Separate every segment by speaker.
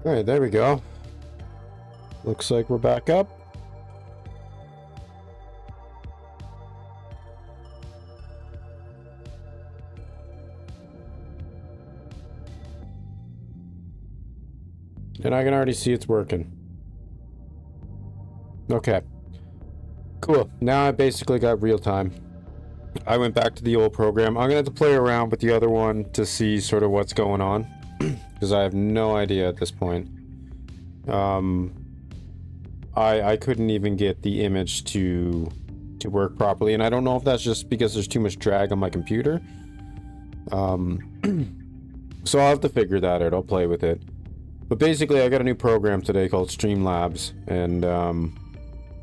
Speaker 1: Alright, there we go. Looks like we're back up. And I can already see it's working. Okay. Cool. Now I basically got real time. I went back to the old program. I'm gonna have to play around with the other one to see sort of what's going on. Because I have no idea at this point. I couldn't even get the image to work properly, and I don't know if that's just because there's too much drag on my computer. So I'll have to figure that out. I'll play with it. But basically, I got a new program today called Streamlabs, and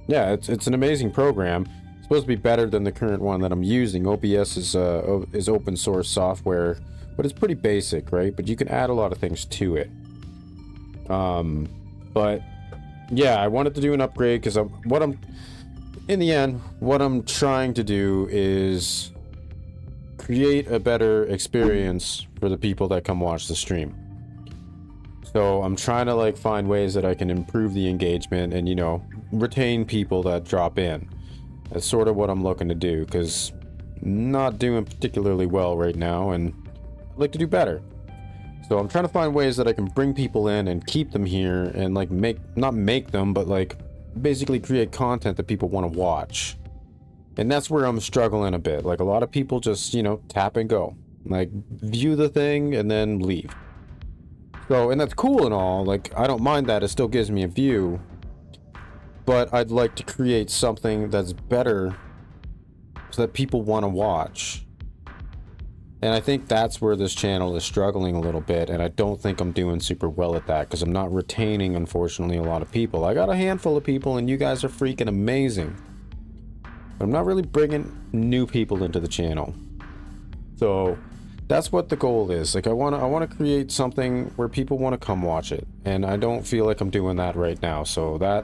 Speaker 1: yeah, it's an amazing program. It's supposed to be better than the current one that I'm using. OBS is open source software, but it's pretty basic, right? But you can add a lot of things to it. But yeah, I wanted to do an upgrade because in the end, what I'm trying to do is create a better experience for the people that come watch the stream. So I'm trying to like find ways that I can improve the engagement and, you know, retain people that drop in. That's sort of what I'm looking to do, because I'm not doing particularly well right now and I'd like to do better. So I'm trying to find ways that I can bring people in and keep them here and like not make them, but like basically create content that people want to watch. And that's where I'm struggling a bit. Like a lot of people just, you know, tap and go, like view the thing and then leave. So, and that's cool and all, like I don't mind that, it still gives me a view, but I'd like to create something that's better so that people want to watch. And I think that's where this channel is struggling a little bit, and I don't think I'm doing super well at that because I'm not retaining, unfortunately, a lot of people. I got a handful of people and you guys are freaking amazing, but I'm not really bringing new people into the channel. So that's what the goal is. Like I want to create something where people want to come watch it, and I don't feel like I'm doing that right now. So that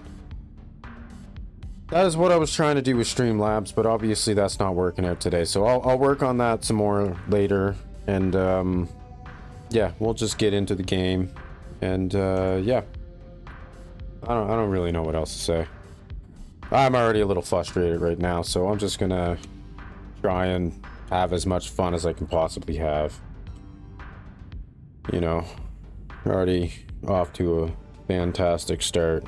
Speaker 1: is what I was trying to do with Streamlabs, but obviously that's not working out today. So I'll work on that some more later, and yeah, we'll just get into the game, and yeah, I don't really know what else to say. I'm already a little frustrated right now, so I'm just gonna try and have as much fun as I can possibly have. You know, already off to a fantastic start.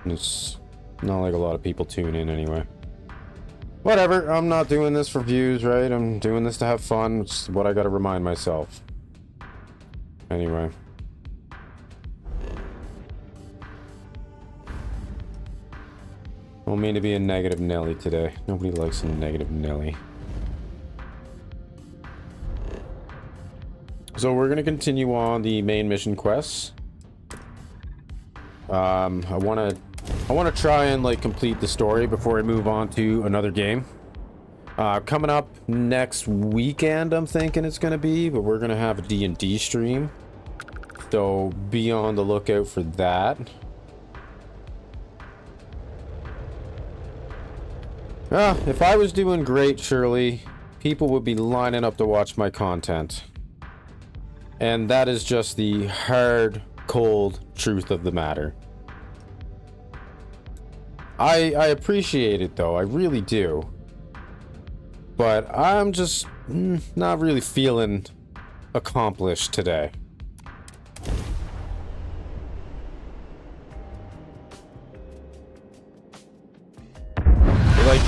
Speaker 1: It's not like a lot of people tune in anyway. Whatever, I'm not doing this for views, right? I'm doing this to have fun. It's what I gotta remind myself. Anyway. I don't mean to be a negative Nelly today. Nobody likes a negative Nelly. So we're gonna continue on the main mission quests. I wanna try and like complete the story before I move on to another game. Coming up next weekend, I'm thinking it's gonna be, but we're gonna have a D&D stream. So be on the lookout for that. If I was doing great, surely people would be lining up to watch my content. And that is just the hard, cold truth of the matter. I appreciate it though, I really do. But I'm just not really feeling accomplished today. Like,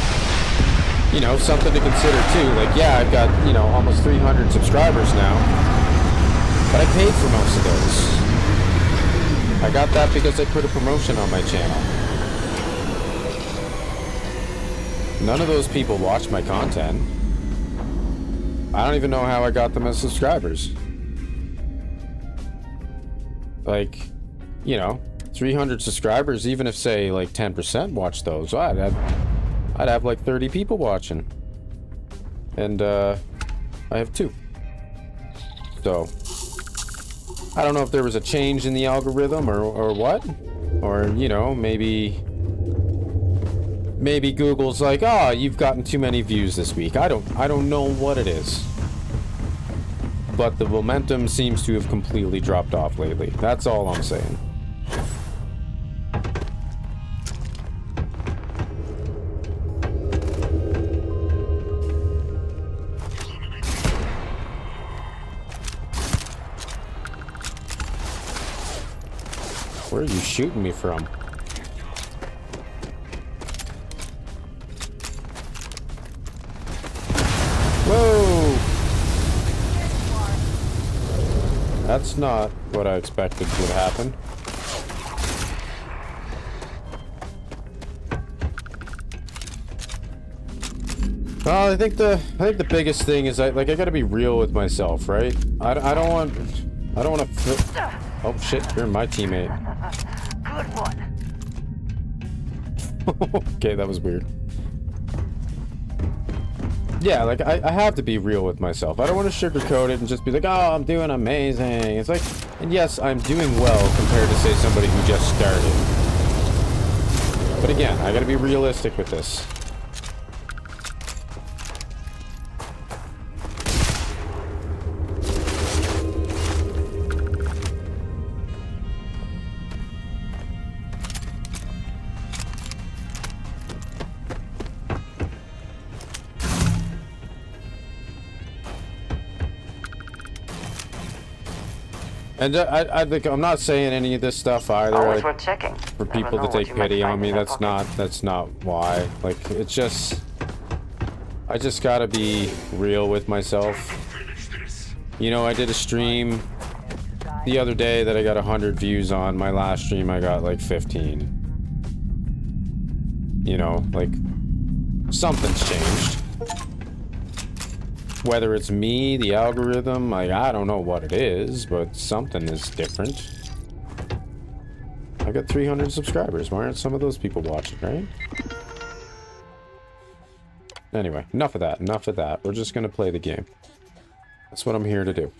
Speaker 1: you know, something to consider too. Like, yeah, I've got, you know, almost 300 subscribers now, but I paid for most of those. I got that because I put a promotion on my channel. None of those people watch my content. I don't even know how I got them as subscribers. Like, you know, 300 subscribers, even if say like 10% watch those, I'd have like 30 people watching. And I have 2. So I don't know if there was a change in the algorithm or what, or, you know, maybe Google's like, oh, you've gotten too many views this week. I don't know what it is. but the momentum seems to have completely dropped off lately. That's all I'm saying. Where are you shooting me from? Whoa! That's not what I expected would happen. Well, I think the biggest thing is I gotta be real with myself, right? I don't want to. Oh shit! You're my teammate.
Speaker 2: Good one.
Speaker 1: Okay, that was weird. Yeah, like, I have to be real with myself. I don't want to sugarcoat it and just be like, oh, I'm doing amazing. It's like, and yes, I'm doing well compared to, say, somebody who just started. But again, I gotta be realistic with this. And I'm not saying any of this stuff either.
Speaker 2: Always
Speaker 1: like,
Speaker 2: worth checking.
Speaker 1: for people to take pity on me. That's not why. Like, it's just, I just gotta be real with myself. You know, I did a stream the other day that I got 100 views on. My last stream I got like 15. You know, like, something's changed. Whether it's me, the algorithm, like, I don't know what it is, but something is different. I got 300 subscribers. Why aren't some of those people watching, right? Anyway, enough of that. Enough of that. We're just gonna play the game. That's what I'm here to do.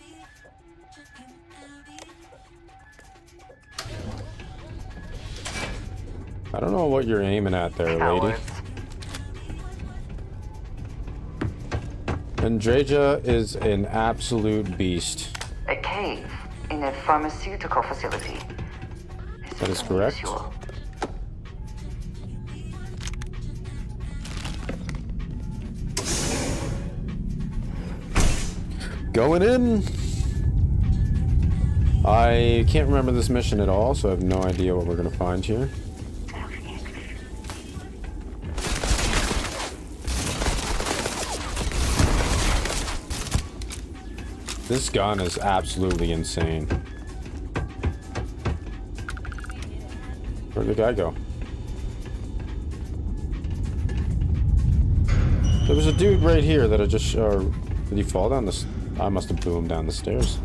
Speaker 1: I don't know what you're aiming at there, lady. Ultragear is an absolute beast.
Speaker 2: A cave in a pharmaceutical facility.
Speaker 1: That is correct.
Speaker 2: Sure.
Speaker 1: Going in. I can't remember this mission at all, so I have no idea what we're gonna find here. This gun is absolutely insane. Where'd the guy go? There was a dude right here that I just... did he fall down the... I must have blew him down the stairs.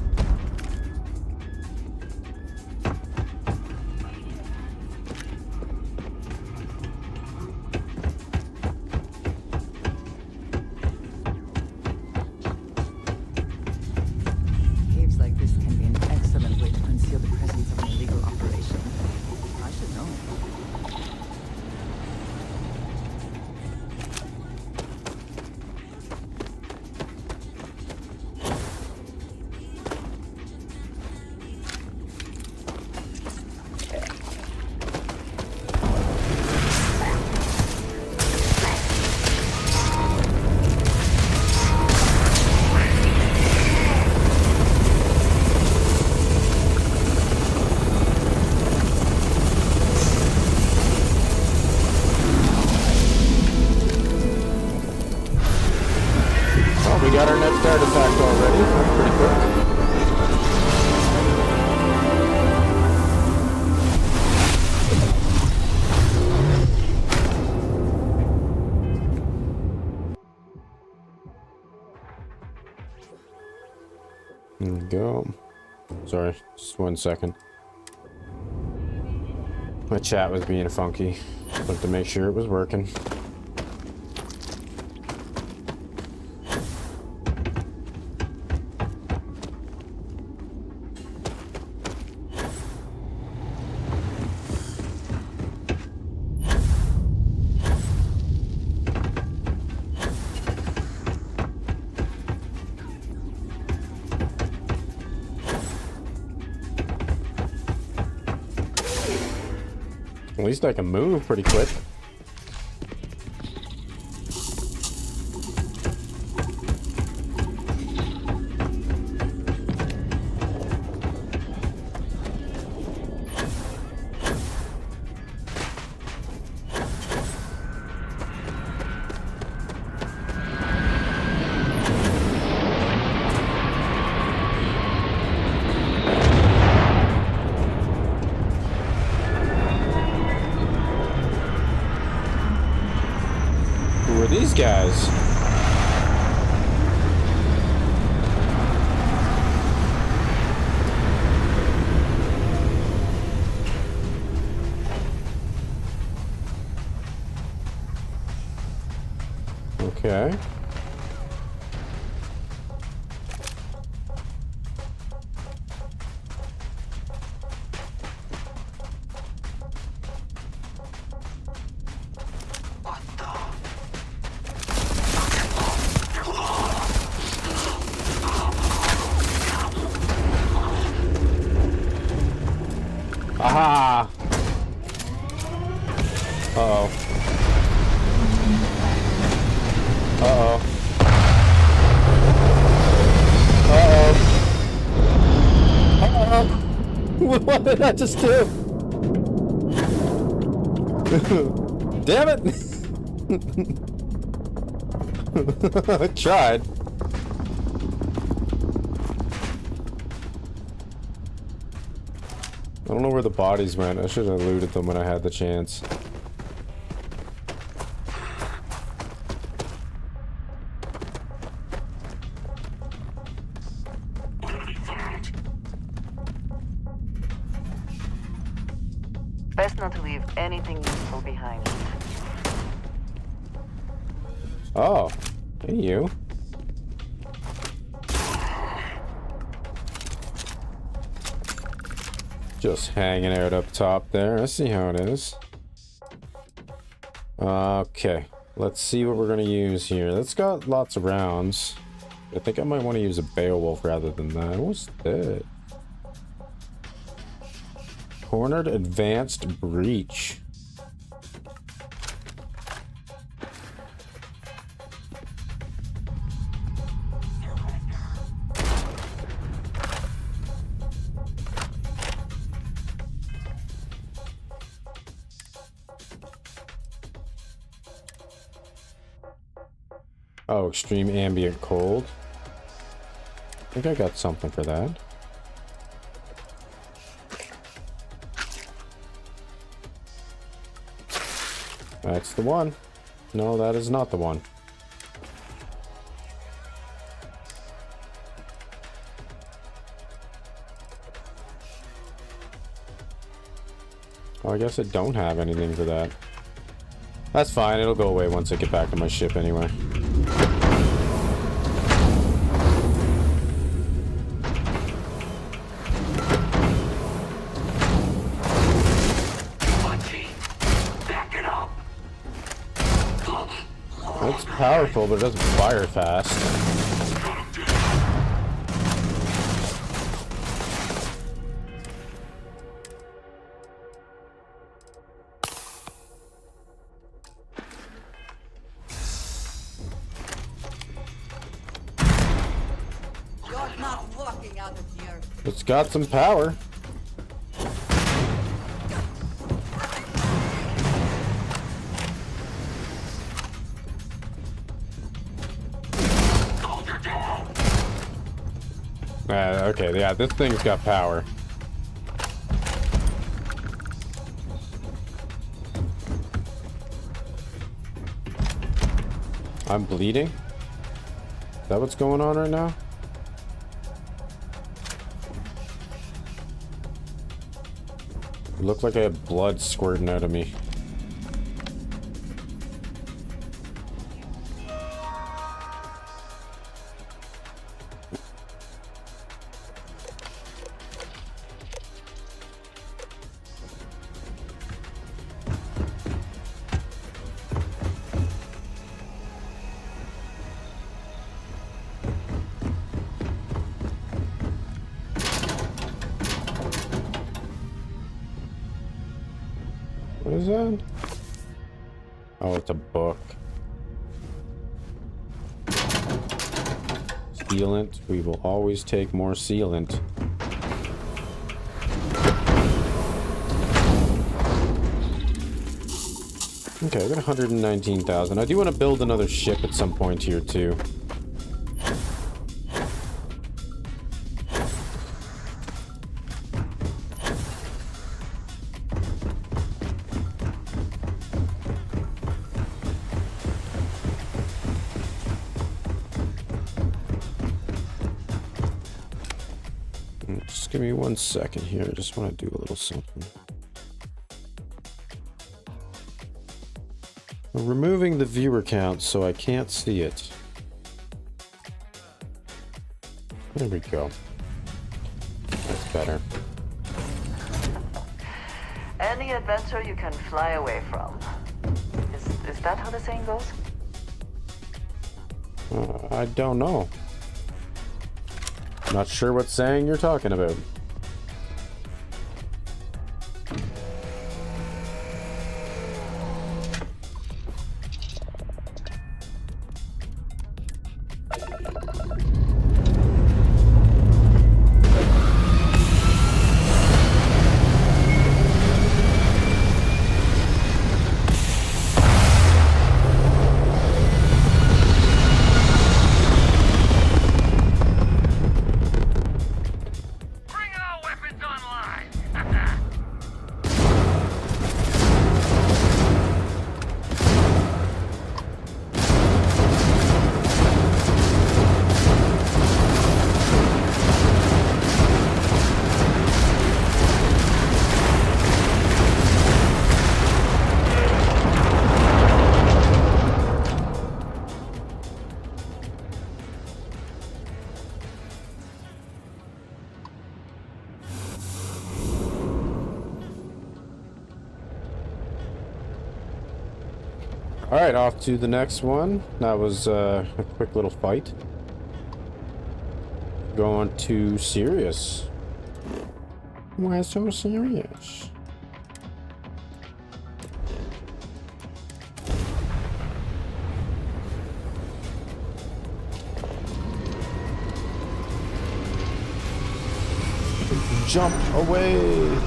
Speaker 1: Go. Sorry, just 1 second. My chat was being funky. Wanted to make sure it was working. At least I can move pretty quick. These guys. Okay. Aha! Uh-oh. Uh-oh. Uh-oh. Uh-oh. What did I just do? Damn it! I tried. I don't know where the bodies went. I should have looted them when I had the chance.
Speaker 2: Best not to leave anything useful behind.
Speaker 1: Oh, hey you. Just hanging out up top there. I see how it is. Okay, let's see what we're gonna use here. That's got lots of rounds. I think I might want to use a Beowulf rather than that. What's that? Cornered Advanced Breach. Oh, extreme ambient cold. I think I got something for that. That's the one. No, that is not the one. Oh, I guess I don't have anything for that. That's fine, it'll go away once I get back to my ship anyway. It's powerful, but it doesn't fire fast. It's got some power. Okay, yeah, this thing's got power. I'm bleeding? Is that what's going on right now? It looked like I had blood squirting out of me. What is that? Oh, it's a book. Sealant. We will always take more sealant. Okay, I got 119,000. I do want to build another ship at some point here, too. Just give me 1 second here. I just want to do a little something. We're removing the viewer count so I can't see it. There we go. That's better.
Speaker 2: Any adventure you can fly away from. Is that how the saying goes?
Speaker 1: I don't know. Not sure what saying you're talking about. Alright, off to the next one. That was a quick little fight. Going to serious. Why so serious? Jump away!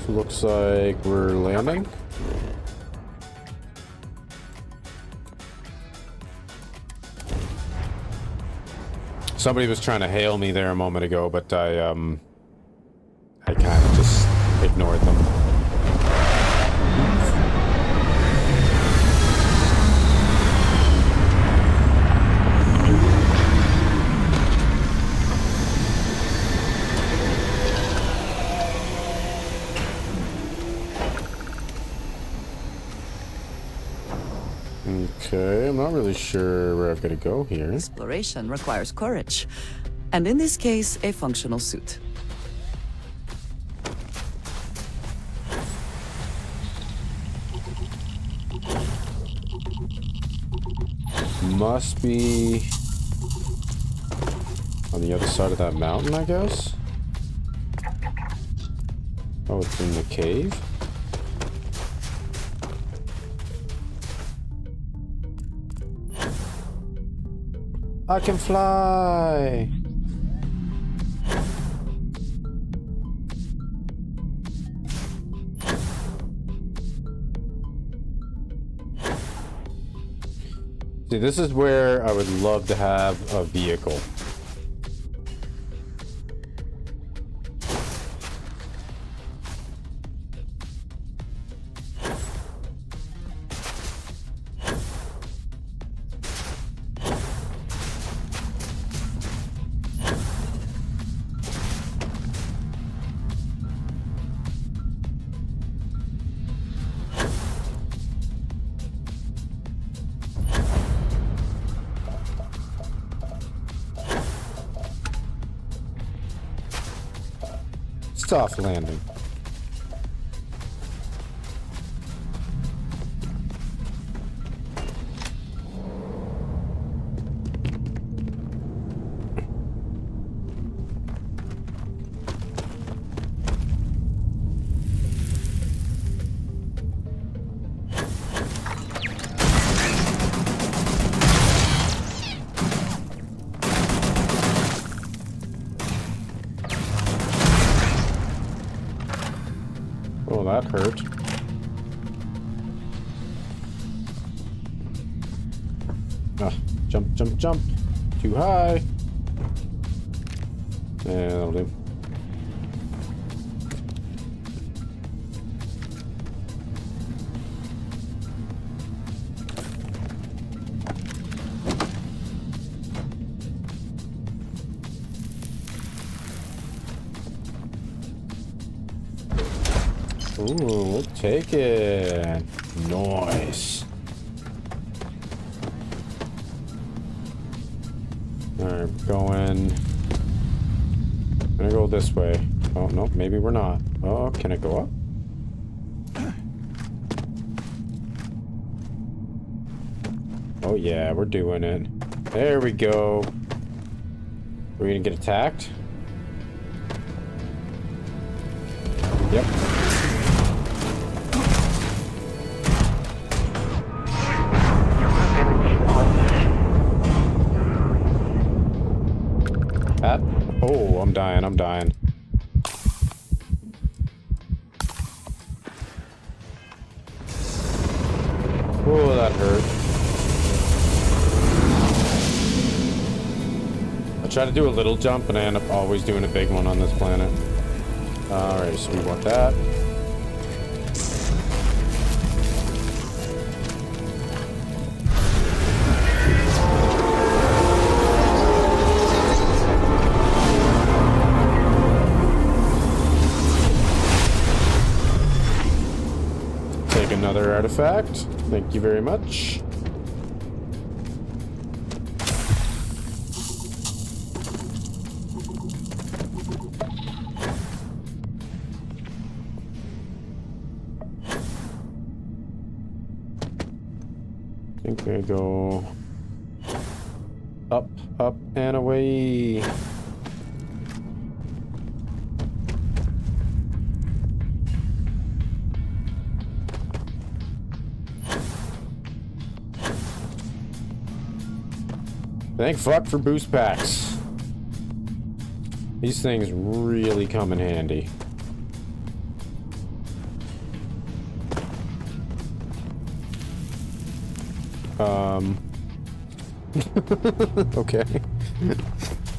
Speaker 1: Looks like we're landing. Somebody was trying to hail me there a moment ago, but I kind of just ignored them. Okay, I'm not really sure where I've got to go here.
Speaker 3: Exploration requires courage, and in this case, a functional suit.
Speaker 1: Must be on the other side of that mountain, I guess. Oh, it's in the cave. I can fly! See, this is where I would love to have a vehicle. Soft landing. Oh, that hurt. Jump, jump, jump. Too high. Yeah, that'll do. Ooh, we'll take it. Nice. Alright, going. I'm gonna go this way. Oh, no, maybe we're not. Oh, can it go up? Oh, yeah, we're doing it. There we go. Are we gonna get attacked? Yep. Pat? Oh, I'm dying, I'm dying. Oh, that hurt. I try to do a little jump, and I end up always doing a big one on this planet. Alright, so we want that. Take another artifact. Thank you very much. I think I go up, up, and away. Thank fuck for boost packs. These things really come in handy. Okay.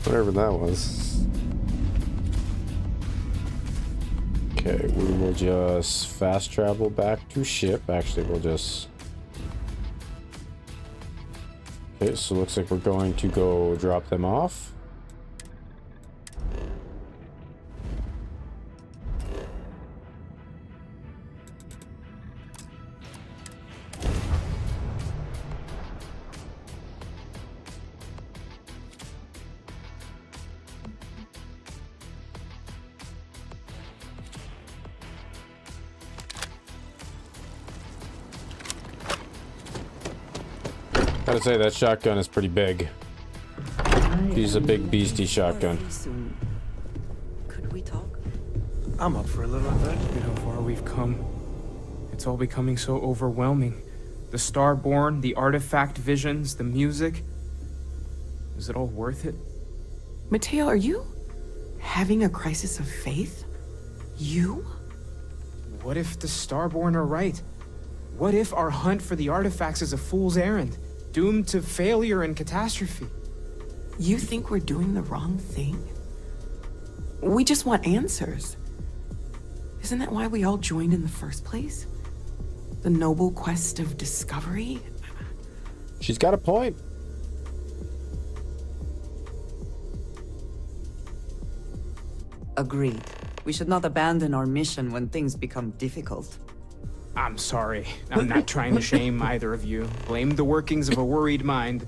Speaker 1: Whatever that was. Okay, we will just fast travel back to ship. Actually, we'll just... Okay, so looks like we're going to go drop them off. Gotta say, that shotgun is pretty big. She's a big beastie shotgun.
Speaker 3: Could we talk?
Speaker 4: I'm up for a little bit.
Speaker 5: Look at how far we've come. It's all becoming so overwhelming. The Starborn, the artifact visions, the music. Is it all worth it?
Speaker 6: Mateo, are you having a crisis of faith? You?
Speaker 5: What if the Starborn are right? What if our hunt for the artifacts is a fool's errand, doomed to failure and catastrophe?
Speaker 6: You think we're doing the wrong thing? We just want answers. Isn't that why we all joined in the first place? The noble quest of discovery?
Speaker 1: She's got a point.
Speaker 3: Agreed. We should not abandon our mission when things become difficult.
Speaker 5: I'm sorry. I'm not trying to shame either of you. Blame the workings of a worried mind.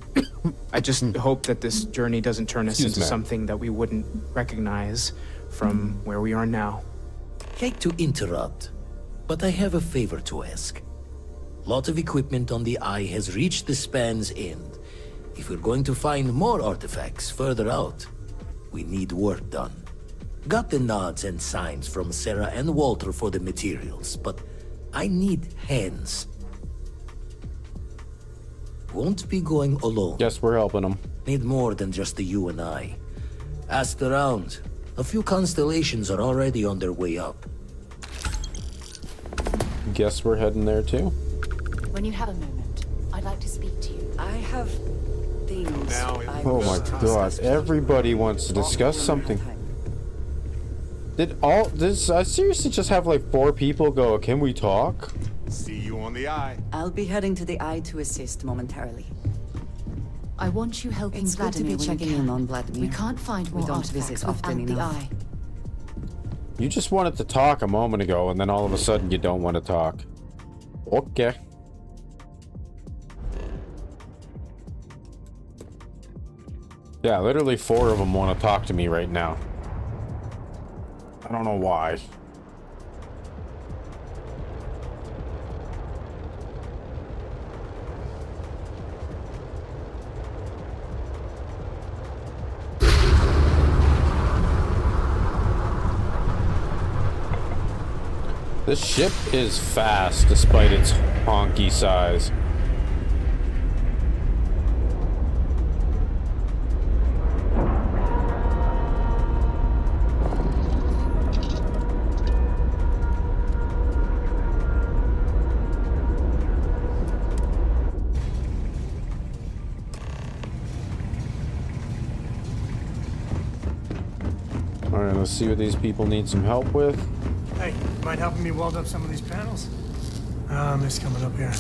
Speaker 5: I just hope that this journey doesn't turn us into something that we wouldn't recognize from where we are now.
Speaker 7: Hate to interrupt, but I have a favor to ask. Lot of equipment on the Eye has reached the span's end. If we're going to find more artifacts further out, we need work done. Got the nods and signs from Sarah and Walter for the materials, but I need hands. Won't be going alone.
Speaker 1: Yes, we're helping them.
Speaker 7: Need more than just the you and I. Asked around. A few constellations are already on their way up.
Speaker 1: guess we're heading there too.
Speaker 8: When you have a moment, I'd like to speak to you.
Speaker 3: I have things.
Speaker 4: Now
Speaker 3: I
Speaker 1: Oh
Speaker 3: wish
Speaker 1: my
Speaker 3: to
Speaker 1: god,
Speaker 3: discuss.
Speaker 1: everybody wants to discuss something. Did all this? I seriously just have like 4 people go, can we talk?
Speaker 9: See you on the eye.
Speaker 3: I'll be heading to the eye to assist momentarily.
Speaker 8: I want you helping
Speaker 3: It's good to
Speaker 8: Vladimir
Speaker 3: be
Speaker 8: when you
Speaker 3: checking
Speaker 8: can.
Speaker 3: in on Vladimir.
Speaker 8: We can't find
Speaker 3: We
Speaker 8: more
Speaker 3: don't
Speaker 8: artifacts
Speaker 3: visit often
Speaker 8: without the
Speaker 3: enough.
Speaker 8: eye.
Speaker 1: You just wanted to talk a moment ago, and then all of a sudden you don't want to talk. Okay. Yeah, literally 4 of them want to talk to me right now. I don't know why. This ship is fast despite its honky size. Alright, let's see what these people need some help with.
Speaker 4: Hey, mind helping me weld up some of these panels? It's coming up here.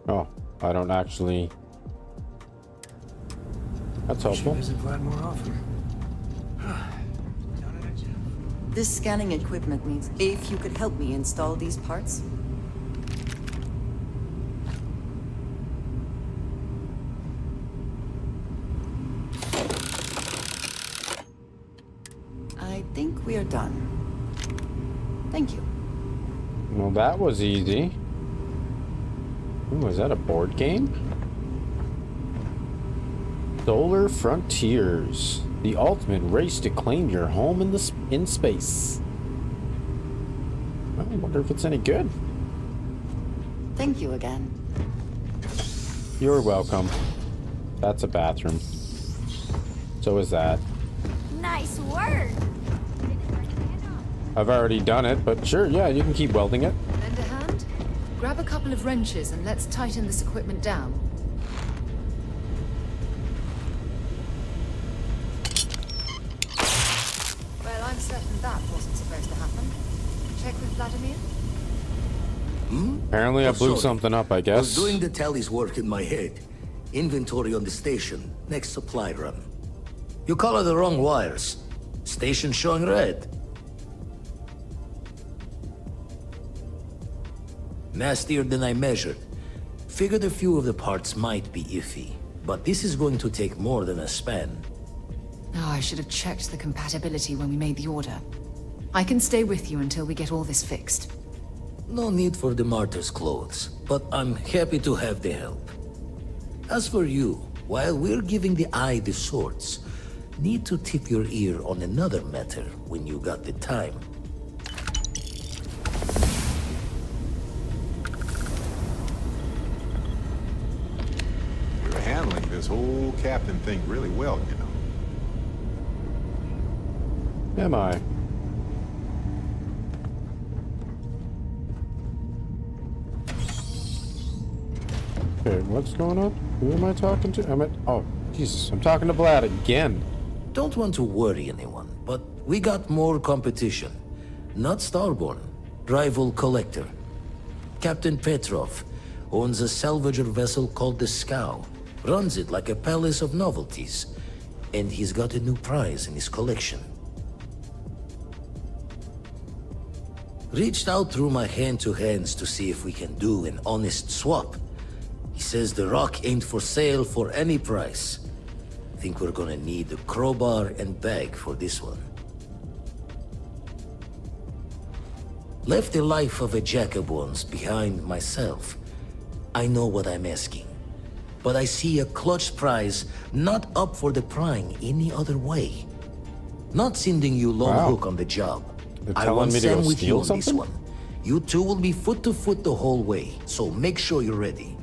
Speaker 1: Oh, I don't actually... That's
Speaker 4: Should
Speaker 1: helpful.
Speaker 4: visit Vlad more often. Down in a gym.
Speaker 3: This scanning equipment needs. If you could help me install these parts. I think we are done. Thank you.
Speaker 1: Well, that was easy. Ooh, is that a board game? Solar Frontiers. The ultimate race to claim your home in space. Well, I wonder if it's any good.
Speaker 3: Thank you again.
Speaker 1: You're welcome. That's a bathroom. So is that.
Speaker 8: Nice work!
Speaker 1: I've already done it, but sure, yeah, you can keep welding it.
Speaker 8: Lend a hand? Grab a couple of wrenches and let's tighten this equipment down. Well, I'm certain that wasn't supposed to happen. Check with Vladimir?
Speaker 1: Apparently I blew
Speaker 7: sorry.
Speaker 1: something up, I
Speaker 7: Was
Speaker 1: guess.
Speaker 7: doing the tallies work in my head. Inventory on the station, next supply run. You color the wrong wires. Station showing red. Nastier than I measured. Figured a few of the parts might be iffy, but this is going to take more than a span.
Speaker 8: Oh, I should have checked the compatibility when we made the order. I can stay with you until we get all this fixed.
Speaker 7: No need for the martyr's clothes, but I'm happy to have the help. As for you, while we're giving the eye the swords, need to tip your ear on another matter when you got the time.
Speaker 9: You're handling this whole captain thing really well, you know.
Speaker 1: Am I? Okay, what's going on? Who am I talking to? Oh, Jesus, I'm talking to Vlad again.
Speaker 7: Don't want to worry anyone, but we got more competition. Not Starborn, rival collector. Captain Petrov owns a salvager vessel called the Scow. Runs it like a palace of novelties. And he's got a new prize in his collection. Reached out through my hand-to-hands to see if we can do an honest swap. He says the rock ain't for sale for any price. Think we're gonna need a crowbar and bag for this one. Left the life of a jack-of-bones behind myself. I know what I'm asking. But I see a clutch prize not up for the prying any other way. Not sending you long
Speaker 1: Wow.
Speaker 7: hook on the job.
Speaker 1: They're
Speaker 7: I
Speaker 1: telling
Speaker 7: want
Speaker 1: me to go
Speaker 7: Sam with you
Speaker 1: steal
Speaker 7: on this
Speaker 1: something?
Speaker 7: one. You two will be foot to foot the whole way, so make sure you're ready.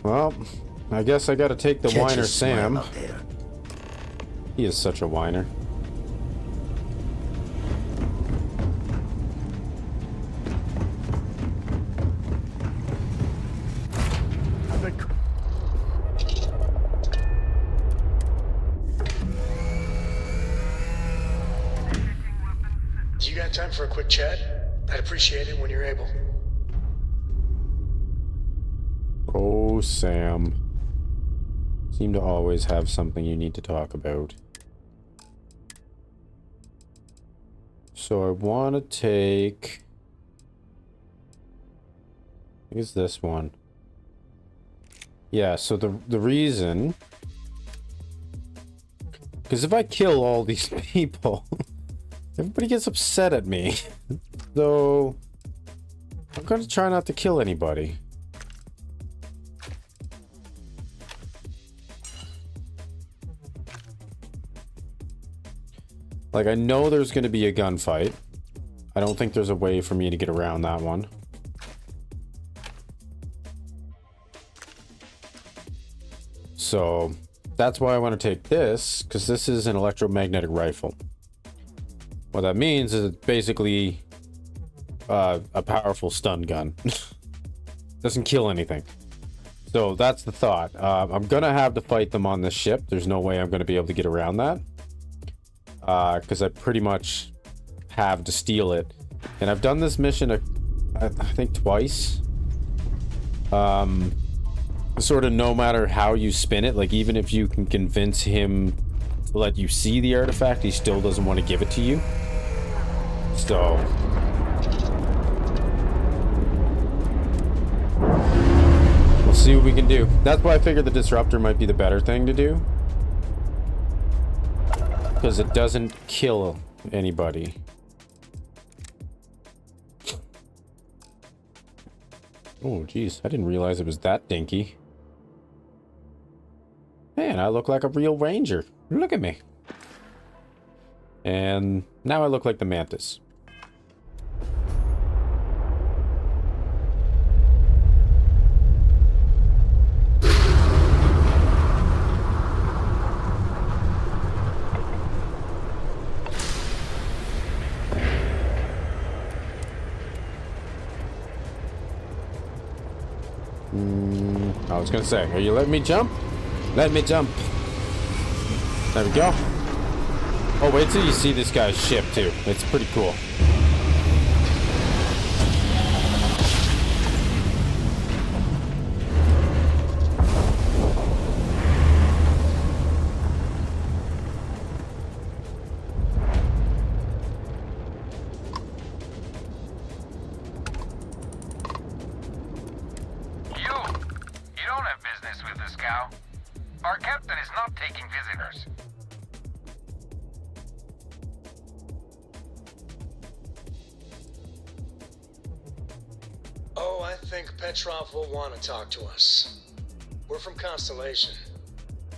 Speaker 1: Well, I guess I gotta take the
Speaker 7: Catch a
Speaker 1: whiner
Speaker 7: smile
Speaker 1: Sam.
Speaker 7: out there.
Speaker 1: He is such a whiner.
Speaker 4: got time for a quick chat? I'd appreciate it when you're able.
Speaker 1: Oh, Sam. Seem to always have something you need to talk about. So I want to take... I think it's this one. Yeah, so the reason... Because if I kill all these people, everybody gets upset at me. So I'm going to try not to kill anybody. Like, I know there's going to be a gunfight. I don't think there's a way for me to get around that one. So that's why I want to take this, because this is an electromagnetic rifle. What that means is it's basically a powerful stun gun. Doesn't kill anything. So that's the thought. I'm going to have to fight them on this ship. There's no way I'm going to be able to get around that. Because I pretty much have to steal it. And I've done this mission, I think, twice. Sort of no matter how you spin it, like even if you can convince him to let you see the artifact, he still doesn't want to give it to you. So... we'll see what we can do. That's why I figured the disruptor might be the better thing to do. Because it doesn't kill anybody. Oh, geez. I didn't realize it was that dinky. Man, I look like a real ranger. Look at me. And now I look like the mantis. I was gonna say, are you letting me jump? Let me jump. There we go. Oh, wait till you see this guy's ship too. It's pretty cool.
Speaker 4: Will want to talk to us. We're from Constellation.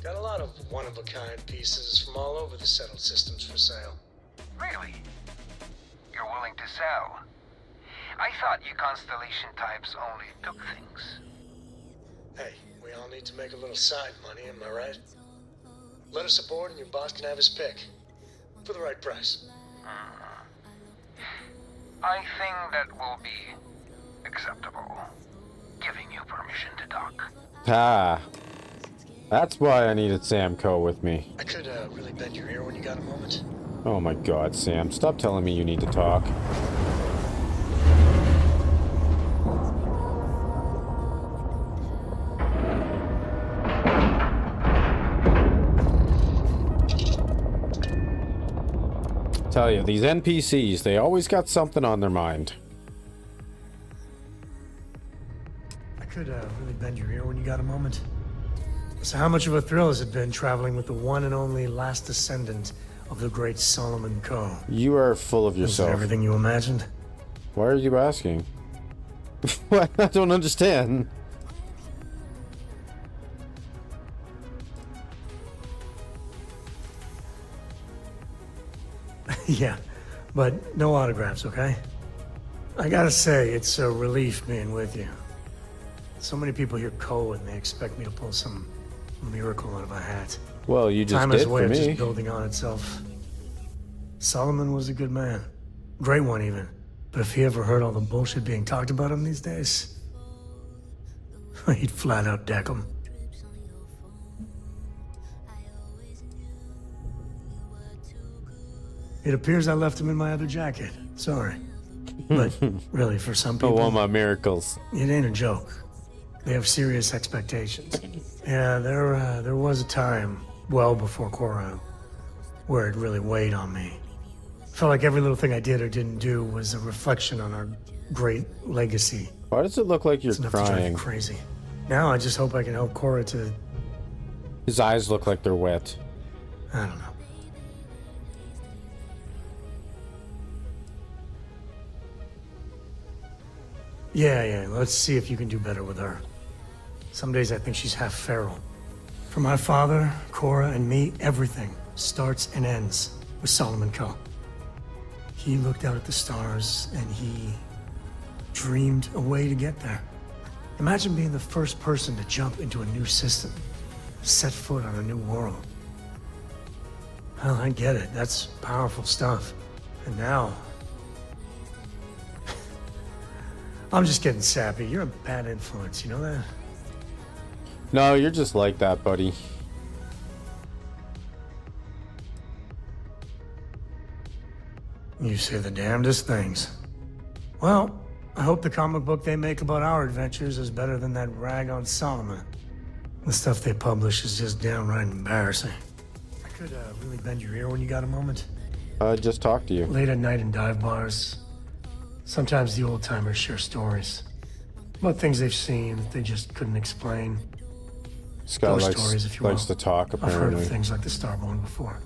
Speaker 4: Got a lot of one-of-a-kind pieces from all over the settled systems for sale.
Speaker 10: Really? You're willing to sell? I thought you Constellation types only took things.
Speaker 4: Hey, we all need to make a little side money, am I right? Let us aboard and your boss can have his pick. For the right price.
Speaker 10: I think that will be acceptable. Giving you permission to dock.
Speaker 1: Ah. That's why I needed Sam Coe with me.
Speaker 4: I could really bend your ear when you got a moment.
Speaker 1: Oh my god, Sam. Stop telling me you need to talk. Tell you, these NPCs, they always got something on their mind.
Speaker 4: Could really bend your ear when you got a moment. So how much of a thrill has it been traveling with the one and only last descendant of the great Solomon Coe?
Speaker 1: You are full of yourself.
Speaker 4: Is it everything you imagined?
Speaker 1: Why are you asking? What? I don't understand.
Speaker 4: Yeah, but no autographs, okay? I gotta say, it's a relief being with you. So many people hear Coe and they expect me to pull some miracle out of a hat.
Speaker 1: Well, you just
Speaker 4: Time
Speaker 1: did
Speaker 4: has a way
Speaker 1: for
Speaker 4: of
Speaker 1: me.
Speaker 4: just building on itself. Solomon was a good man. Great one, even. But if he ever heard all the bullshit being talked about him these days, he'd flat out deck him. It appears I left them in my other jacket. Sorry. But really, for some people,
Speaker 1: Oh, all my miracles.
Speaker 4: it ain't a joke. They have serious expectations. Yeah, there was a time, well before Cora, where it really weighed on me. Felt like every little thing I did or didn't do was a reflection on our great legacy.
Speaker 1: Why does it look like you're
Speaker 4: It's enough to drive
Speaker 1: crying?
Speaker 4: you crazy. Now I just hope I can help Cora to,
Speaker 1: His eyes look like they're wet.
Speaker 4: I don't know. Yeah, let's see if you can do better with her. Some days I think she's half feral. For my father, Cora, and me, everything starts and ends with Solomon Coe. He looked out at the stars and he dreamed a way to get there. Imagine being the first person to jump into a new system, set foot on a new world. Well, I get it. That's powerful stuff. And now, I'm just getting sappy. You're a bad influence, you know that?
Speaker 1: No, you're just like that, buddy.
Speaker 4: You say the damnedest things. Well, I hope the comic book they make about our adventures is better than that rag on Solomon. The stuff they publish is just downright embarrassing. I could really bend your ear when you got a moment.
Speaker 1: Just talk to you.
Speaker 4: Late at night in dive bars, sometimes the old-timers share stories about things they've seen that they just couldn't explain.
Speaker 1: Scott
Speaker 4: Ghost stories, if you
Speaker 1: likes
Speaker 4: will.
Speaker 1: to talk,
Speaker 4: I've heard
Speaker 1: apparently.
Speaker 4: of things like the Starborn before.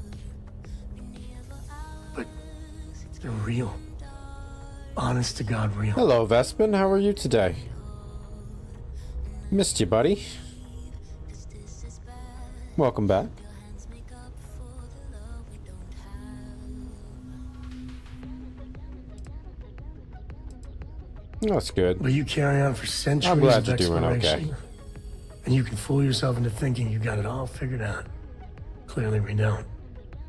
Speaker 4: But they're real. Honest to God real.
Speaker 1: Hello, Vespin. How are you today? Missed you, buddy. Welcome back. That's good.
Speaker 4: But you carry on for centuries
Speaker 1: I'm glad
Speaker 4: of
Speaker 1: you're doing
Speaker 4: exploration.
Speaker 1: okay.
Speaker 4: And you can fool yourself into thinking you got it all figured out. Clearly we don't.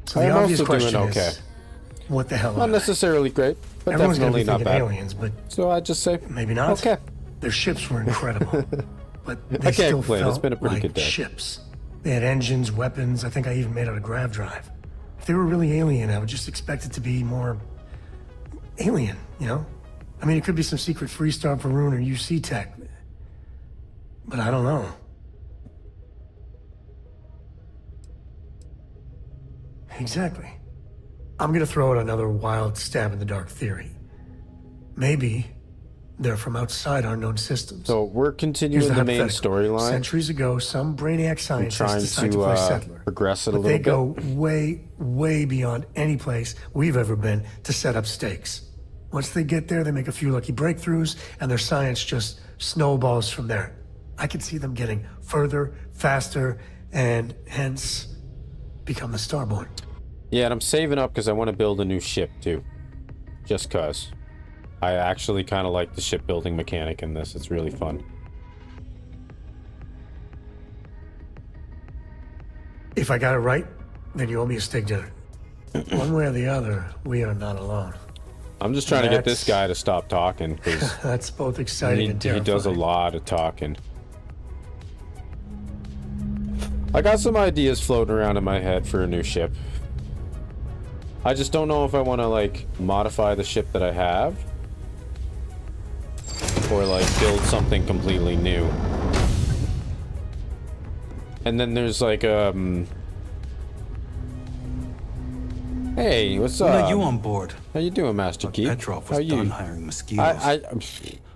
Speaker 4: So
Speaker 1: I
Speaker 4: the
Speaker 1: am
Speaker 4: obvious
Speaker 1: also doing
Speaker 4: question
Speaker 1: okay.
Speaker 4: is, what the hell
Speaker 1: Not
Speaker 4: are they?
Speaker 1: necessarily great, but
Speaker 4: Everyone's gonna
Speaker 1: definitely
Speaker 4: be
Speaker 1: not
Speaker 4: thinking
Speaker 1: bad.
Speaker 4: aliens, but
Speaker 1: So I just say,
Speaker 4: maybe not.
Speaker 1: okay.
Speaker 4: Their ships were incredible, but they
Speaker 1: I can't
Speaker 4: still
Speaker 1: complain.
Speaker 4: felt
Speaker 1: It's been a pretty
Speaker 4: like
Speaker 1: good day.
Speaker 4: ships. They had engines, weapons. I think I even made out a grav drive. If they were really alien, I would just expect it to be more alien, you know? I mean, it could be some secret Freestar Varun or UC tech, but I don't know. Exactly. I'm gonna throw out another wild stab in the dark theory. Maybe they're from outside our known systems.
Speaker 1: So we're continuing
Speaker 4: Here's
Speaker 1: the main
Speaker 4: hypothetical.
Speaker 1: storyline.
Speaker 4: Centuries ago, some brainiac scientist
Speaker 1: trying
Speaker 4: decided
Speaker 1: to,
Speaker 4: to play settler.
Speaker 1: progress it a
Speaker 4: but
Speaker 1: little
Speaker 4: they go way beyond any place we've ever been to set up stakes. Once they get there, they make a few lucky breakthroughs, and their science just snowballs from there. I could see them getting further, faster, and hence become the Starborn.
Speaker 1: Yeah, and I'm saving up because I want to build a new ship too. Just cause. I actually kind of like the shipbuilding mechanic in this. It's really fun.
Speaker 4: If I got it right, then you owe me a steak dinner. One way or the other, we are not alone.
Speaker 1: I'm just trying to get this
Speaker 4: That's-
Speaker 1: guy to stop talking because
Speaker 4: That's both exciting and
Speaker 1: he
Speaker 4: terrifying.
Speaker 1: does a lot of talking. I got some ideas floating around in my head for a new ship. I just don't know if I want to like modify the ship that I have or like build something completely new. And then there's like hey, what's up?
Speaker 11: Let you on board.
Speaker 1: How you doing, Master
Speaker 11: But
Speaker 1: Keith?
Speaker 11: Petrov
Speaker 1: How
Speaker 11: was
Speaker 1: you?
Speaker 11: done hiring mosquitoes.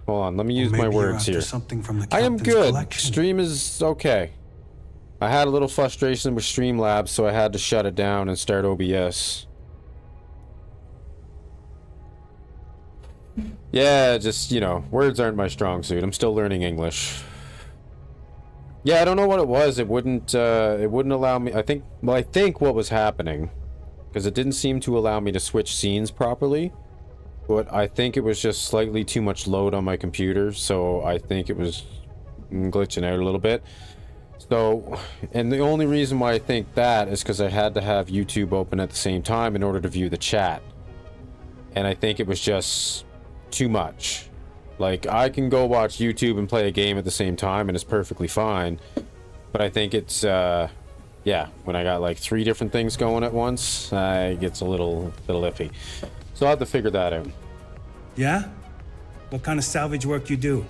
Speaker 1: Hold on, let me use
Speaker 11: Maybe
Speaker 1: my
Speaker 11: you're
Speaker 1: words
Speaker 11: after
Speaker 1: here.
Speaker 11: something from the
Speaker 1: I am
Speaker 11: captain's
Speaker 1: good.
Speaker 11: collection.
Speaker 1: Stream is okay. I had a little frustration with Streamlabs, so I had to shut it down and start OBS. Yeah, just, you know, words aren't my strong suit. I'm still learning English. Yeah, I don't know what it was. It wouldn't allow me. I think what was happening, because it didn't seem to allow me to switch scenes properly. But I think it was just slightly too much load on my computer, so I think it was glitching out a little bit. So, and the only reason why I think that is because I had to have YouTube open at the same time in order to view the chat. And I think it was just too much. Like, I can go watch YouTube and play a game at the same time, and it's perfectly fine. But I think it's yeah, when I got like 3 different things going at once, it gets a little iffy. So I'll have to figure that out.
Speaker 11: Yeah? What kind of salvage work you do?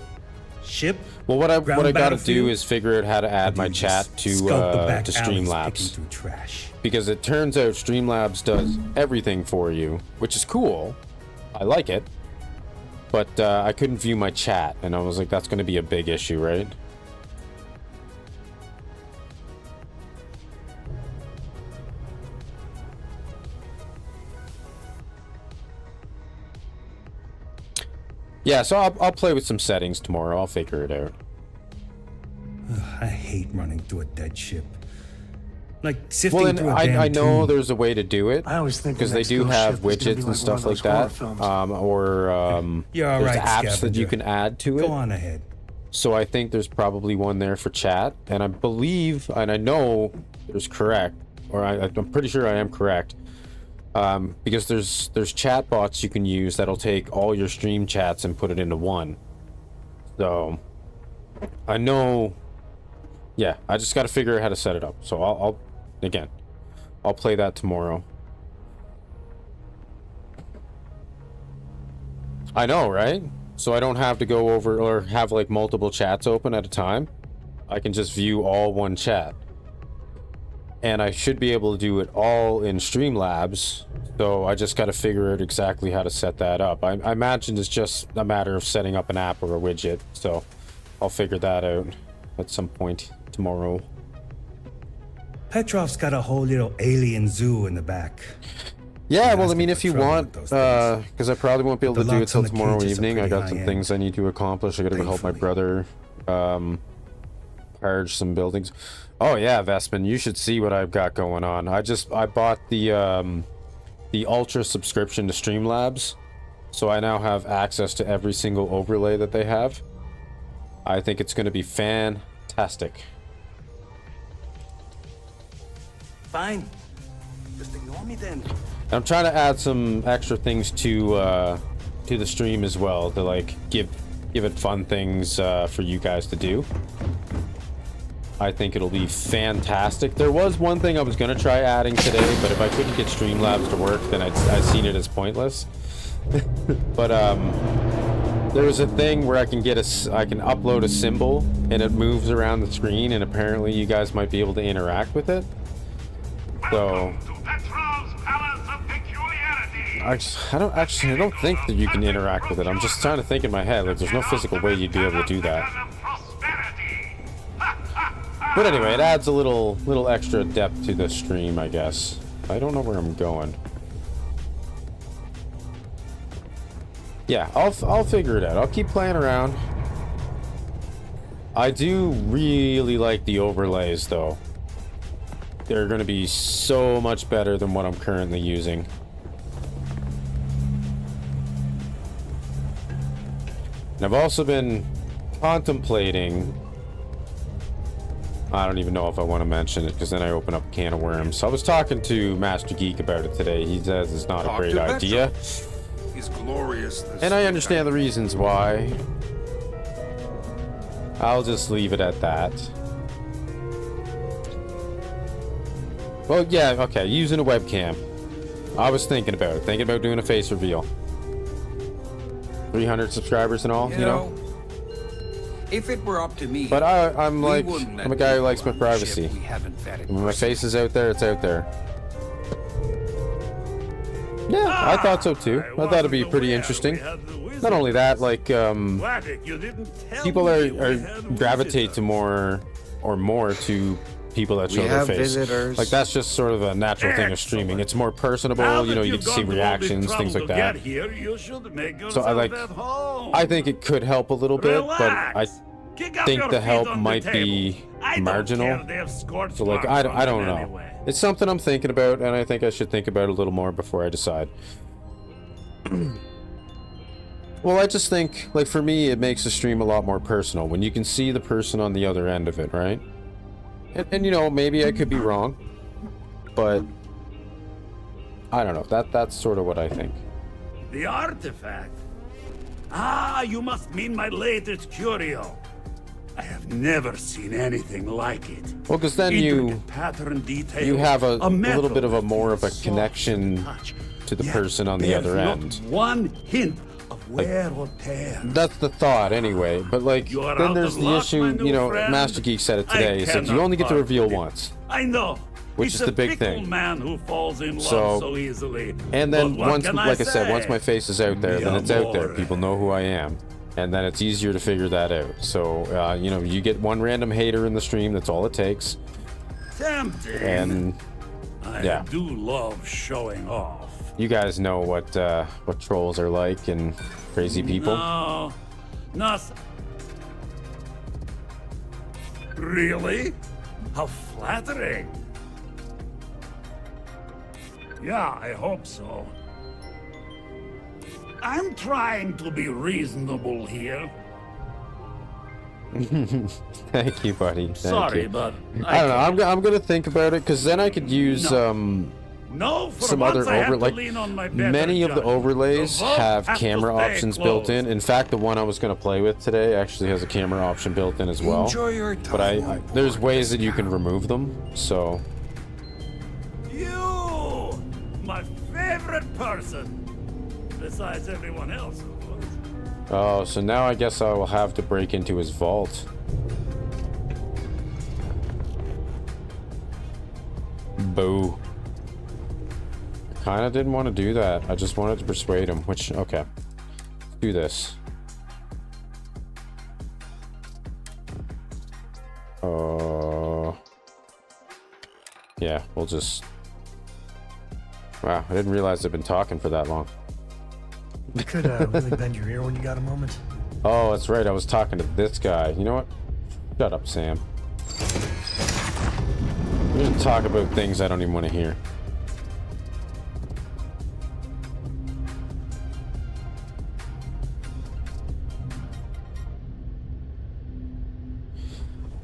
Speaker 11: Ship?
Speaker 1: Well, what I got to do
Speaker 11: battlefield?
Speaker 1: is figure out how to add my chat to Streamlabs, because it turns out Streamlabs does everything for you, which is cool. I like it, but I couldn't view my chat, and I was like, that's going to be a big issue, right? Yeah, so I'll play with some settings tomorrow. I'll figure it out.
Speaker 11: I hate running through a dead ship. Like sifting through a damn
Speaker 1: I know
Speaker 11: tomb.
Speaker 1: there's a way to do it.
Speaker 4: I always think
Speaker 1: because they do have widgets and stuff like that,
Speaker 11: You're all
Speaker 1: there's
Speaker 11: right,
Speaker 1: apps that
Speaker 11: scavenger.
Speaker 1: you can add to it.
Speaker 11: Go on ahead.
Speaker 1: So I think there's probably one there for chat, and I believe, and I know there's correct, or I'm pretty sure I am correct, because there's chat bots you can use that'll take all your stream chats and put it into one. So I know, yeah, I just got to figure out how to set it up. So I'll play that tomorrow. I know, right? So I don't have to go over or have like multiple chats open at a time. I can just view all one chat. And I should be able to do it all in Streamlabs. So I just got to figure out exactly how to set that up. I imagine it's just a matter of setting up an app or a widget. So I'll figure that out at some point tomorrow.
Speaker 11: Petrov's got a whole little alien zoo in the back.
Speaker 1: Yeah, well, I mean, if you want, because I probably won't be able to do it till tomorrow evening. I got some things I need to accomplish. I gotta go help my brother purge some buildings. Oh yeah, Vespin, you should see what I've got going on. I bought the Ultra subscription to Streamlabs, so I now have access to every single overlay that they have. I think it's going to be fantastic.
Speaker 11: Fine. Just ignore me then.
Speaker 1: I'm trying to add some extra things to the stream as well, to like give it fun things for you guys to do. I think it'll be fantastic. There was one thing I was gonna try adding today, but if I couldn't get Streamlabs to work, then I'd seen it as pointless. But there was a thing where I can upload a symbol and it moves around the screen, and apparently you guys might be able to interact with it. So I don't think that you can interact with it. I'm just trying to think in my head, like there's no physical way you'd be able to do that. But anyway, it adds a little extra depth to the stream, I guess. I don't know where I'm going. Yeah, I'll figure it out. I'll keep playing around. I do really like the overlays, though. They're going to be so much better than what I'm currently using. And I've also been contemplating... I don't even know if I want to mention it, because then I open up a can of worms. So I was talking to Master Geek about it today. He says it's not a great idea.
Speaker 12: He's glorious.
Speaker 1: And I understand the reasons why. I'll just leave it at that. Well, yeah, okay, using a webcam. I was thinking about it. Thinking about doing a face reveal. 300 subscribers and all, you know?
Speaker 12: If it were up to me,
Speaker 1: but I'm a guy who likes my privacy. When my face is out there, it's out there. Yeah, I thought so too. I thought it'd be pretty interesting. Not only that, like people are gravitate to more to people that show their face.
Speaker 13: Visitors.
Speaker 1: Like that's just sort of a natural thing of streaming. It's more personable, you know, you get to see reactions, things like that. So I think it could help a little bit, but I think the help might be marginal. So like I don't know. It's something I'm thinking about, and I think I should think about it a little more before I decide. Well, I just think, like for me, it makes the stream a lot more personal when you can see the person on the other end of it, right? And you know, maybe I could be wrong, but I don't know. That's sort of what I think.
Speaker 14: The artifact? Ah, you must mean my latest curio.
Speaker 13: I have never seen anything like it.
Speaker 1: Well, because then
Speaker 13: Intricate pattern details,
Speaker 1: you have a little
Speaker 13: method
Speaker 1: bit of a more of a
Speaker 13: soft
Speaker 1: connection
Speaker 13: touch.
Speaker 1: to the
Speaker 13: Yet
Speaker 1: person on the
Speaker 13: there's
Speaker 1: other
Speaker 13: not
Speaker 1: end.
Speaker 13: one hint of wear or tear.
Speaker 1: That's the thought, anyway. But like,
Speaker 13: You are
Speaker 1: then
Speaker 13: out
Speaker 1: there's
Speaker 13: of
Speaker 1: the
Speaker 13: luck,
Speaker 1: issue.
Speaker 13: my new
Speaker 1: You know,
Speaker 13: friend.
Speaker 1: Master Geek said it today. He
Speaker 13: I
Speaker 1: said you
Speaker 13: cannot
Speaker 1: only get to
Speaker 13: part
Speaker 1: reveal
Speaker 13: with it.
Speaker 1: once.
Speaker 13: I know.
Speaker 1: Which
Speaker 13: He's
Speaker 1: is the big
Speaker 13: a fickle
Speaker 1: thing.
Speaker 13: man who falls in love so easily.
Speaker 1: And then
Speaker 13: But what
Speaker 1: once,
Speaker 13: can
Speaker 1: like I said,
Speaker 13: say?
Speaker 1: once my face is out there,
Speaker 13: Mi
Speaker 1: then it's out there.
Speaker 13: amore.
Speaker 1: People know who I am, and then it's easier to figure that out. So you know, you get one random hater in the stream. That's all it takes.
Speaker 13: Tempting.
Speaker 1: And yeah,
Speaker 13: I do love showing off.
Speaker 1: you guys know what trolls are like and crazy people.
Speaker 13: No, not really. How flattering. Yeah, I hope so. I'm trying to be reasonable here.
Speaker 1: Thank you, buddy. Thank
Speaker 13: Sorry,
Speaker 1: you.
Speaker 13: but
Speaker 1: I don't know. I'm gonna think about it because then I could use
Speaker 13: No, for
Speaker 1: some
Speaker 13: once
Speaker 1: other
Speaker 13: I have to
Speaker 1: like
Speaker 13: lean on my better
Speaker 1: many of the
Speaker 13: judgment.
Speaker 1: overlays
Speaker 13: The vault
Speaker 1: have
Speaker 13: has to
Speaker 1: camera
Speaker 13: stay
Speaker 1: options built in.
Speaker 13: closed.
Speaker 1: In fact, the one I was gonna play with today actually has a camera option built in as well.
Speaker 12: Enjoy your time
Speaker 1: But I
Speaker 12: on
Speaker 1: there's
Speaker 12: board,
Speaker 1: ways that you can remove them. So
Speaker 13: You, my favorite person, besides everyone else, of course.
Speaker 1: oh, so now I guess I will have to break into his vault. Boo. Kinda didn't want to do that. I just wanted to persuade him, which, okay. Let's do this. Yeah, we'll just... Wow, I didn't realize I've been talking for that long.
Speaker 4: You could really bend your ear when you got a moment.
Speaker 1: Oh, that's right, I was talking to this guy. You know what? Shut up, Sam. We're gonna talk about things I don't even want to hear.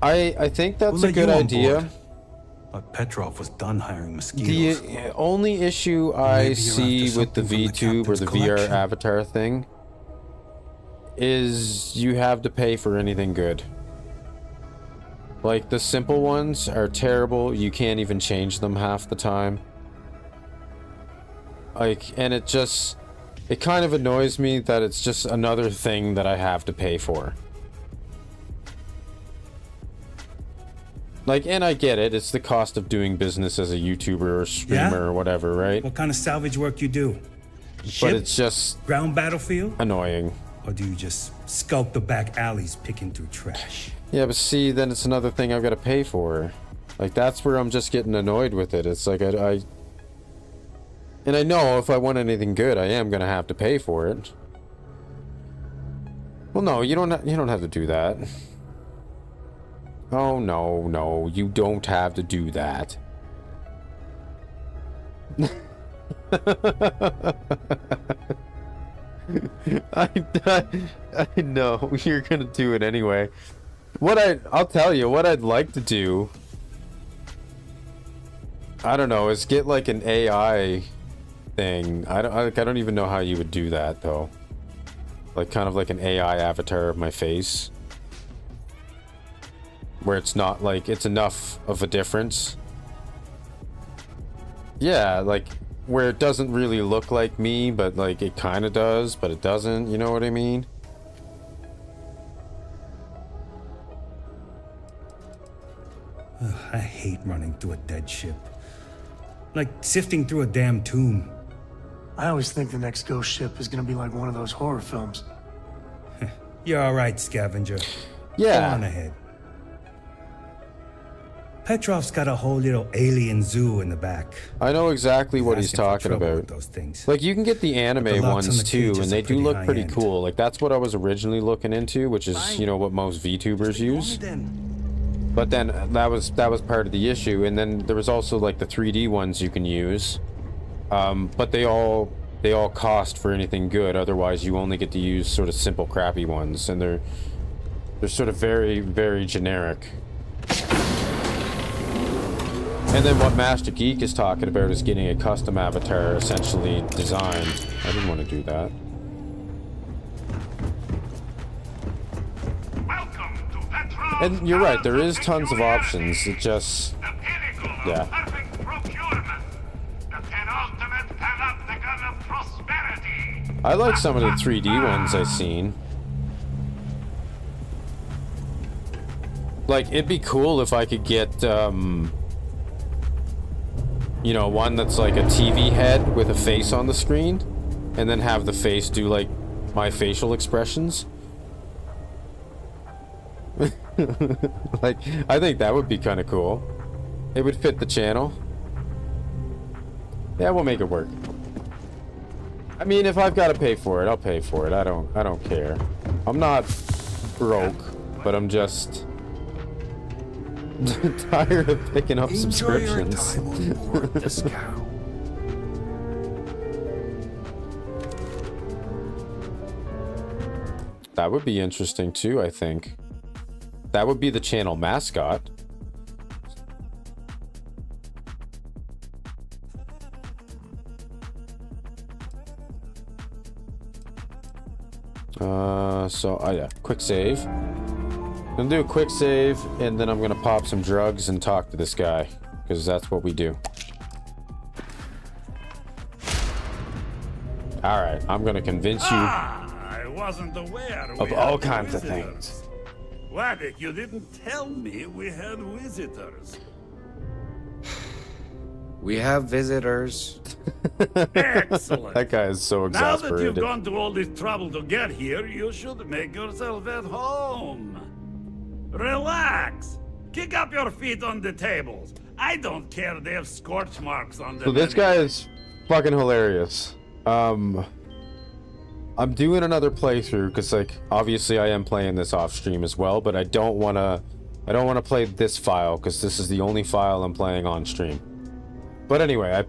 Speaker 1: I think that's
Speaker 11: We'll
Speaker 1: a
Speaker 11: let
Speaker 1: good
Speaker 11: you on
Speaker 1: idea.
Speaker 11: board. But Petrov was done hiring mosquitoes.
Speaker 1: The only issue
Speaker 11: Maybe
Speaker 1: I
Speaker 11: you're
Speaker 1: see
Speaker 11: after
Speaker 1: with the
Speaker 11: something from the
Speaker 1: VTube or the
Speaker 11: captain's
Speaker 1: VR
Speaker 11: collection.
Speaker 1: avatar thing is you have to pay for anything good. Like the simple ones are terrible. You can't even change them half the time. Like, and it kind of annoys me that it's just another thing that I have to pay for. Like, and I get it. It's the cost of doing business as a YouTuber or streamer or whatever, right?
Speaker 11: What kind of salvage work you do?
Speaker 1: But
Speaker 11: Ship?
Speaker 1: it's just
Speaker 11: Ground battlefield?
Speaker 1: annoying.
Speaker 11: Or do you just skulk the back alleys picking through trash?
Speaker 1: Yeah, but see, then it's another thing I've got to pay for. Like, that's where I'm just getting annoyed with it. It's like, and I know if I want anything good, I am going to have to pay for it. Well, no, you don't have to do that. Oh, no, you don't have to do that. I know, you're gonna do it anyway. I'll tell you, what I'd like to do, I don't know, is get like an AI thing. I don't even know how you would do that, though. Like, kind of like an AI avatar of my face. Where it's not like, it's enough of a difference. Yeah, like, where it doesn't really look like me, but like it kind of does, but it doesn't, you know what I mean?
Speaker 11: Ugh, I hate running through a dead ship. Like sifting through a damn tomb.
Speaker 4: I always think the next ghost ship is gonna be like one of those horror films.
Speaker 11: You're alright, scavenger.
Speaker 1: Yeah.
Speaker 11: Go on ahead. Petrov's got a whole little alien zoo in the back.
Speaker 1: I know exactly what he's
Speaker 11: Asking for
Speaker 1: talking
Speaker 11: trouble
Speaker 1: about.
Speaker 11: with those things.
Speaker 1: Like, you can get the anime
Speaker 11: But the locks on
Speaker 1: ones
Speaker 11: the
Speaker 1: too,
Speaker 11: cages
Speaker 1: and they
Speaker 11: are
Speaker 1: do
Speaker 11: pretty
Speaker 1: look pretty
Speaker 11: high-end.
Speaker 1: cool. Like, that's what I was originally looking into, which is, you know, what most VTubers use. But then that was part of the issue, and then there was also like the 3D ones you can use. But they all cost for anything good. Otherwise, you only get to use sort of simple, crappy ones, and they're sort of very, very generic. And then what Master Geek is talking about is getting a custom avatar essentially designed. I didn't want to do that.
Speaker 13: Welcome to Petrov
Speaker 1: And you're right, there is tons of options. It just, yeah. I like some of the 3D ones I've seen. Like, it'd be cool if I could get, you know, one that's like a TV head with a face on the screen, and then have the face do, like, my facial expressions. Like, I think that would be kind of cool. It would fit the channel. Yeah, we'll make it work. I mean, if I've got to pay for it, I'll pay for it. I don't care. I'm not broke, but I'm just tired of picking up subscriptions. That would be interesting too, I think. That would be the channel mascot. Yeah, quick save. I'm gonna do a quick save, and then I'm gonna pop some drugs and talk to this guy, because that's what we do. Alright, I'm gonna convince you
Speaker 13: I wasn't aware
Speaker 1: of all kinds of things.
Speaker 13: Wadik, you didn't tell me we had visitors.
Speaker 14: We have visitors.
Speaker 13: Excellent.
Speaker 1: That guy is so
Speaker 13: Now
Speaker 1: exasperated.
Speaker 13: that you've gone to all this trouble to get here, you should make yourself at home. Relax. Kick up your feet on the tables. I don't care they have scorch marks on them.
Speaker 1: So this guy is fucking hilarious. I'm doing another playthrough because, like, obviously I am playing this off stream as well, but I don't want to play this file because this is the only file I'm playing on stream. But anyway,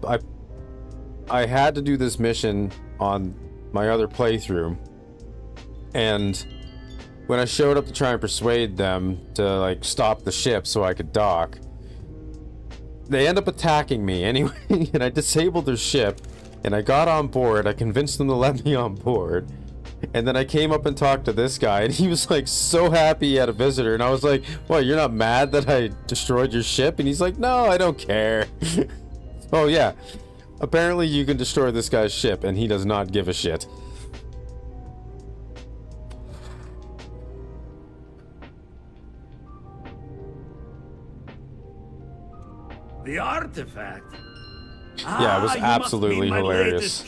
Speaker 1: I had to do this mission on my other playthrough, and when I showed up to try and persuade them to, like, stop the ship so I could dock, they end up attacking me anyway, and I disabled their ship, and I got on board. I convinced them to let me on board, and then I came up and talked to this guy, and he was, like, so happy he had a visitor, and I was like, what, you're not mad that I destroyed your ship? And he's like, no, I don't care. Oh yeah, apparently you can destroy this guy's ship, and he does not give a shit.
Speaker 13: The artifact?
Speaker 1: Yeah, it was absolutely hilarious.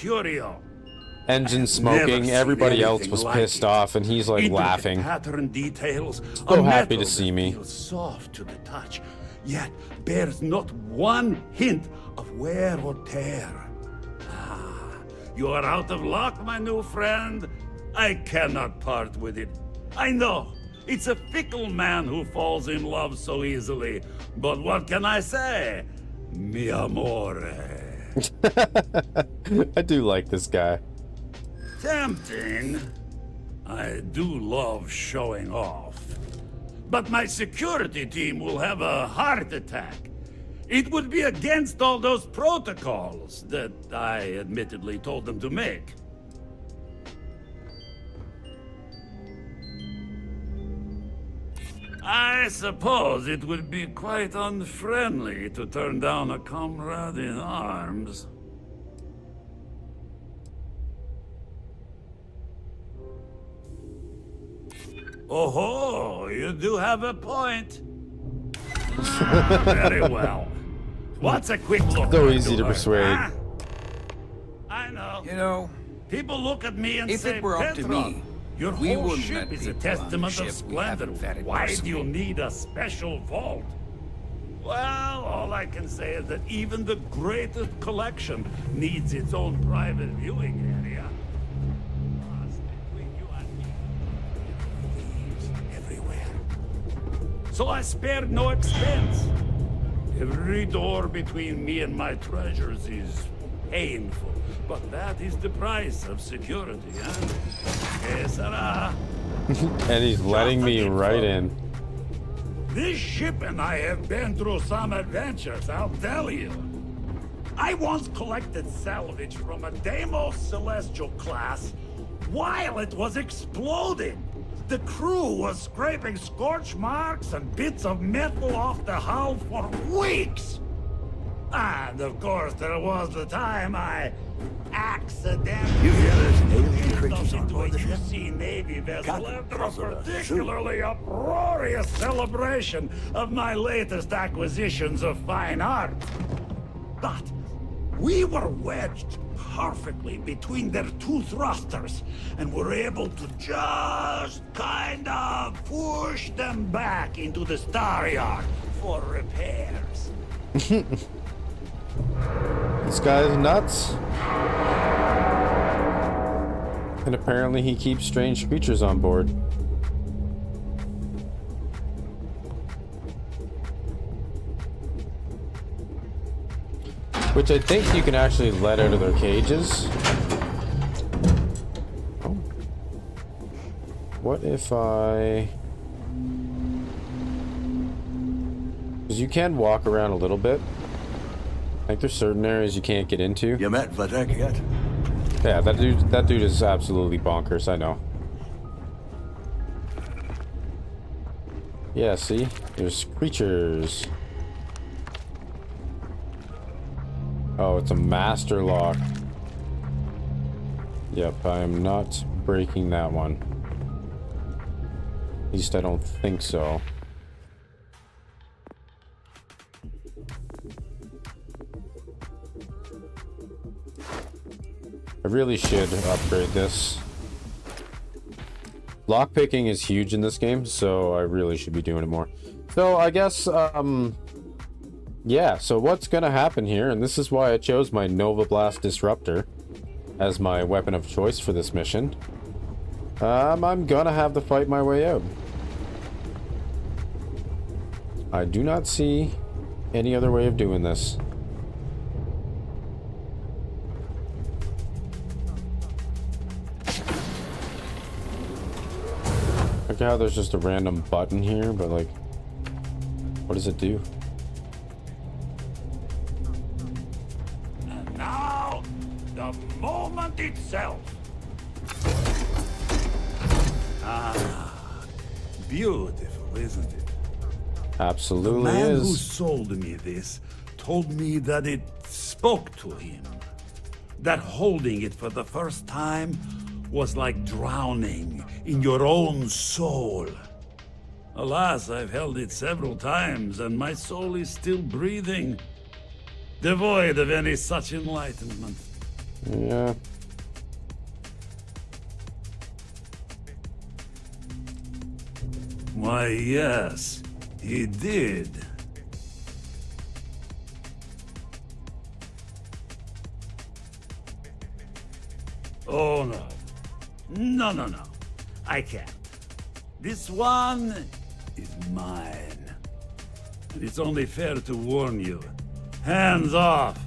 Speaker 1: Engine smoking, everybody else was pissed off, and he's like laughing.
Speaker 13: Pattern details,
Speaker 1: so happy to see me.
Speaker 13: Soft to the touch, yet bears not one hint of wear or tear. Ah, you are out of luck, my new friend. I cannot part with it. I know, it's a fickle man who falls in love so easily, but what can I say? Mi amore.
Speaker 1: I do like this guy.
Speaker 13: Tempting. I do love showing off. But my security team will have a heart attack. It would be against all those protocols that I admittedly told them to make. I suppose it would be quite unfriendly to turn down a comrade in arms. Oh, you do have a point. Very well. What's a quick look?
Speaker 1: So easy to persuade.
Speaker 13: Huh? I know.
Speaker 12: You know,
Speaker 13: people look at me and
Speaker 12: if
Speaker 13: say,
Speaker 12: it were up to
Speaker 13: Petra,
Speaker 12: me,
Speaker 13: your
Speaker 12: we
Speaker 13: whole
Speaker 12: wouldn't
Speaker 13: ship
Speaker 12: let
Speaker 13: is a
Speaker 12: people on the
Speaker 13: testament of
Speaker 12: ship we
Speaker 13: splendor.
Speaker 12: haven't vetted
Speaker 13: Why do you
Speaker 12: personally.
Speaker 13: need a special vault? Well, all I can say is that even the greatest collection needs its own private viewing area. Between you and me, thieves everywhere. So I spared no expense. Every door between me and my treasures is painful, but that is the price of security, huh? Que sera?
Speaker 1: And he's letting me right in.
Speaker 13: This ship and I have been through some adventures, I'll tell you. I once collected salvage from a Deimos Celestial class while it was exploding. The crew was scraping scorch marks and bits of metal off the hull for weeks. And of course, there was the time I accidentally...
Speaker 15: You hear there's alien creatures on board the ship?
Speaker 13: Navy vessel after a particularly uproarious celebration of my latest acquisitions of fine art. But we were wedged perfectly between their two thrusters, and were able to just kind of push them back into the star yard for repairs.
Speaker 1: This guy's nuts. And apparently he keeps strange creatures on board. Which I think you can actually let out of their cages. Oh. What if I... Because you can walk around a little bit. I think there's certain areas you can't get into.
Speaker 15: You met Vadek yet?
Speaker 1: Yeah, that dude is absolutely bonkers, I know. Yeah, see? There's creatures. Oh, it's a master lock. Yep, I am not breaking that one. At least I don't think so. I really should upgrade this. Lockpicking is huge in this game, so I really should be doing it more. So I guess, yeah, so what's gonna happen here, and this is why I chose my Nova Blast Disruptor as my weapon of choice for this mission. I'm gonna have to fight my way out. I do not see any other way of doing this. Look how there's just a random button here, but like, what does it do?
Speaker 13: And now, the moment itself. Ah, beautiful, isn't it?
Speaker 1: Absolutely
Speaker 13: the man
Speaker 1: is.
Speaker 13: who sold me this told me that it spoke to him. That holding it for the first time was like drowning in your own soul. Alas, I've held it several times, and my soul is still breathing, devoid of any such enlightenment.
Speaker 1: Yeah.
Speaker 13: Why, yes, he did. Oh, no. No. I can't. This one is mine. And it's only fair to warn you. Hands off.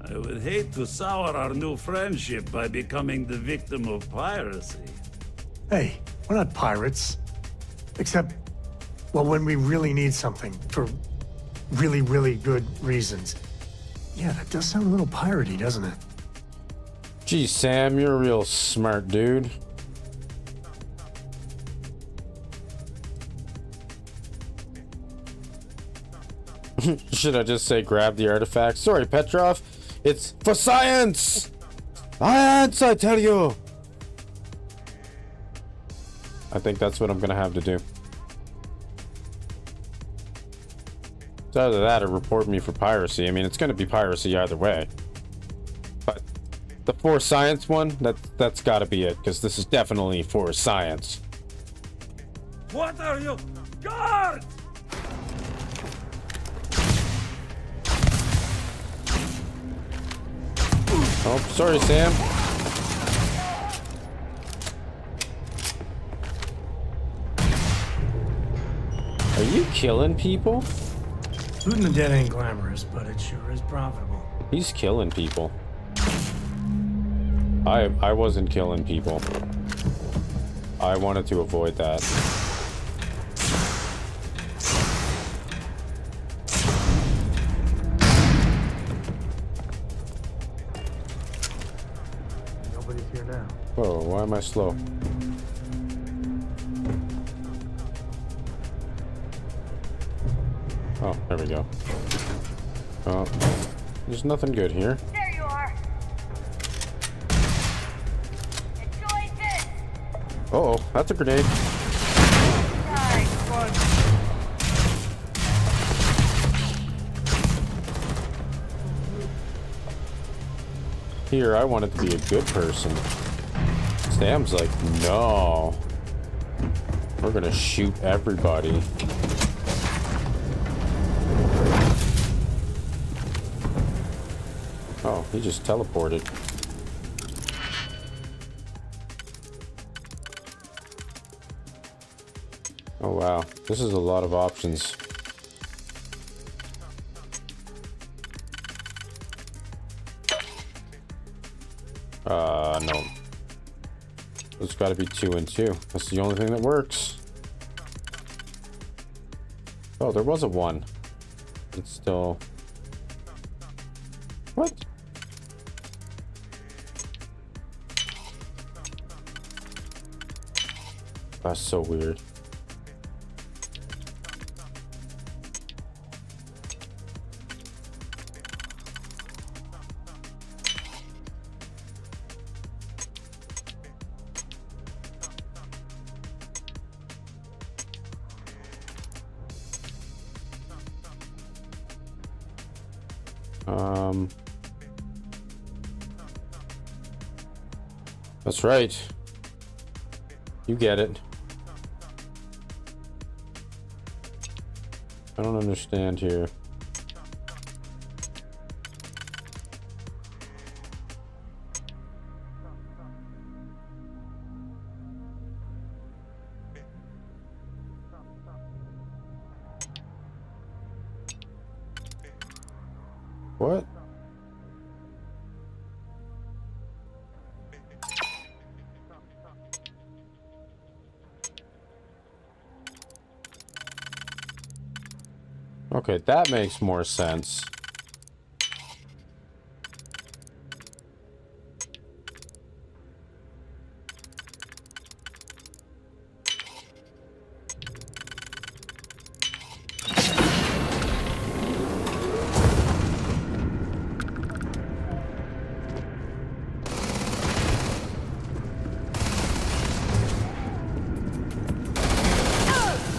Speaker 13: I would hate to sour our new friendship by becoming the victim of piracy.
Speaker 4: Hey, we're not pirates. Except, well, when we really need something for really, really good reasons. Yeah, that does sound a little piratey, doesn't it?
Speaker 1: Geez, Sam, you're a real smart dude. Should I just say grab the artifact? Sorry, Petrov. It's for science! Science, I tell you! I think that's what I'm gonna have to do. It's either that or report me for piracy. I mean, it's gonna be piracy either way. But the for science one, that's gotta be it, because this is definitely for science.
Speaker 13: What are you? Guards!
Speaker 1: Oh, sorry, Sam. Are you killing people?
Speaker 4: Looting the dead ain't glamorous, but it sure is profitable.
Speaker 1: He's killing people. I wasn't killing people. I wanted to avoid that.
Speaker 4: Nobody's here now.
Speaker 1: Whoa, why am I slow? Oh, there we go. Oh, there's nothing good here.
Speaker 16: There you are. Enjoy this.
Speaker 1: Uh-oh, that's a grenade.
Speaker 16: Nice one.
Speaker 1: Here, I wanted to be a good person. Sam's like, no. We're gonna shoot everybody. Oh, he just teleported. Oh wow, this is a lot of options. No. It's gotta be 2 and 2. That's the only thing that works. Oh, there was a 1. It's still... What? That's so weird. That's right. You get it. I don't understand here. What? Okay, that makes more sense.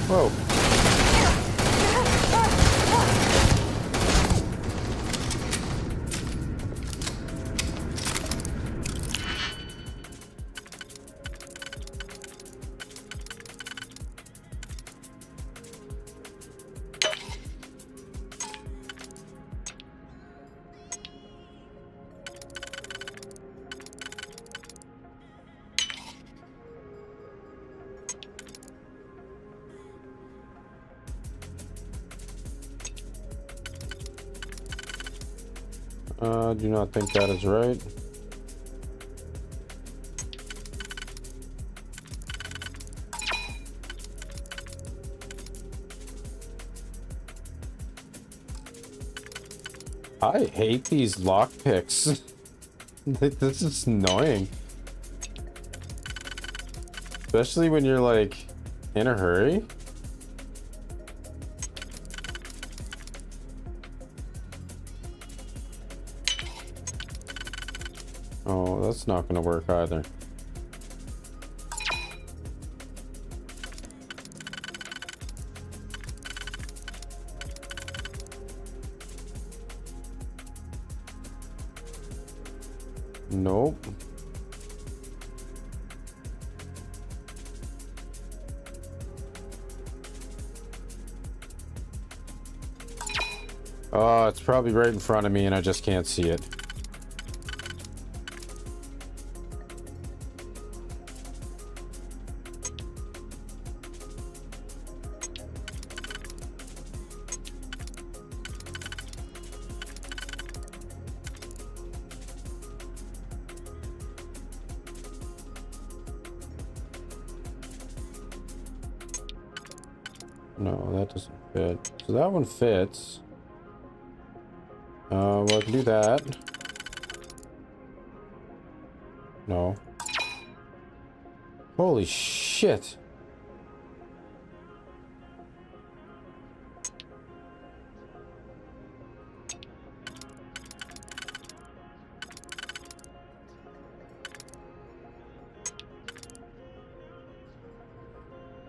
Speaker 1: Whoa. Do not think that is right. I hate these lockpicks. This is annoying. Especially when you're like in a hurry. Oh, that's not gonna work either. Nope. Oh, it's probably right in front of me and I just can't see it. No, that doesn't fit. So that one fits. Well, I can do that. No. Holy shit.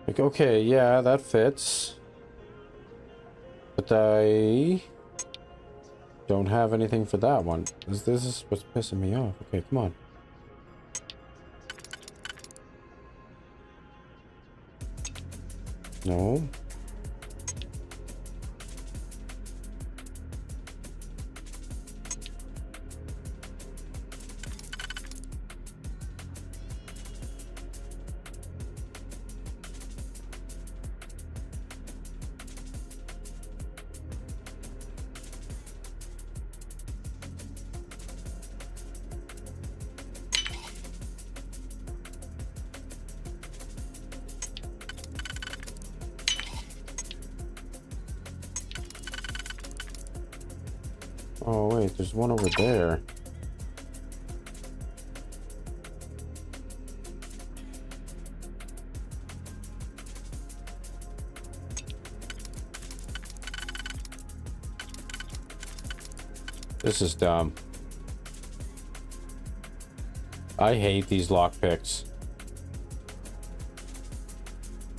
Speaker 1: Like, okay, yeah, that fits. But I don't have anything for that one. This is what's pissing me off. Okay, come on. No. Oh wait, there's one over there. This is dumb. I hate these lockpicks.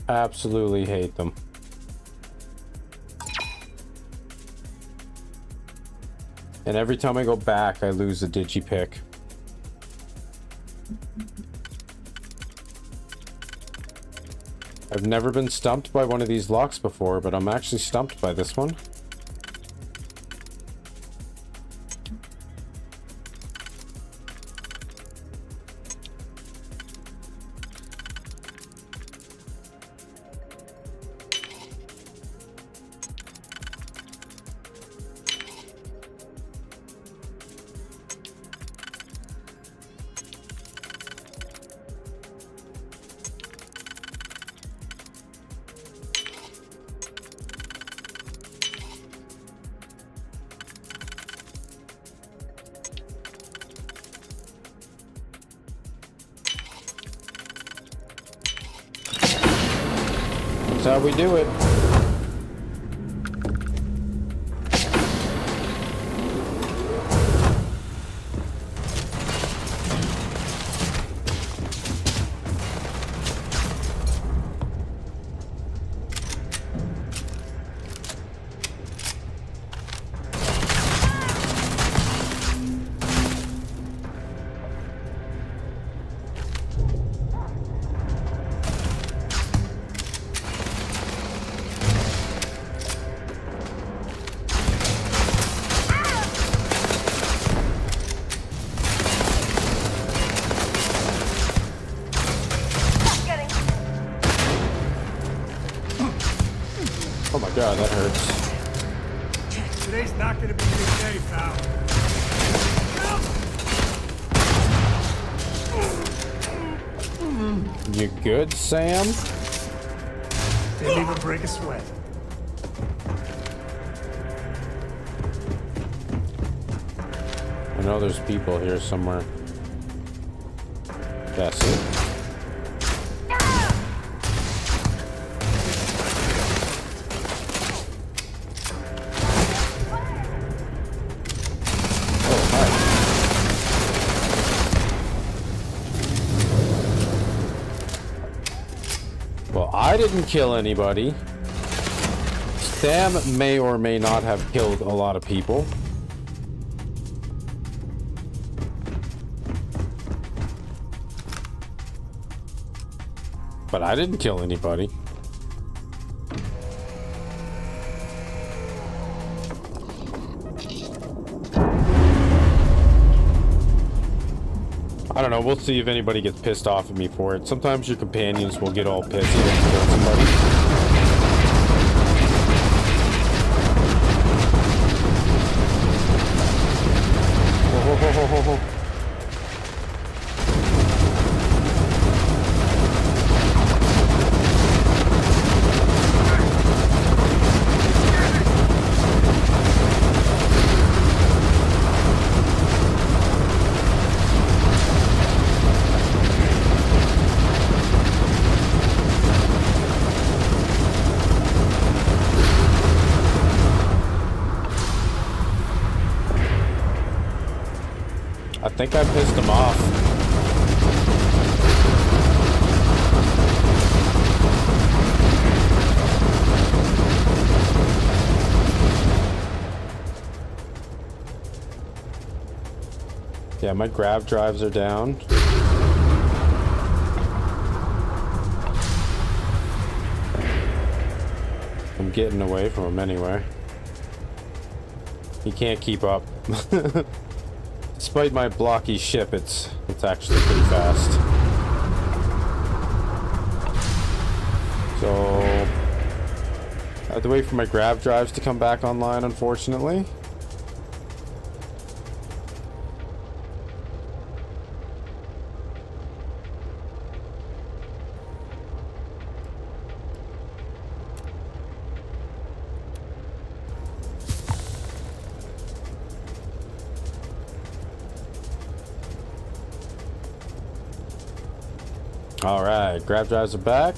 Speaker 1: Absolutely hate them. And every time I go back, I lose a digipick. I've never been stumped by one of these locks before, but I'm actually stumped by this one. That's how we do it. Oh my god, that hurts.
Speaker 4: Today's not gonna be a good day, pal.
Speaker 1: You good, Sam?
Speaker 4: Didn't even break a sweat.
Speaker 1: I know there's people here somewhere. That's it. I didn't kill anybody. Sam may or may not have killed a lot of people. But I didn't kill anybody. I don't know, we'll see if anybody gets pissed off at me for it. Sometimes your companions will get all pissed when you kill somebody. Ho, ho, ho, ho, ho. think I pissed him off. Yeah, my grav drives are down. I'm getting away from him anyway. He can't keep up. Despite my blocky ship, it's actually pretty fast. So I have to wait for my grav drives to come back online, unfortunately. All right, grav drives are back.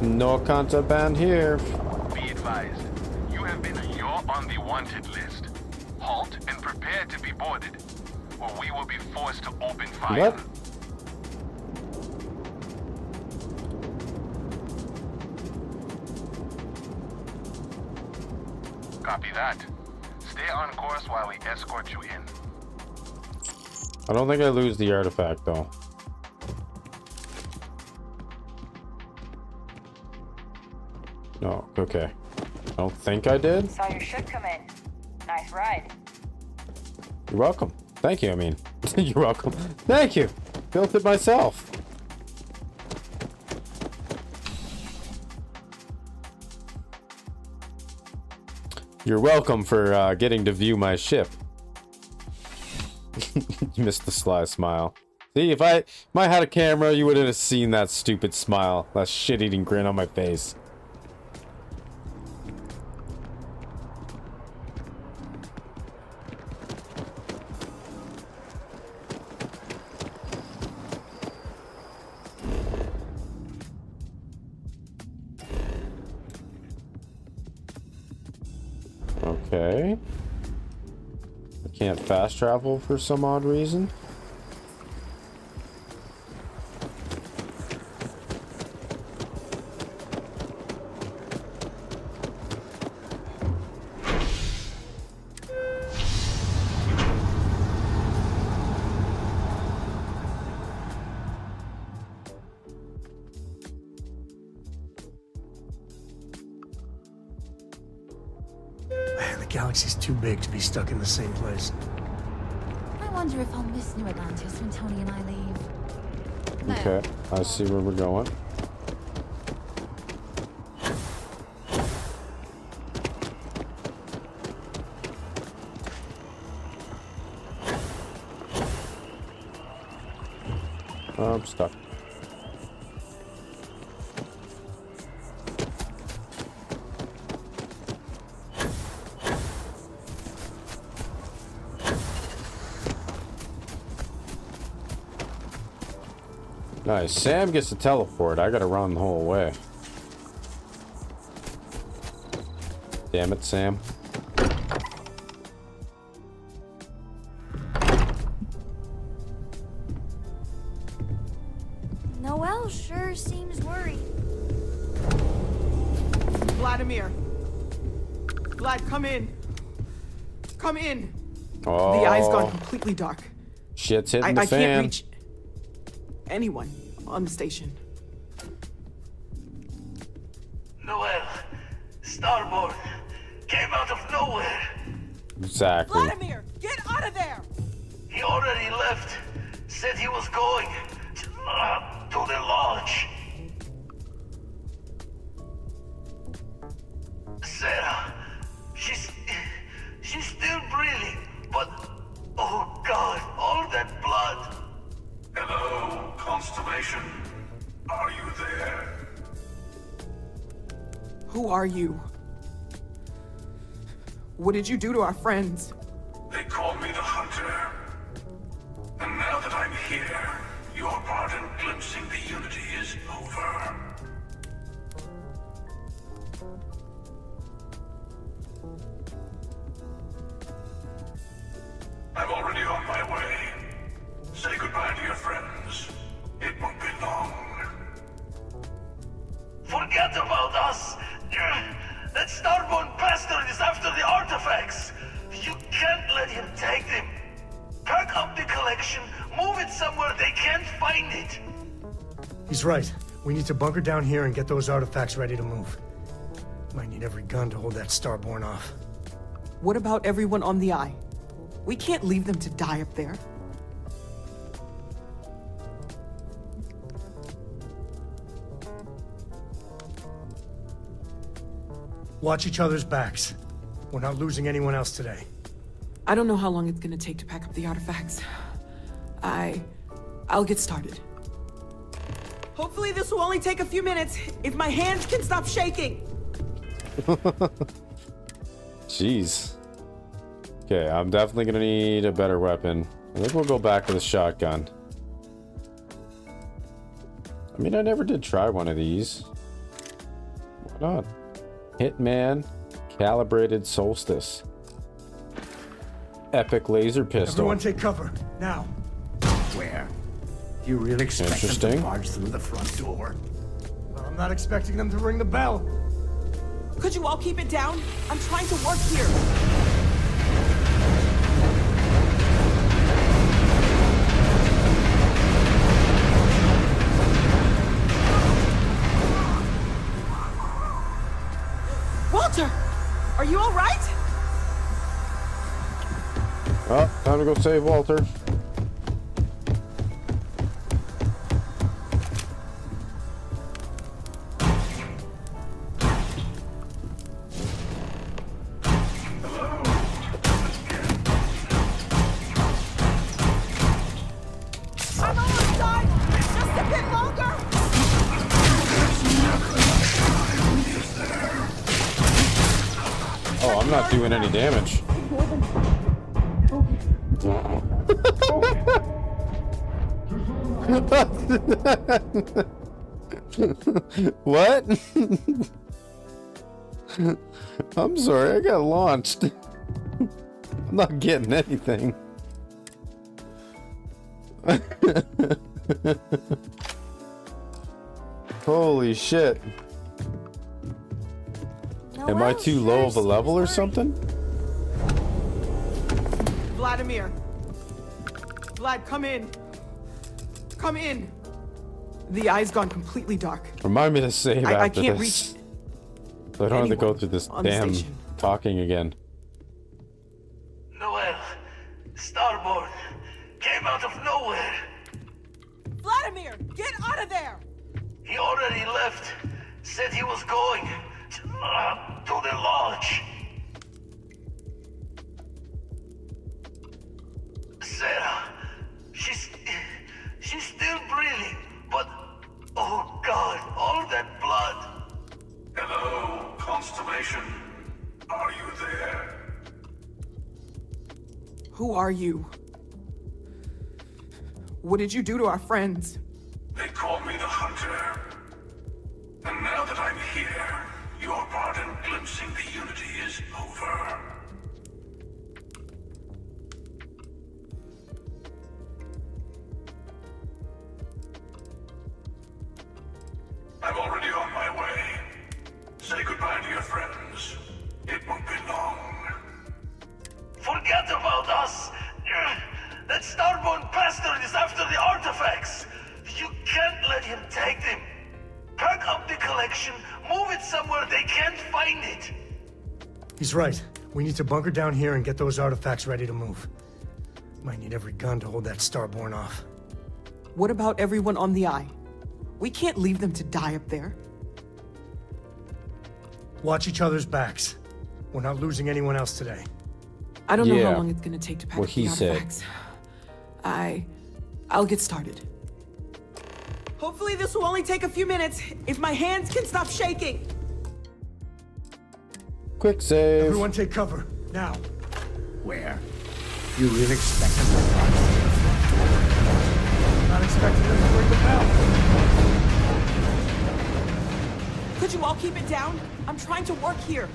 Speaker 1: No contraband here.
Speaker 17: Be advised, you have been on the wanted list. Halt and prepare to be boarded, or we will be forced to open fire.
Speaker 1: What?
Speaker 17: Copy that. Stay on course while we escort you in.
Speaker 1: I don't think I lose the artifact though. No, okay. I don't think I did.
Speaker 16: Saw your ship come in. Nice ride.
Speaker 1: You're welcome. Thank you, I mean. You're welcome. Thank you. Built it myself. You're welcome for getting to view my ship. You missed the sly smile. See, if I had a camera, you wouldn't have seen that stupid smile. That shit-eating grin on my face. Okay. I can't fast travel for some odd reason.
Speaker 4: Galaxy's too big to be stuck in the same place.
Speaker 18: I wonder if I'll miss New Atlantis when Tony and I leave.
Speaker 1: Okay, I see where we're going. Oh, I'm stuck. Nice. Sam gets to teleport. I gotta run the whole way. Damn it, Sam.
Speaker 18: Noelle sure seems worried.
Speaker 6: Vladimir. Vlad, come in. Come in.
Speaker 1: Oh.
Speaker 6: The eye's gone completely dark.
Speaker 1: Shit's hitting the
Speaker 6: I
Speaker 1: fan.
Speaker 6: can't reach anyone on the station.
Speaker 19: Noelle, Starboard came out of nowhere.
Speaker 1: Exactly.
Speaker 6: Vladimir, get out of there!
Speaker 19: He already left. said he was going to the lodge. Sarah, she's still breathing, but oh God, all that blood.
Speaker 20: Hello, Constellation. Are you there?
Speaker 6: Who are you? What did you do to our friends?
Speaker 20: They call me the Hunter. And now that I'm here, your part in glimpsing the Unity is over. I'm already on my way. Say goodbye to your friends. It won't be long.
Speaker 19: Forget about us! That starborn bastard is after the artifacts! You can't let him take them! Pack up the collection, move it somewhere they can't find it!
Speaker 4: He's right. We need to bunker down here and get those artifacts ready to move. Might need every gun to hold that starborn off.
Speaker 6: What about everyone on the Eye? We can't leave them to die up there.
Speaker 4: Watch each other's backs. We're not losing anyone else today.
Speaker 6: I don't know how long it's gonna take to pack up the artifacts. I'll get started. Hopefully this will only take a few minutes, if my hands can stop shaking.
Speaker 1: Jeez. Okay, I'm definitely gonna need a better weapon. I think we'll go back to the shotgun. I mean, I never did try one of these. Why not? Hitman, calibrated solstice. Epic laser pistol.
Speaker 4: Everyone take cover, now.
Speaker 15: Where? You really expect them to
Speaker 1: Interesting.
Speaker 15: barge through the front door?
Speaker 4: Well, I'm not expecting them to ring the bell.
Speaker 6: Could you all keep it down? I'm trying to work here. Walter! Are you all right?
Speaker 1: Oh, time to go save Walter.
Speaker 6: I'm almost done! Just a bit longer!
Speaker 1: Oh, I'm not doing any damage. What? I'm sorry, I got launched. I'm not getting anything. Holy shit. Am I too low of a level or something?
Speaker 6: Vladimir. Vlad, come in. Come in. The eye's gone completely dark.
Speaker 1: Remind me to save
Speaker 6: I
Speaker 1: after
Speaker 6: can't
Speaker 1: this. So I don't have to go through this
Speaker 6: on the
Speaker 1: damn
Speaker 6: station.
Speaker 1: talking again.
Speaker 19: Noel, starborn, came out of nowhere.
Speaker 6: Vladimir, get out of there!
Speaker 19: He already left. Said he was going to the lodge. Sarah, she's still breathing, but oh God, all that blood.
Speaker 20: Hello, Constellation. Are you there?
Speaker 6: Who are you? What did you do to our friends?
Speaker 20: They call me the Hunter. And now that I'm here, your part in glimpsing the Unity is over. I'm already on my way. Say goodbye to your friends. It won't be long.
Speaker 19: Forget about us! That starborn bastard is after the artifacts! You can't let him take them! Pack up the collection, move it somewhere they can't find it!
Speaker 4: He's right. We need to bunker down here and get those artifacts ready to move. Might need every gun to hold that starborn off.
Speaker 6: What about everyone on the Eye? We can't leave them to die up there.
Speaker 4: Watch each other's backs. We're not losing anyone else today.
Speaker 6: I don't know how long it's gonna take to pack
Speaker 1: What
Speaker 6: up the
Speaker 1: he said.
Speaker 6: artifacts. I'll get started. Hopefully this will only take a few minutes, if my hands can stop shaking.
Speaker 1: Quick save.
Speaker 4: Everyone take cover, now.
Speaker 15: Where? You really expect them to
Speaker 4: Not expecting them to ring the bell.
Speaker 6: Could you all keep it down? I'm trying to work here.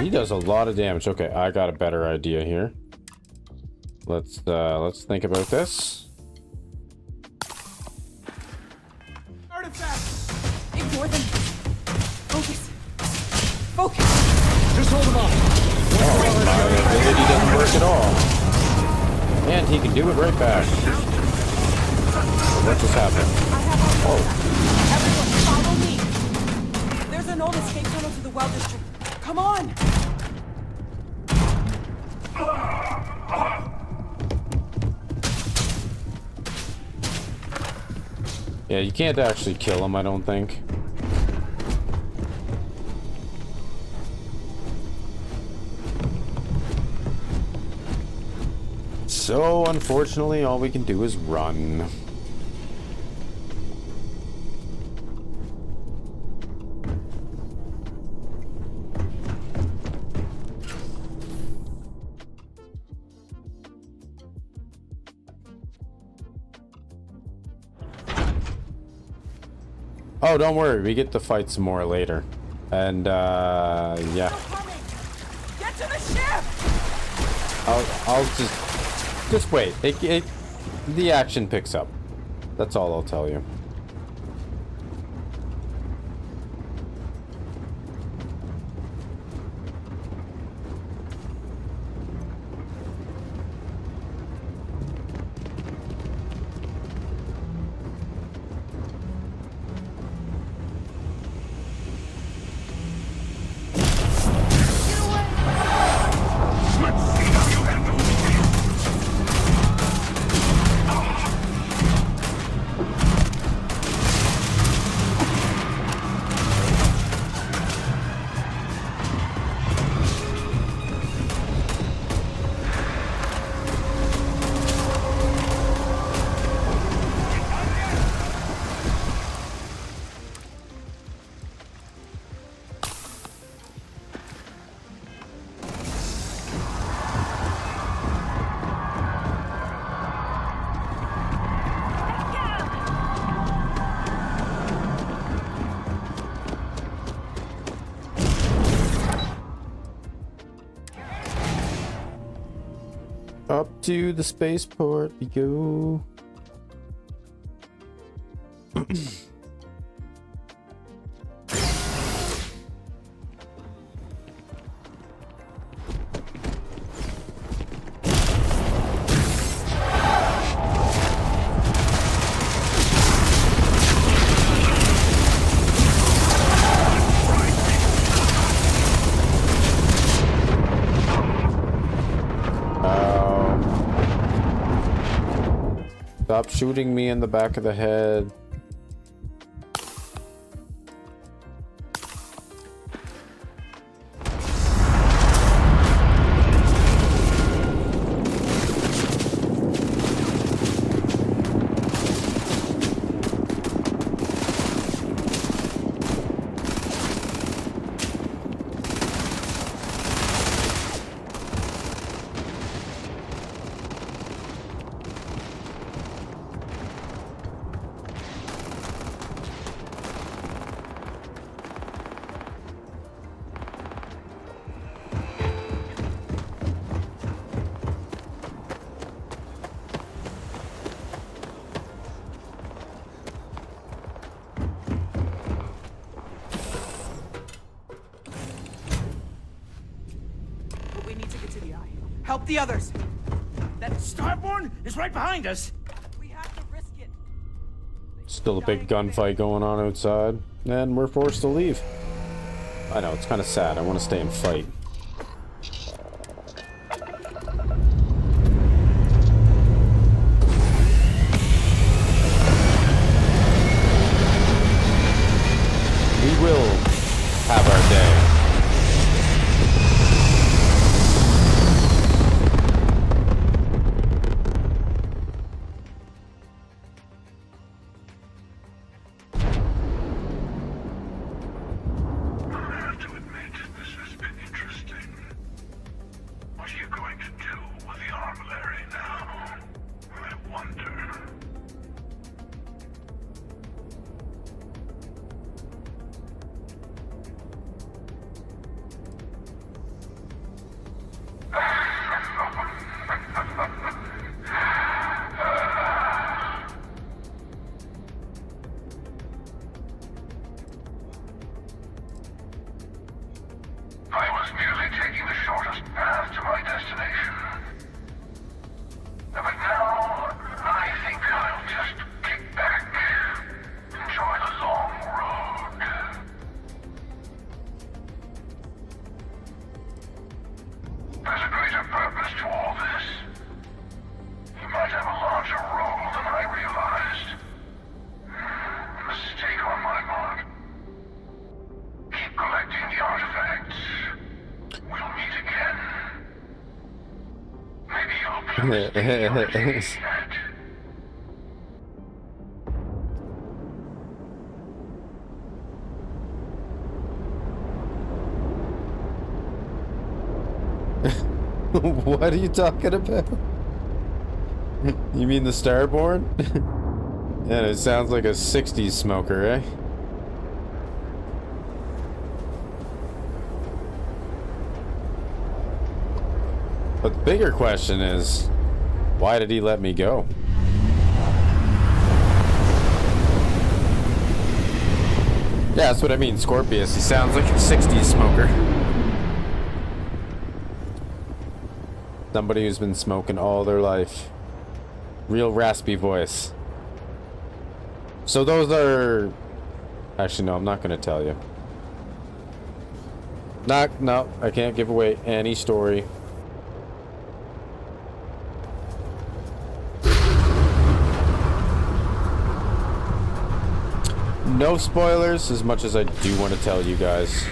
Speaker 1: He does a lot of damage. Okay, I got a better idea here. Let's think about this.
Speaker 6: Artifacts! Ignore them. Focus. Focus.
Speaker 4: Just hold them off.
Speaker 1: Oh, my ability doesn't work at all. And he can do it right back. What just happened? Oh.
Speaker 6: Everyone, follow me. There's an old escape tunnel to the well district. Come on.
Speaker 1: Yeah, you can't actually kill him, I don't think. So, unfortunately, all we can do is run. Oh, don't worry, we get to fight some more later. And, yeah.
Speaker 6: Get to the ship!
Speaker 1: I'll just wait. The action picks up. That's all I'll tell you. Up to the spaceport we go. Stop shooting me in the back of the head.
Speaker 21: Help the others.
Speaker 12: That Starborn is right behind us.
Speaker 21: We have to risk it.
Speaker 1: Still a big gunfight going on outside, and we're forced to leave. I know, it's kind of sad. I want to stay and fight. We will have our day. What are you talking about? You mean the Starborn? Yeah, it sounds like a 60s smoker, eh? But the bigger question is, why did he let me go? Yeah, that's what I mean, Scorpius. He sounds like a 60s smoker. Somebody who's been smoking all their life. Real raspy voice. So those are... Actually, no, I'm not going to tell you. No, I can't give away any story. No spoilers, as much as I do want to tell you guys.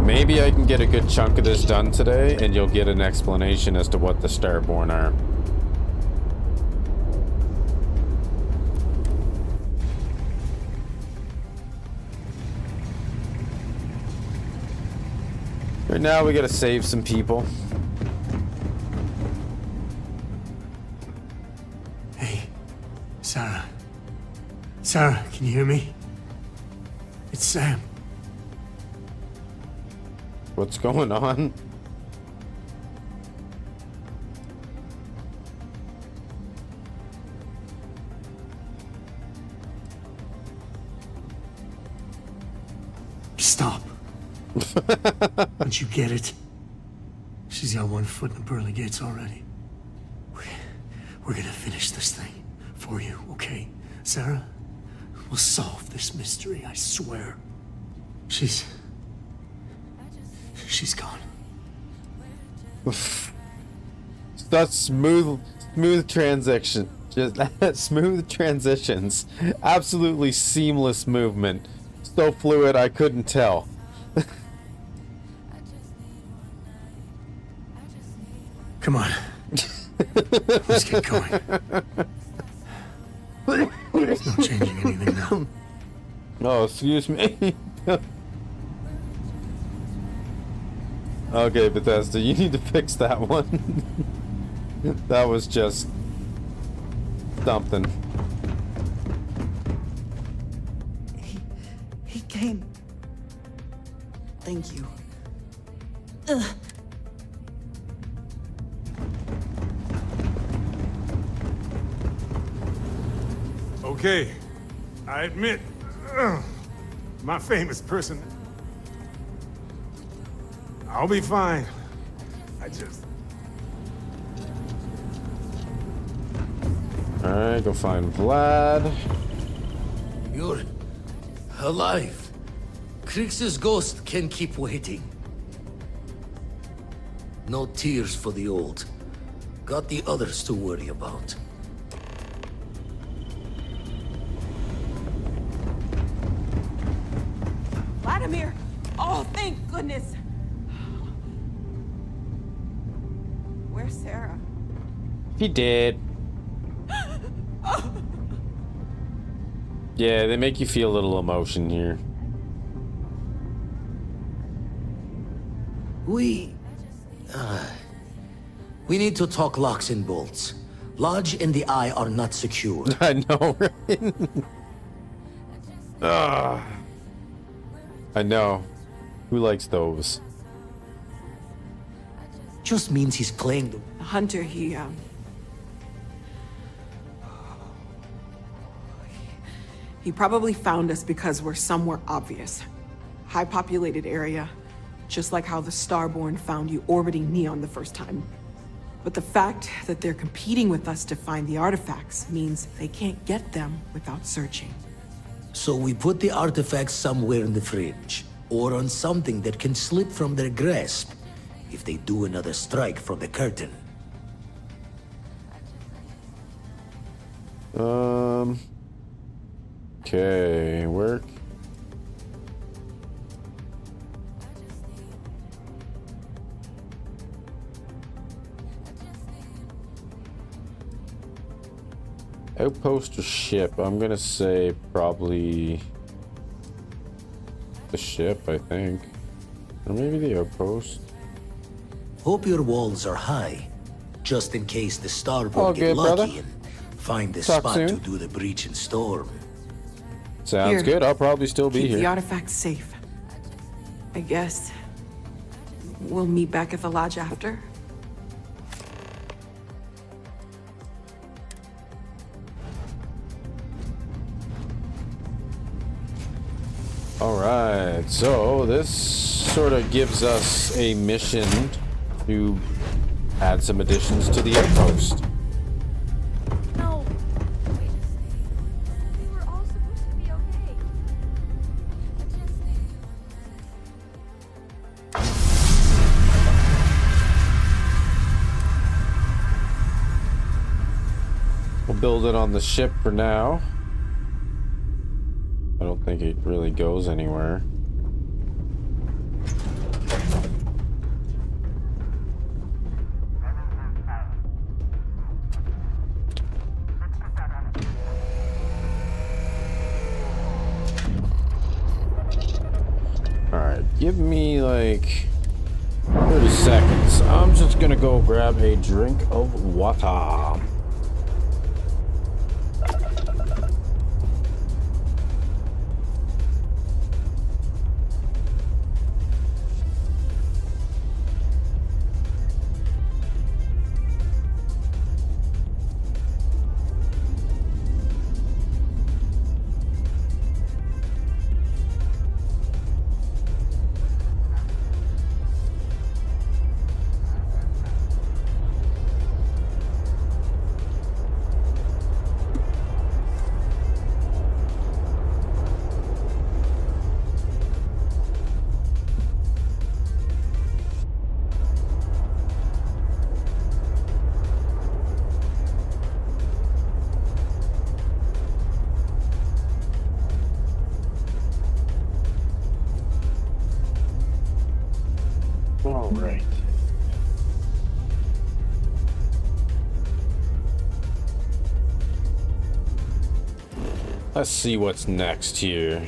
Speaker 1: Maybe I can get a good chunk of this done today, and you'll get an explanation as to what the Starborn are. Right now, we gotta save some people.
Speaker 4: Hey, Sarah. Sarah, can you hear me? It's Sam.
Speaker 1: What's going on?
Speaker 4: Stop. Don't you get it? She's got one foot in the pearly gates already. We're gonna finish this thing for you, okay? Sarah? We'll solve this mystery, I swear. She's gone.
Speaker 1: That's smooth transition. Just smooth transitions. Absolutely seamless movement. So fluid I couldn't tell.
Speaker 4: Come on. Let's get going. There's no changing anything now.
Speaker 1: Oh, excuse me. Okay, Bethesda, you need to fix that one. That was just something.
Speaker 3: He came. Thank you. Ugh.
Speaker 9: Okay, I admit, my famous person. I'll be fine. I just...
Speaker 1: Alright, go find Vlad.
Speaker 7: You're alive. Krix's ghost can keep waiting. No tears for the old. Got the others to worry about.
Speaker 6: Vladimir! Oh, thank goodness! Where's Sarah?
Speaker 1: He did. Yeah, they make you feel a little emotion here.
Speaker 7: We need to talk locks and bolts. Lodge and the Eye are not secure.
Speaker 1: I know, right? I know. Who likes those?
Speaker 7: Just means he's playing the...
Speaker 6: Hunter, he probably found us because we're somewhere obvious. High-populated area, just like how the Starborn found you orbiting Neon the first time. But the fact that they're competing with us to find the artifacts means they can't get them without searching.
Speaker 7: So we put the artifacts somewhere in the fridge, or on something that can slip from their grasp if they do another strike from the curtain.
Speaker 1: Okay, work. Outpost or ship? I'm gonna say probably the ship, I think. Or maybe the outpost.
Speaker 7: Hope your walls are high, just in case the Starborn
Speaker 1: All
Speaker 7: get
Speaker 1: good,
Speaker 7: lucky
Speaker 1: brother.
Speaker 7: and find the
Speaker 1: Talk
Speaker 7: spot
Speaker 1: soon.
Speaker 7: to do the breach and storm.
Speaker 1: Sounds
Speaker 6: Here,
Speaker 1: good. I'll probably still be
Speaker 6: keep the
Speaker 1: here.
Speaker 6: artifacts safe. I guess we'll meet back at the lodge after.
Speaker 1: Alright, so this sort of gives us a mission to add some additions to the outpost.
Speaker 18: No. Wait. We were all supposed to be okay.
Speaker 1: We'll build it on the ship for now. I don't think it really goes anywhere. Alright, give me like 30 seconds. I'm just gonna go grab a drink of water. All right. Let's see what's next here.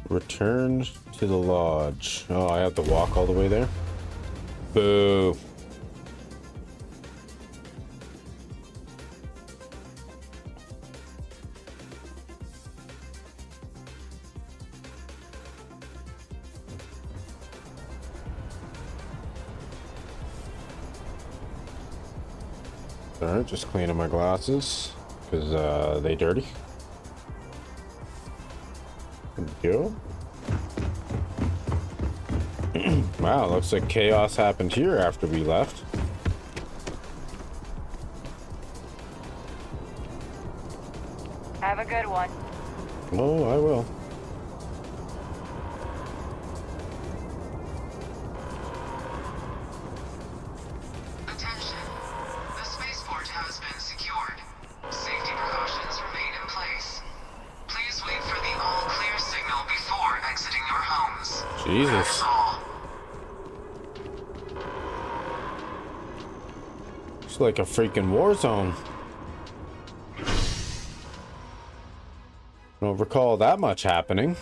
Speaker 1: Return to the lodge. Oh, I have to walk all the way there? Boo. All Alright, just cleaning my glasses because they dirty. There we go. Wow, looks like chaos happened here after we left.
Speaker 16: Have a good one.
Speaker 1: Oh, I will.
Speaker 21: Attention. The spaceport has been secured. Safety precautions remain in place. Please wait for the all-clear signal before exiting your homes.
Speaker 1: Jesus.
Speaker 21: That is all.
Speaker 1: It's like a freaking war zone. Don't recall that much happening.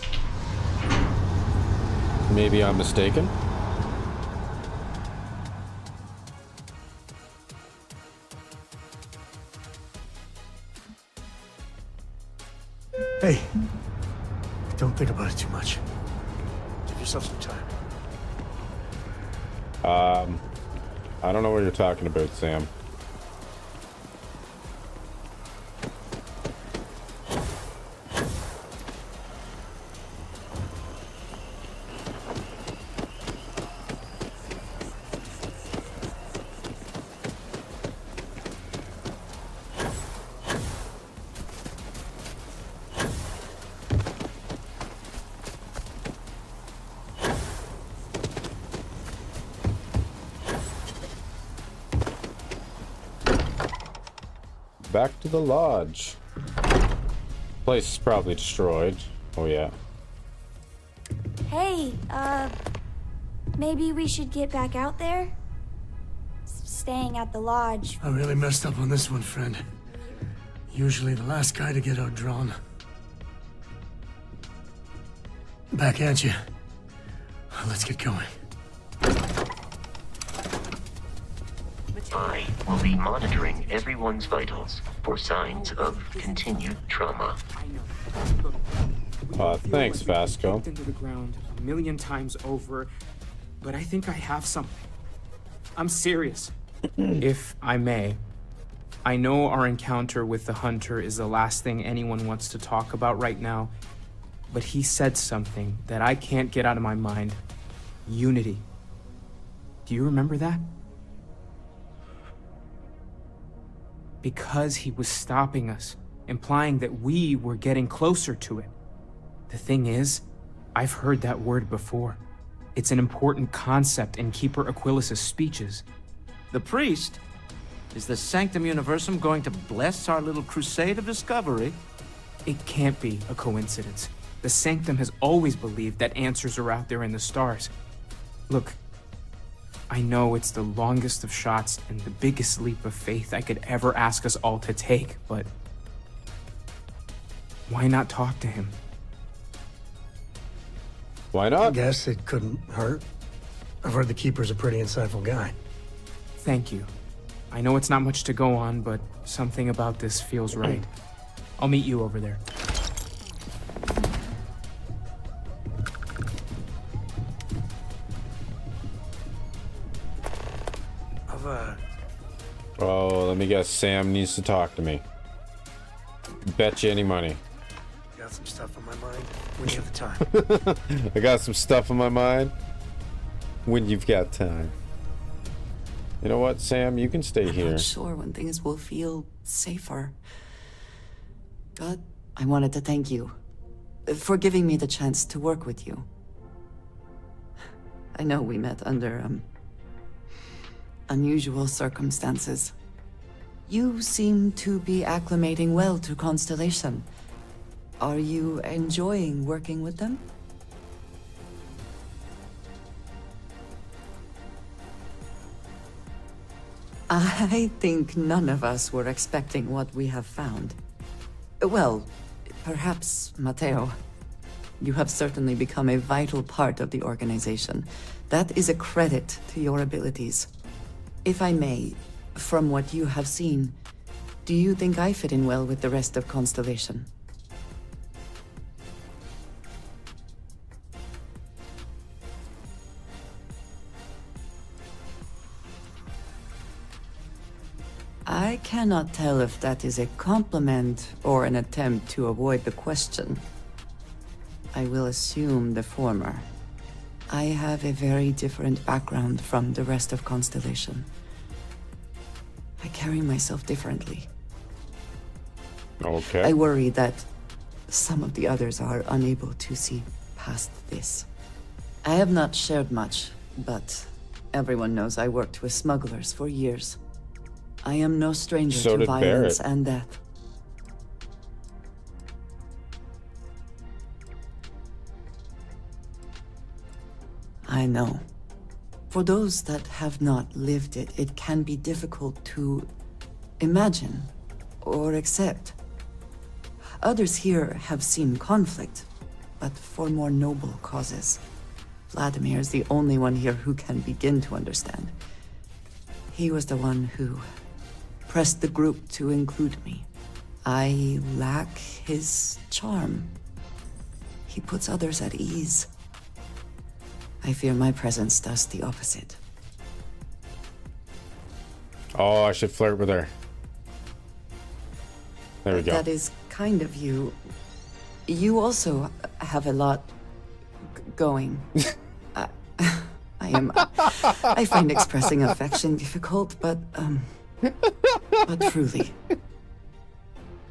Speaker 1: Maybe I'm mistaken.
Speaker 4: Hey, don't think about it too much. Give yourself some time.
Speaker 1: I don't know what you're talking about, Sam. Back to the lodge. Place is probably destroyed. Oh yeah.
Speaker 22: Hey, maybe we should get back out there? Staying at the lodge.
Speaker 4: I really messed up on this one, friend. Usually the last guy to get outdrawn. Back at you. Let's get going.
Speaker 23: I will be monitoring everyone's vitals for signs of continued trauma.
Speaker 1: Thanks, Vasco.
Speaker 5: Into the ground a million times over, but I think I have something. I'm serious. If I may, I know our encounter with the Hunter is the last thing anyone wants to talk about right now, but he said something that I can't get out of my mind. Unity. Do you remember that? Because he was stopping us, implying that we were getting closer to it. The thing is, I've heard that word before. It's an important concept in Keeper Aquilas's speeches.
Speaker 15: The priest? Is the Sanctum Universum going to bless our little crusade of discovery?
Speaker 5: It can't be a coincidence. The Sanctum has always believed that answers are out there in the stars. Look, I know it's the longest of shots and the biggest leap of faith I could ever ask us all to take, but why not talk to him?
Speaker 1: Why not?
Speaker 4: I guess it couldn't hurt. I've heard the Keeper's a pretty insightful guy.
Speaker 5: Thank you. I know it's not much to go on, but something about this feels right. I'll meet you over there.
Speaker 1: Oh, let me guess. Sam needs to talk to me. Bet you any money.
Speaker 4: Got some stuff on my mind when you have the time.
Speaker 1: I got some stuff on my mind when you've got time. You know what, Sam? You can stay here.
Speaker 3: I'm not sure when things will feel safer. But I wanted to thank you for giving me the chance to work with you. I know we met under, unusual circumstances. You seem to be acclimating well to Constellation. Are you enjoying working with them? I think none of us were expecting what we have found. Well, perhaps Matteo. You have certainly become a vital part of the organization. That is a credit to your abilities. If I may, from what you have seen, do you think I fit in well with the rest of Constellation? I cannot tell if that is a compliment or an attempt to avoid the question. I will assume the former. I have a very different background from the rest of Constellation. I carry myself differently.
Speaker 1: Okay.
Speaker 3: I worry that some of the others are unable to see past this. I have not shared much, but everyone knows I worked with smugglers for years. I am no stranger
Speaker 1: So
Speaker 3: to
Speaker 1: did
Speaker 3: violence
Speaker 1: Barrett.
Speaker 3: and death. I know. For those that have not lived it, it can be difficult to imagine or accept. Others here have seen conflict, but for more noble causes. Vladimir is the only one here who can begin to understand. He was the one who pressed the group to include me. I lack his charm. He puts others at ease. I fear my presence does the opposite.
Speaker 1: Oh, I should flirt with her. There we go.
Speaker 3: That is kind of you. You also have a lot going. I find expressing affection difficult, but truly.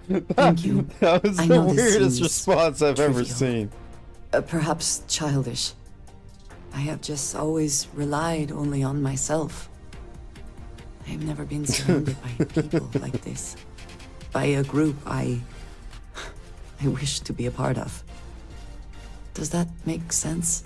Speaker 3: Thank you.
Speaker 1: That was
Speaker 3: I
Speaker 1: the
Speaker 3: know this
Speaker 1: weirdest
Speaker 3: seems
Speaker 1: response I've ever
Speaker 3: trivial.
Speaker 1: seen.
Speaker 3: Perhaps childish. I have just always relied only on myself. I have never been surrounded by people like this. By a group I wish to be a part of. Does that make sense?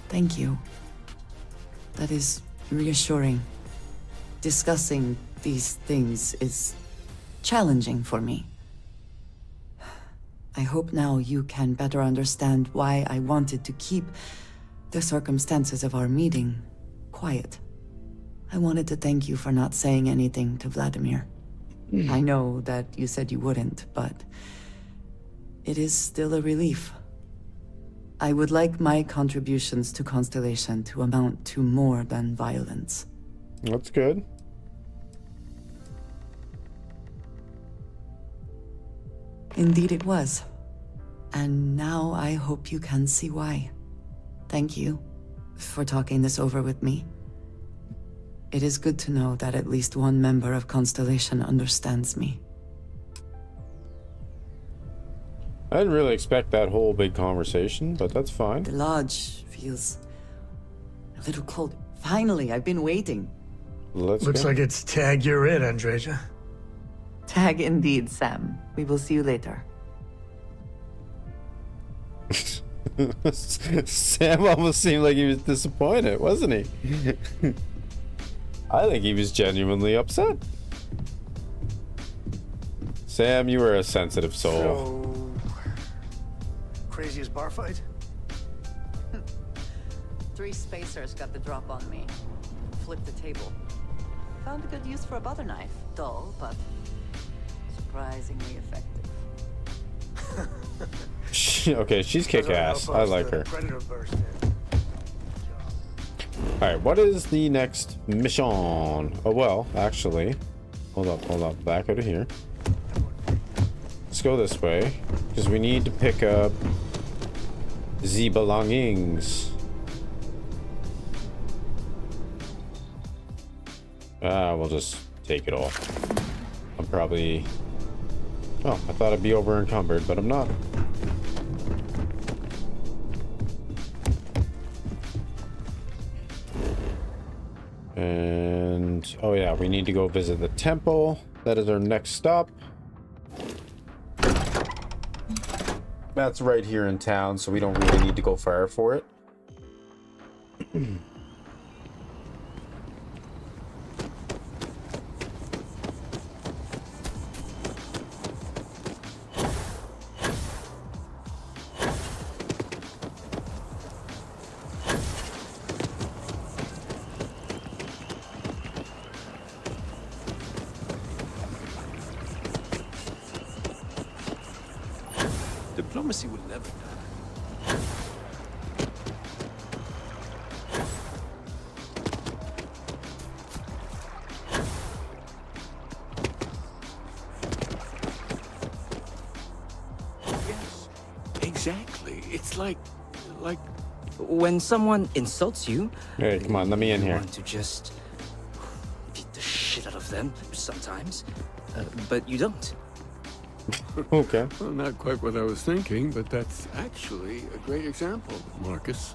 Speaker 3: Thank you. That is reassuring. Discussing these things is challenging for me. I hope now you can better understand why I wanted to keep the circumstances of our meeting quiet. I wanted to thank you for not saying anything to Vladimir. I know that you said you wouldn't, but it is still a relief. I would like my contributions to Constellation to amount to more than violence.
Speaker 1: That's good.
Speaker 3: Indeed it was. And now I hope you can see why. Thank you for talking this over with me. It is good to know that at least one member of Constellation understands me.
Speaker 1: I didn't really expect that whole big conversation, but that's fine.
Speaker 3: The lodge feels a little cold. Finally, I've been waiting.
Speaker 1: Looks
Speaker 4: like it's tag you're it, Andreja.
Speaker 3: Tag indeed, Sam. We will see you later.
Speaker 1: Sam almost seemed like he was disappointed, wasn't he? I think he was genuinely upset. Sam, you were a sensitive soul.
Speaker 12: Craziest bar fight?
Speaker 3: 3 spacers got the drop on me. Flipped the table. Found a good use for a butter knife. Dull, but surprisingly effective.
Speaker 1: Okay, she's kick-ass. I like her. Alright, what is the next mission? Oh, well, actually. Hold up. Back out of here. Let's go this way, because we need to pick up the belongings. We'll just take it all. I'm probably... Oh, I thought I'd be over encumbered, but I'm not. And... oh yeah, we need to go visit the temple. That is our next stop. That's right here in town, so we don't really need to go far for it.
Speaker 2: Diplomacy will never die.
Speaker 13: Yes, exactly. It's like...
Speaker 8: When someone insults you...
Speaker 1: Hey, come on, let me in
Speaker 8: you
Speaker 1: here.
Speaker 8: want to just beat the shit out of them sometimes, but you don't.
Speaker 1: Okay.
Speaker 13: Well, not quite what I was thinking, but that's actually a great example, Marcus.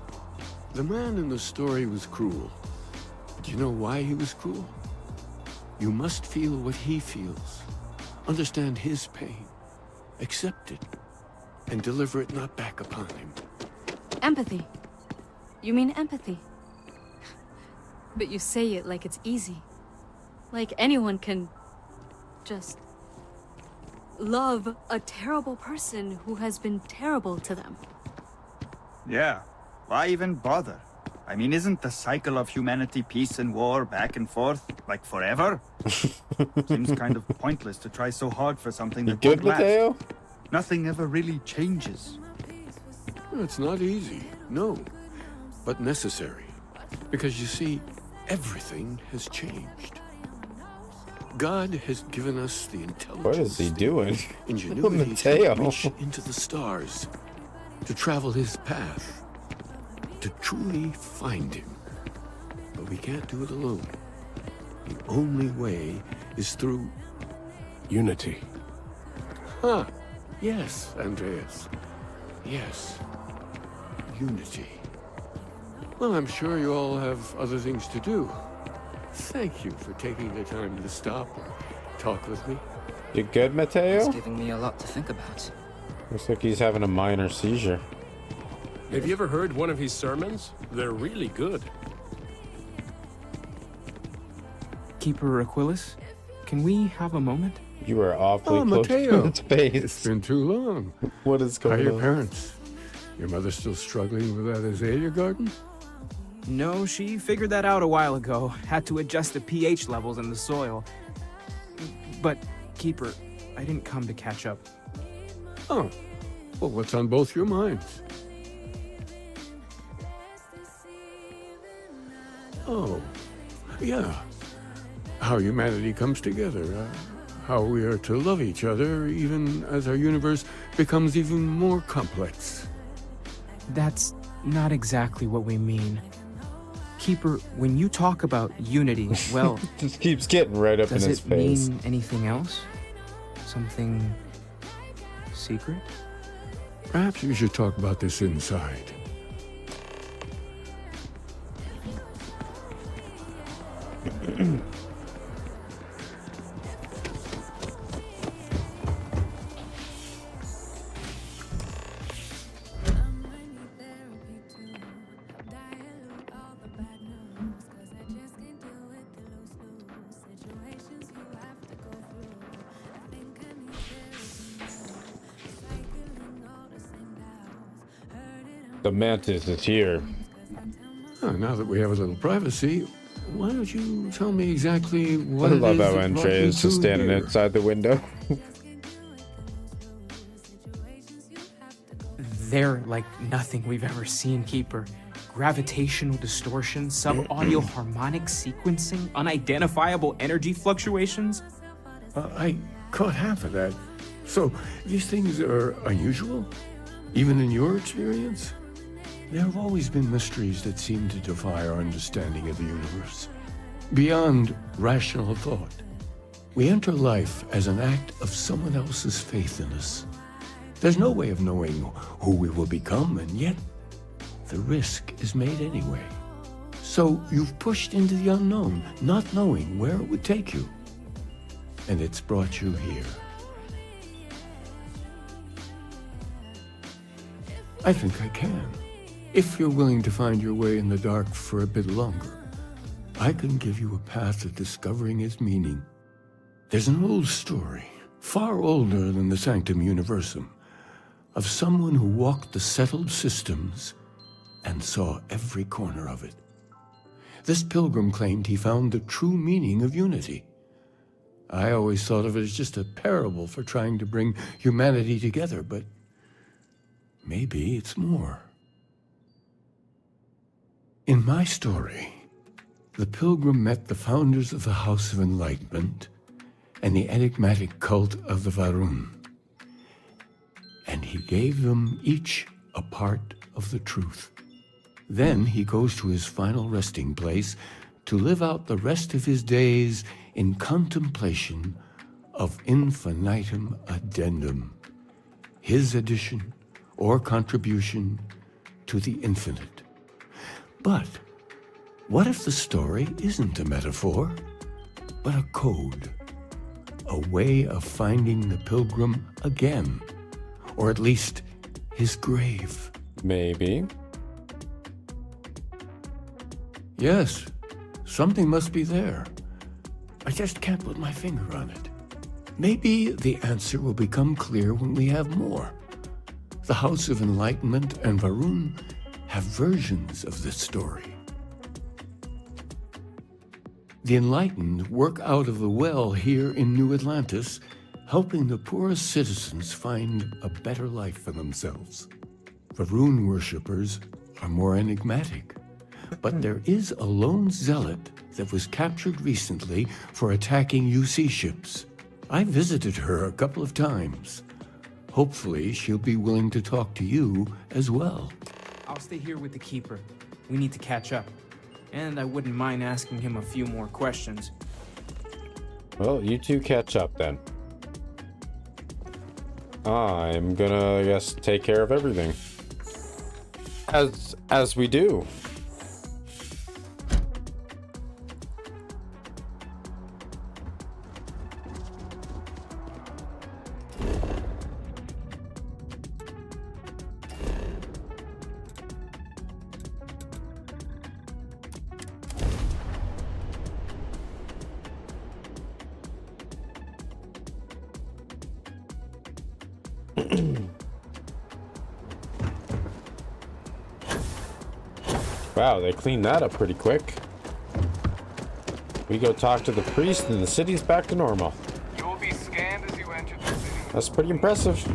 Speaker 13: The man in the story was cruel. Do you know why he was cruel? You must feel what he feels. Understand his pain. Accept it. And deliver it not back upon him.
Speaker 10: Empathy. You mean empathy? But you say it like it's easy. Like anyone can just love a terrible person who has been terrible to them.
Speaker 24: Yeah, why even bother? I mean, isn't the cycle of humanity peace and war back and forth, like forever? Seems kind of pointless to try so hard for something that won't last.
Speaker 1: Mateo?
Speaker 24: Nothing ever really changes.
Speaker 13: It's not easy, no, but necessary. Because you see, everything has changed. God has given us the intelligence,
Speaker 1: What is he doing?
Speaker 13: ingenuity
Speaker 1: Mateo.
Speaker 13: to reach into the stars, to travel his path, to truly find him. But we can't do it alone. The only way is through
Speaker 2: unity.
Speaker 13: Huh. Yes, Andreas. Yes. Unity. Well, I'm sure you all have other things to do. Thank you for taking the time to stop and talk with me.
Speaker 1: You good, Mateo?
Speaker 8: It's giving me a lot to think about.
Speaker 1: Looks like he's having a minor seizure.
Speaker 2: Have you ever heard one of his sermons? They're really good.
Speaker 5: Keeper Aquilus, can we have a moment?
Speaker 1: You are awfully
Speaker 13: Oh,
Speaker 1: close
Speaker 13: Mateo.
Speaker 1: to his face.
Speaker 13: It's been too long.
Speaker 1: What is
Speaker 13: How
Speaker 1: going
Speaker 13: are your
Speaker 1: on?
Speaker 13: parents? Your mother still struggling with that azalea garden?
Speaker 5: No, she figured that out a while ago. Had to adjust the pH levels in the soil. But, Keeper, I didn't come to catch up.
Speaker 13: Oh. Well, what's on both your minds? Oh. Yeah. How humanity comes together. How we are to love each other even as our universe becomes even more complex.
Speaker 5: That's not exactly what we mean. Keeper, when you talk about unity, well...
Speaker 1: Just keeps getting right up in his face.
Speaker 5: Does it mean anything else? Something... secret?
Speaker 13: Perhaps we should talk about this inside.
Speaker 1: The mantis is here.
Speaker 13: Now that we have a little privacy, why don't you tell me exactly what
Speaker 1: I
Speaker 13: it
Speaker 1: love
Speaker 13: is
Speaker 1: how
Speaker 13: that brought
Speaker 1: Andre
Speaker 13: you
Speaker 1: is just
Speaker 13: to
Speaker 1: standing
Speaker 13: here?
Speaker 1: outside the window.
Speaker 5: They're like nothing we've ever seen, Keeper. Gravitational distortion, sub-audio harmonic sequencing, unidentifiable energy fluctuations.
Speaker 13: I caught half of that. So, these things are unusual? Even in your experience? There have always been mysteries that seem to defy our understanding of the universe. Beyond rational thought. We enter life as an act of someone else's faith in us. There's no way of knowing who we will become, and yet the risk is made anyway. So you've pushed into the unknown, not knowing where it would take you. And it's brought you here. I think I can. If you're willing to find your way in the dark for a bit longer, I can give you a path of discovering its meaning. There's an old story, far older than the Sanctum Universum, of someone who walked the settled systems and saw every corner of it. This pilgrim claimed he found the true meaning of unity. I always thought of it as just a parable for trying to bring humanity together, but
Speaker 11: maybe it's more. In my story, the pilgrim met the founders of the House of Enlightenment and the enigmatic cult of the Varun, and he gave them each a part of the truth. Then he goes to his final resting place to live out the rest of his days in contemplation of infinitum addendum, his addition or contribution to the infinite. But what if the story isn't a metaphor, but a code, a way of finding the pilgrim again, or at least his grave?
Speaker 1: Maybe.
Speaker 11: Yes, something must be there. I just can't put my finger on it. Maybe the answer will become clear when we have more. The House of Enlightenment and Varun have versions of this story. The Enlightened work out of the well here in New Atlantis, helping the poorest citizens find a better life for themselves. Varun worshippers are more enigmatic, but there is a lone zealot that was captured recently for attacking UC ships. I visited her a couple of times. Hopefully, she'll be willing to talk to you as well.
Speaker 5: I'll stay here with the Keeper. We need to catch up. And I wouldn't mind asking him a few more questions.
Speaker 1: Well, you two catch up then. I'm gonna, I guess, take care of everything. As we do. Wow, they cleaned that up pretty quick. We go talk to the priest and the city's back to normal.
Speaker 14: You will be scanned as you enter the city.
Speaker 1: That's pretty impressive.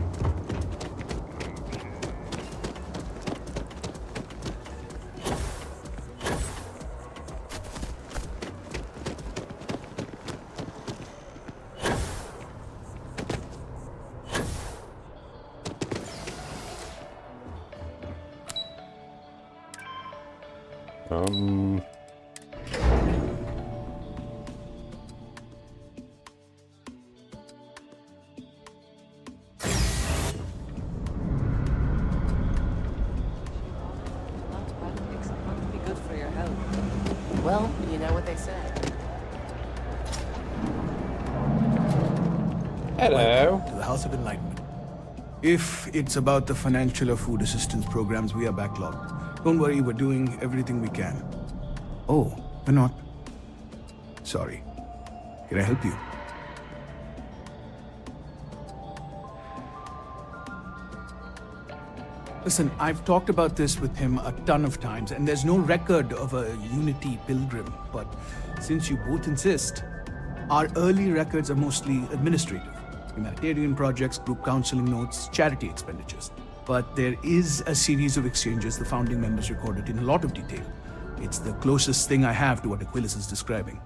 Speaker 17: Well, you know what they say.
Speaker 1: Hello.
Speaker 20: To the House of Enlightenment. If it's about the financial or food assistance programs, we are backlogged. Don't worry, we're doing everything we can. Oh, we're not. Sorry. Can I help you? Listen, I've talked about this with him a ton of times, and there's no record of a Unity pilgrim. But since you both insist, our early records are mostly administrative. Humanitarian projects, group counseling notes, charity expenditures. But there is a series of exchanges the founding members recorded in a lot of detail. It's the closest thing I have to what Aquilus is describing.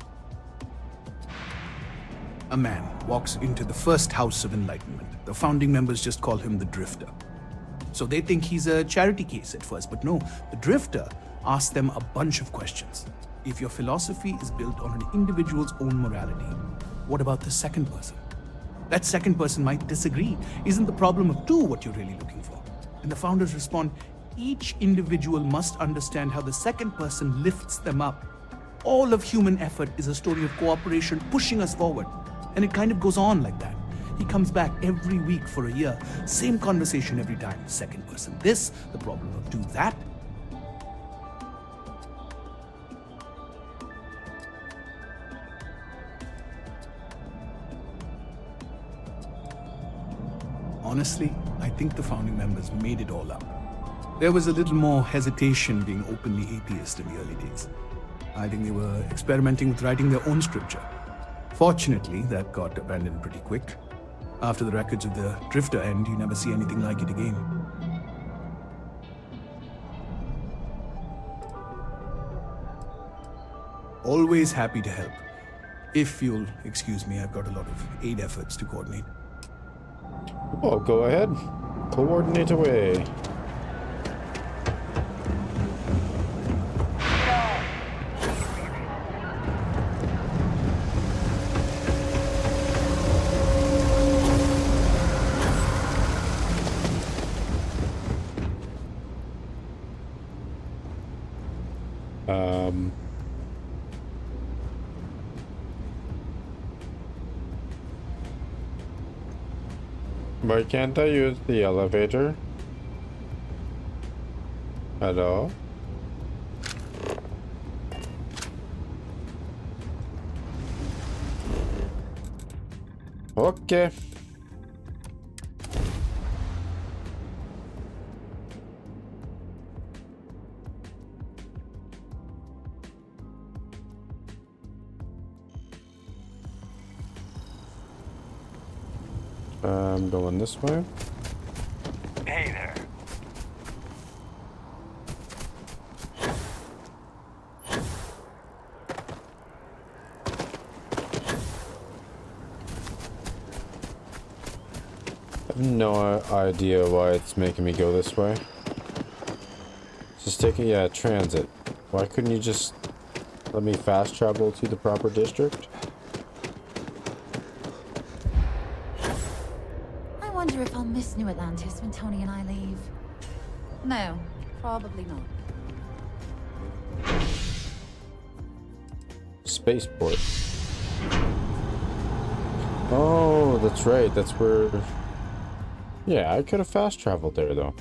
Speaker 20: A man walks into the first House of Enlightenment. The founding members just call him the Drifter. So they think he's a charity case at first, but no, the Drifter asks them a bunch of questions. If your philosophy is built on an individual's own morality, what about the second person? That second person might disagree. Isn't the problem of two what you're really looking for? And the founders respond, each individual must understand how the second person lifts them up. All of human effort is a story of cooperation pushing us forward. And it kind of goes on like that. He comes back every week for a year. Same conversation every time. Second person this, the problem of do that. Honestly, I think the founding members made it all up. There was a little more hesitation being openly atheist in the early days. I think they were experimenting with writing their own scripture. Fortunately, that got abandoned pretty quick. After the records of the Drifter end, you never see anything like it again. Always happy to help. If you'll excuse me, I've got a lot of aid efforts to coordinate.
Speaker 1: Oh, go ahead. Coordinate away. Why can't I use the elevator? Hello? Okay. I'm going this way.
Speaker 12: Hey there.
Speaker 1: I have no idea why it's making me go this way. Just taking, yeah, transit. Why couldn't you just let me fast travel to the proper district?
Speaker 18: I wonder if I'll miss New Atlantis when Tony and I leave. No, probably not.
Speaker 1: Spaceport. Oh, that's right. That's where... Yeah, I could have fast traveled there, though.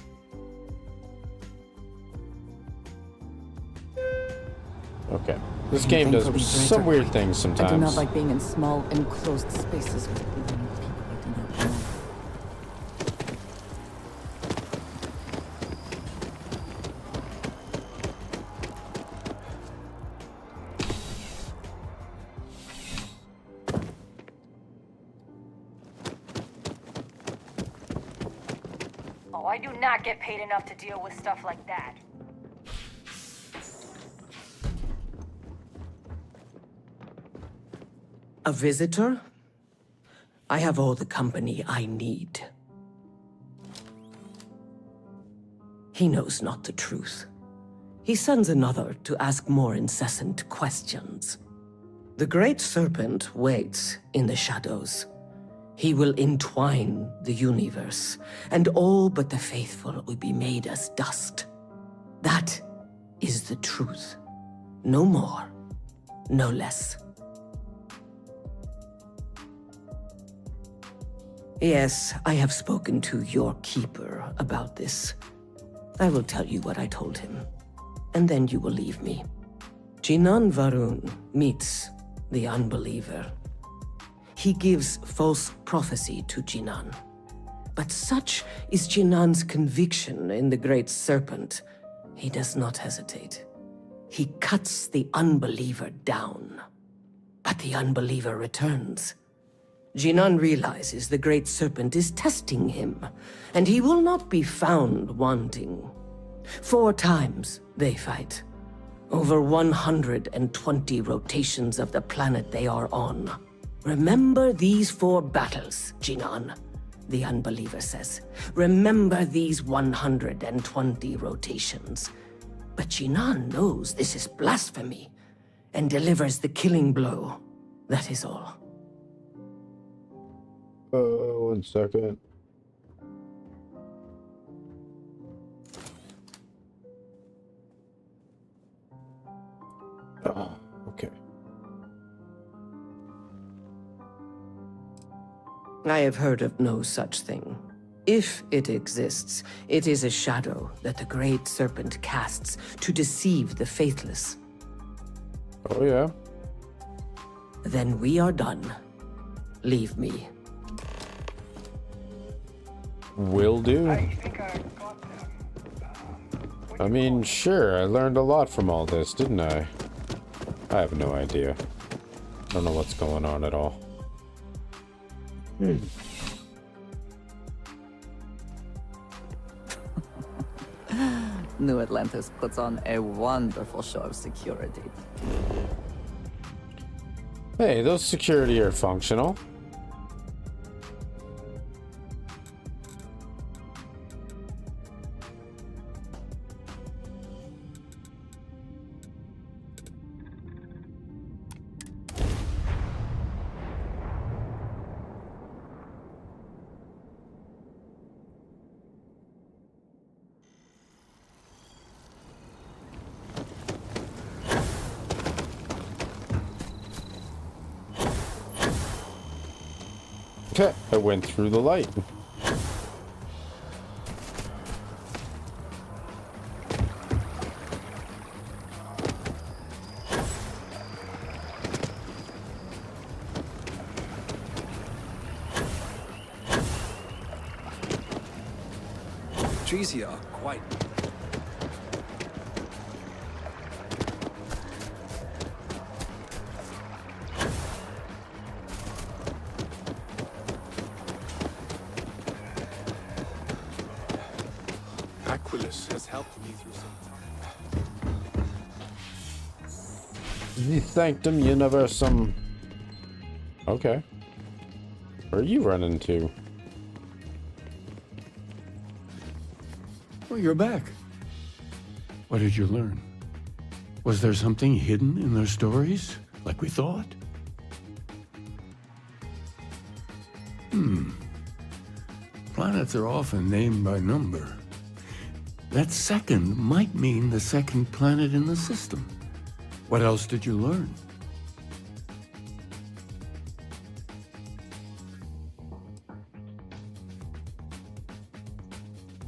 Speaker 1: Okay. This game does some weird things sometimes.
Speaker 3: I do not like being in small, enclosed spaces with people I do not know.
Speaker 16: Oh, I do not get paid enough to deal with stuff like that.
Speaker 6: A visitor? I have all the company I need. He knows not the truth. He sends another to ask more incessant questions. The Great Serpent waits in the shadows. He will entwine the universe, and all but the faithful will be made as dust. That is the truth. No more, no less. Yes, I have spoken to your keeper about this. I will tell you what I told him, and then you will leave me. Jinan Varun meets the unbeliever. He gives false prophecy to Jinan. But such is Jinan's conviction in the Great Serpent, he does not hesitate. He cuts the unbeliever down. But the unbeliever returns. Jinan realizes the Great Serpent is testing him, and he will not be found wanting. 4 times they fight. Over 120 rotations of the planet they are on. Remember these 4 battles, Jinan, the unbeliever says. Remember these 120 rotations. But Jinan knows this is blasphemy, and delivers the killing blow. That is all.
Speaker 1: 1 second. Oh, okay.
Speaker 6: I have heard of no such thing. If it exists, it is a shadow that the Great Serpent casts to deceive the faithless.
Speaker 1: Oh, yeah?
Speaker 6: Then we are done. Leave me.
Speaker 1: Will do. I mean, sure, I learned a lot from all this, didn't I? I have no idea. I don't know what's going on at all.
Speaker 3: New Atlantis puts on a wonderful show of security.
Speaker 1: Hey, those security are functional. Okay, I went through the light.
Speaker 8: Trees here are quite...
Speaker 2: Aquilus has helped me through some...
Speaker 1: The Sanctum Universum. Okay. Where are you running to?
Speaker 11: Oh, you're back. What did you learn? Was there something hidden in their stories, like we thought? Planets are often named by number. That second might mean the second planet in the system. What else did you learn?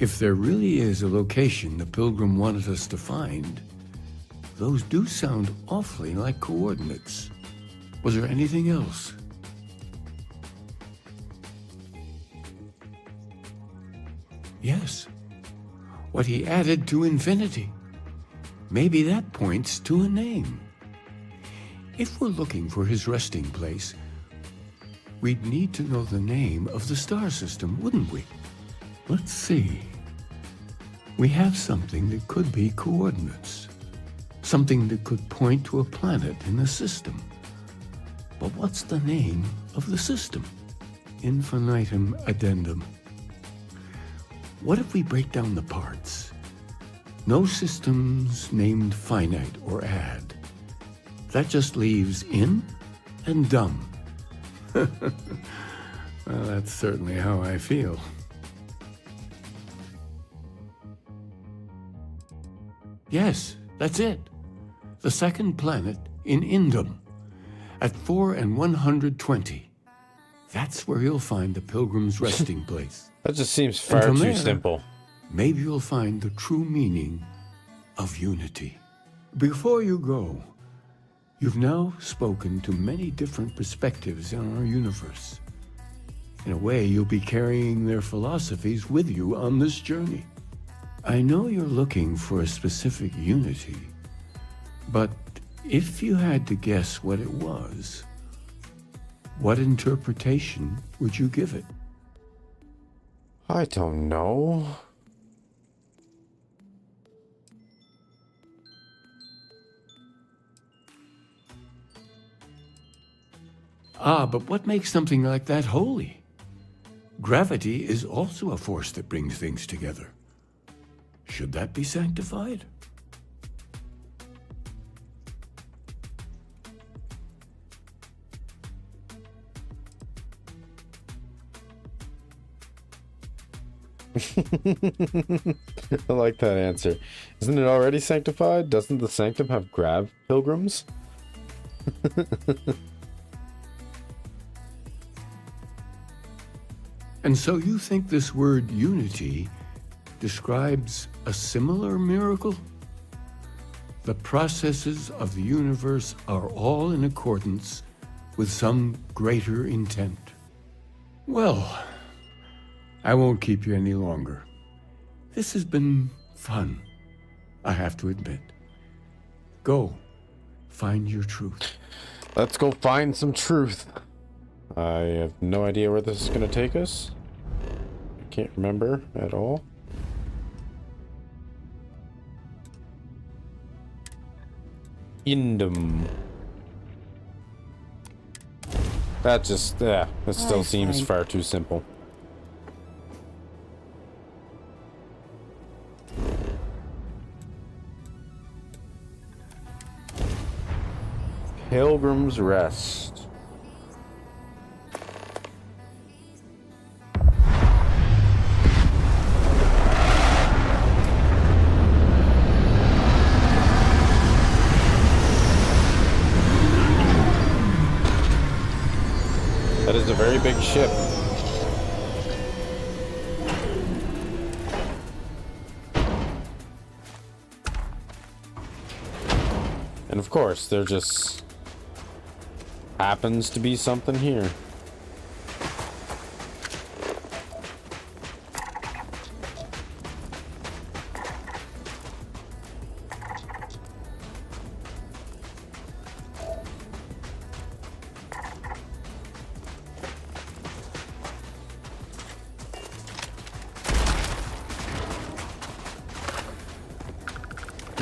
Speaker 11: If there really is a location the Pilgrim wanted us to find, those do sound awfully like coordinates. Was there anything else? Yes. What he added to infinity. Maybe that points to a name. If we're looking for his resting place, we'd need to know the name of the star system, wouldn't we? Let's see. We have something that could be coordinates. Something that could point to a planet in the system. But what's the name of the system? Infinitum addendum. What if we break down the parts? No systems named finite or add. That just leaves in and dumb. Well, that's certainly how I feel. Yes, that's it. The second planet in Indum, at 4 and 120. That's where you'll find the Pilgrim's resting place.
Speaker 1: That just seems far too simple.
Speaker 11: Maybe you'll find the true meaning of unity. Before you go, you've now spoken to many different perspectives on our universe. In a way, you'll be carrying their philosophies with you on this journey. I know you're looking for a specific unity, but if you had to guess what it was, what interpretation would you give it?
Speaker 1: I don't know.
Speaker 11: But what makes something like that holy? Gravity is also a force that brings things together. Should that be sanctified?
Speaker 1: I like that answer. Isn't it already sanctified? Doesn't the sanctum have grav pilgrims?
Speaker 11: And so you think this word unity describes a similar miracle? The processes of the universe are all in accordance with some greater intent. Well, I won't keep you any longer. This has been fun, I have to admit. Go, find your truth.
Speaker 1: Let's go find some truth. I have no idea where this is going to take us. I can't remember at all. Indum. That just, yeah, it still
Speaker 3: I
Speaker 1: seems
Speaker 3: think-
Speaker 1: far too simple. Pilgrim's Rest. That is a very big ship. And of course, there just happens to be something here.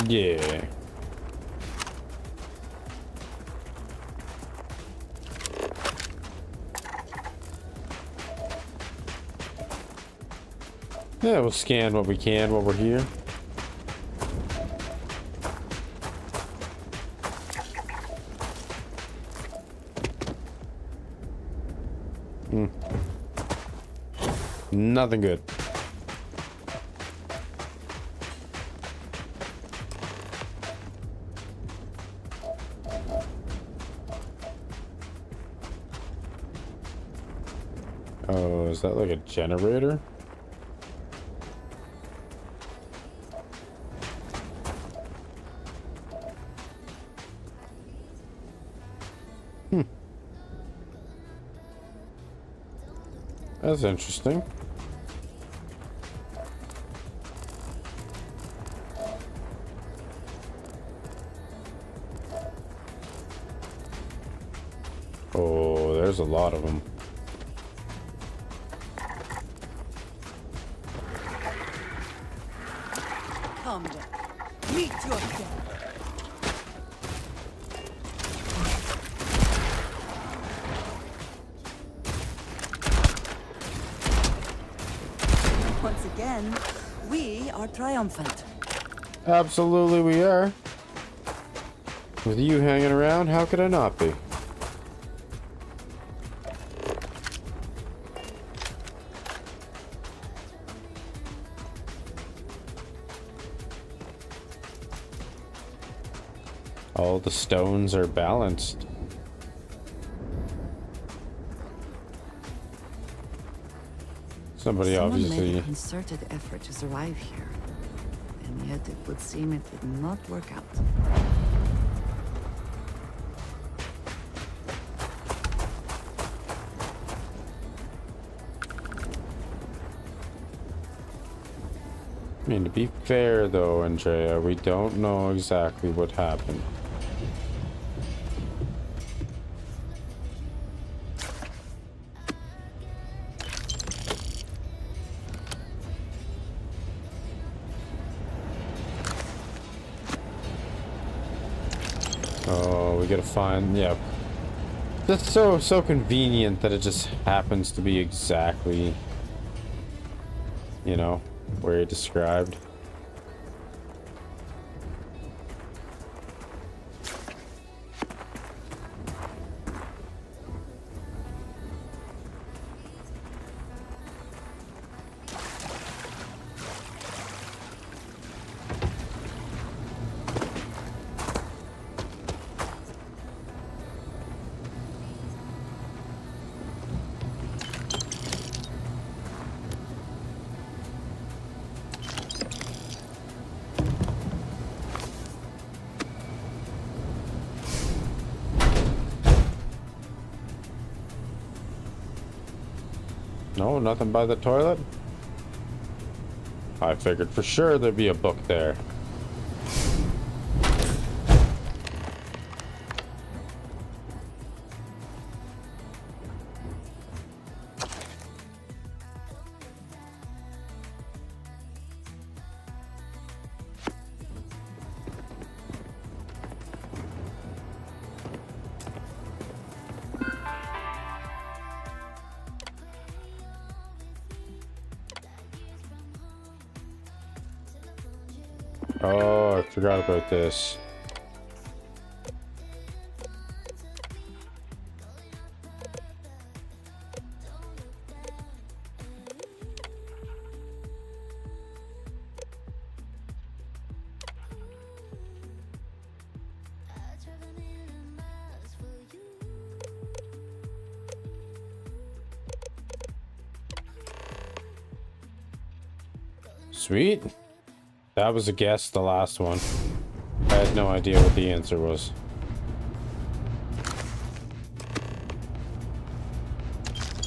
Speaker 1: Yeah. Yeah, we'll scan what we can while we're here. Nothing good. Oh, is that like a generator? That's interesting. Oh, there's a lot of them.
Speaker 3: Come then. Meet your death. Once again, we are triumphant.
Speaker 1: Absolutely we are. With you hanging around, how could I not be? All the stones are balanced. Somebody
Speaker 3: Someone
Speaker 1: obviously...
Speaker 3: made a concerted effort to survive here, and yet it would seem it did not work out.
Speaker 1: I mean, to be fair though, Andrea, we don't know exactly what happened. Oh, we gotta find, yeah. That's so convenient that it just happens to be exactly, you know, where he described. No, nothing by the toilet? I figured for sure there'd be a book there. Oh, I forgot about this. Sweet. That was a guess, the last one. I had no idea what the answer was.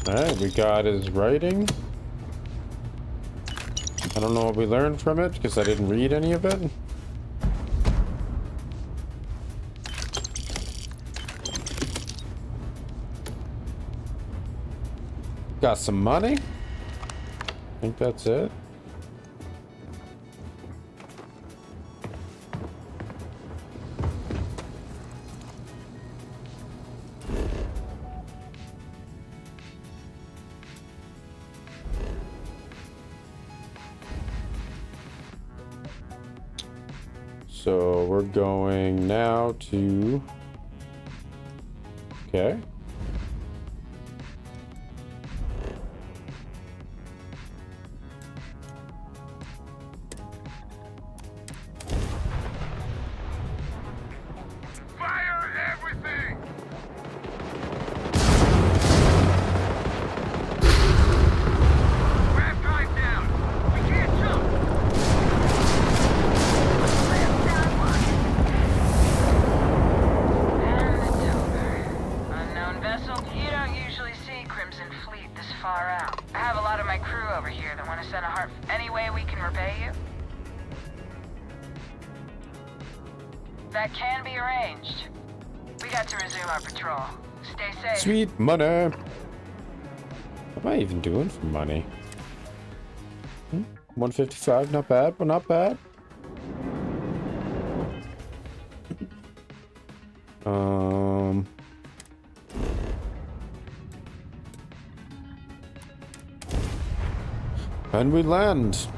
Speaker 1: Alright, we got his writing. I don't know what we learned from it, because I didn't read any of it. Got some money. I think that's it. So we're going now to... Okay. Sweet money. What am I even doing for money? 155, not bad, but not bad. And we land.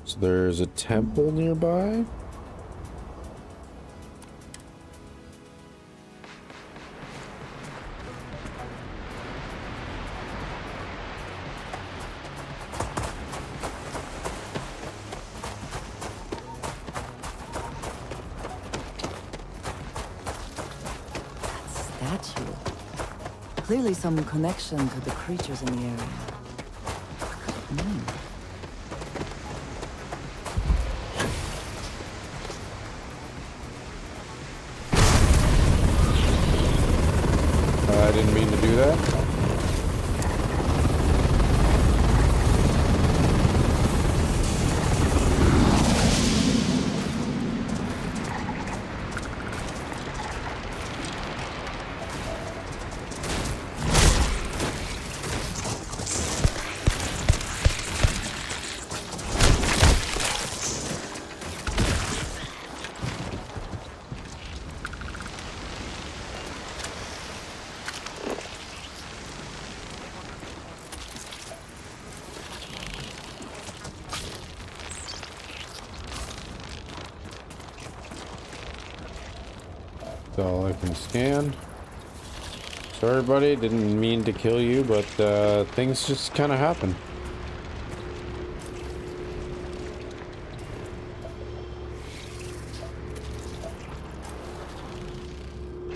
Speaker 1: So there's a temple nearby.
Speaker 3: That statue. Clearly some connection to the creatures in the area. What could it mean?
Speaker 1: I didn't mean to do that. That's all I can scan. Sorry, buddy. Didn't mean to kill you, but things just kind of happen.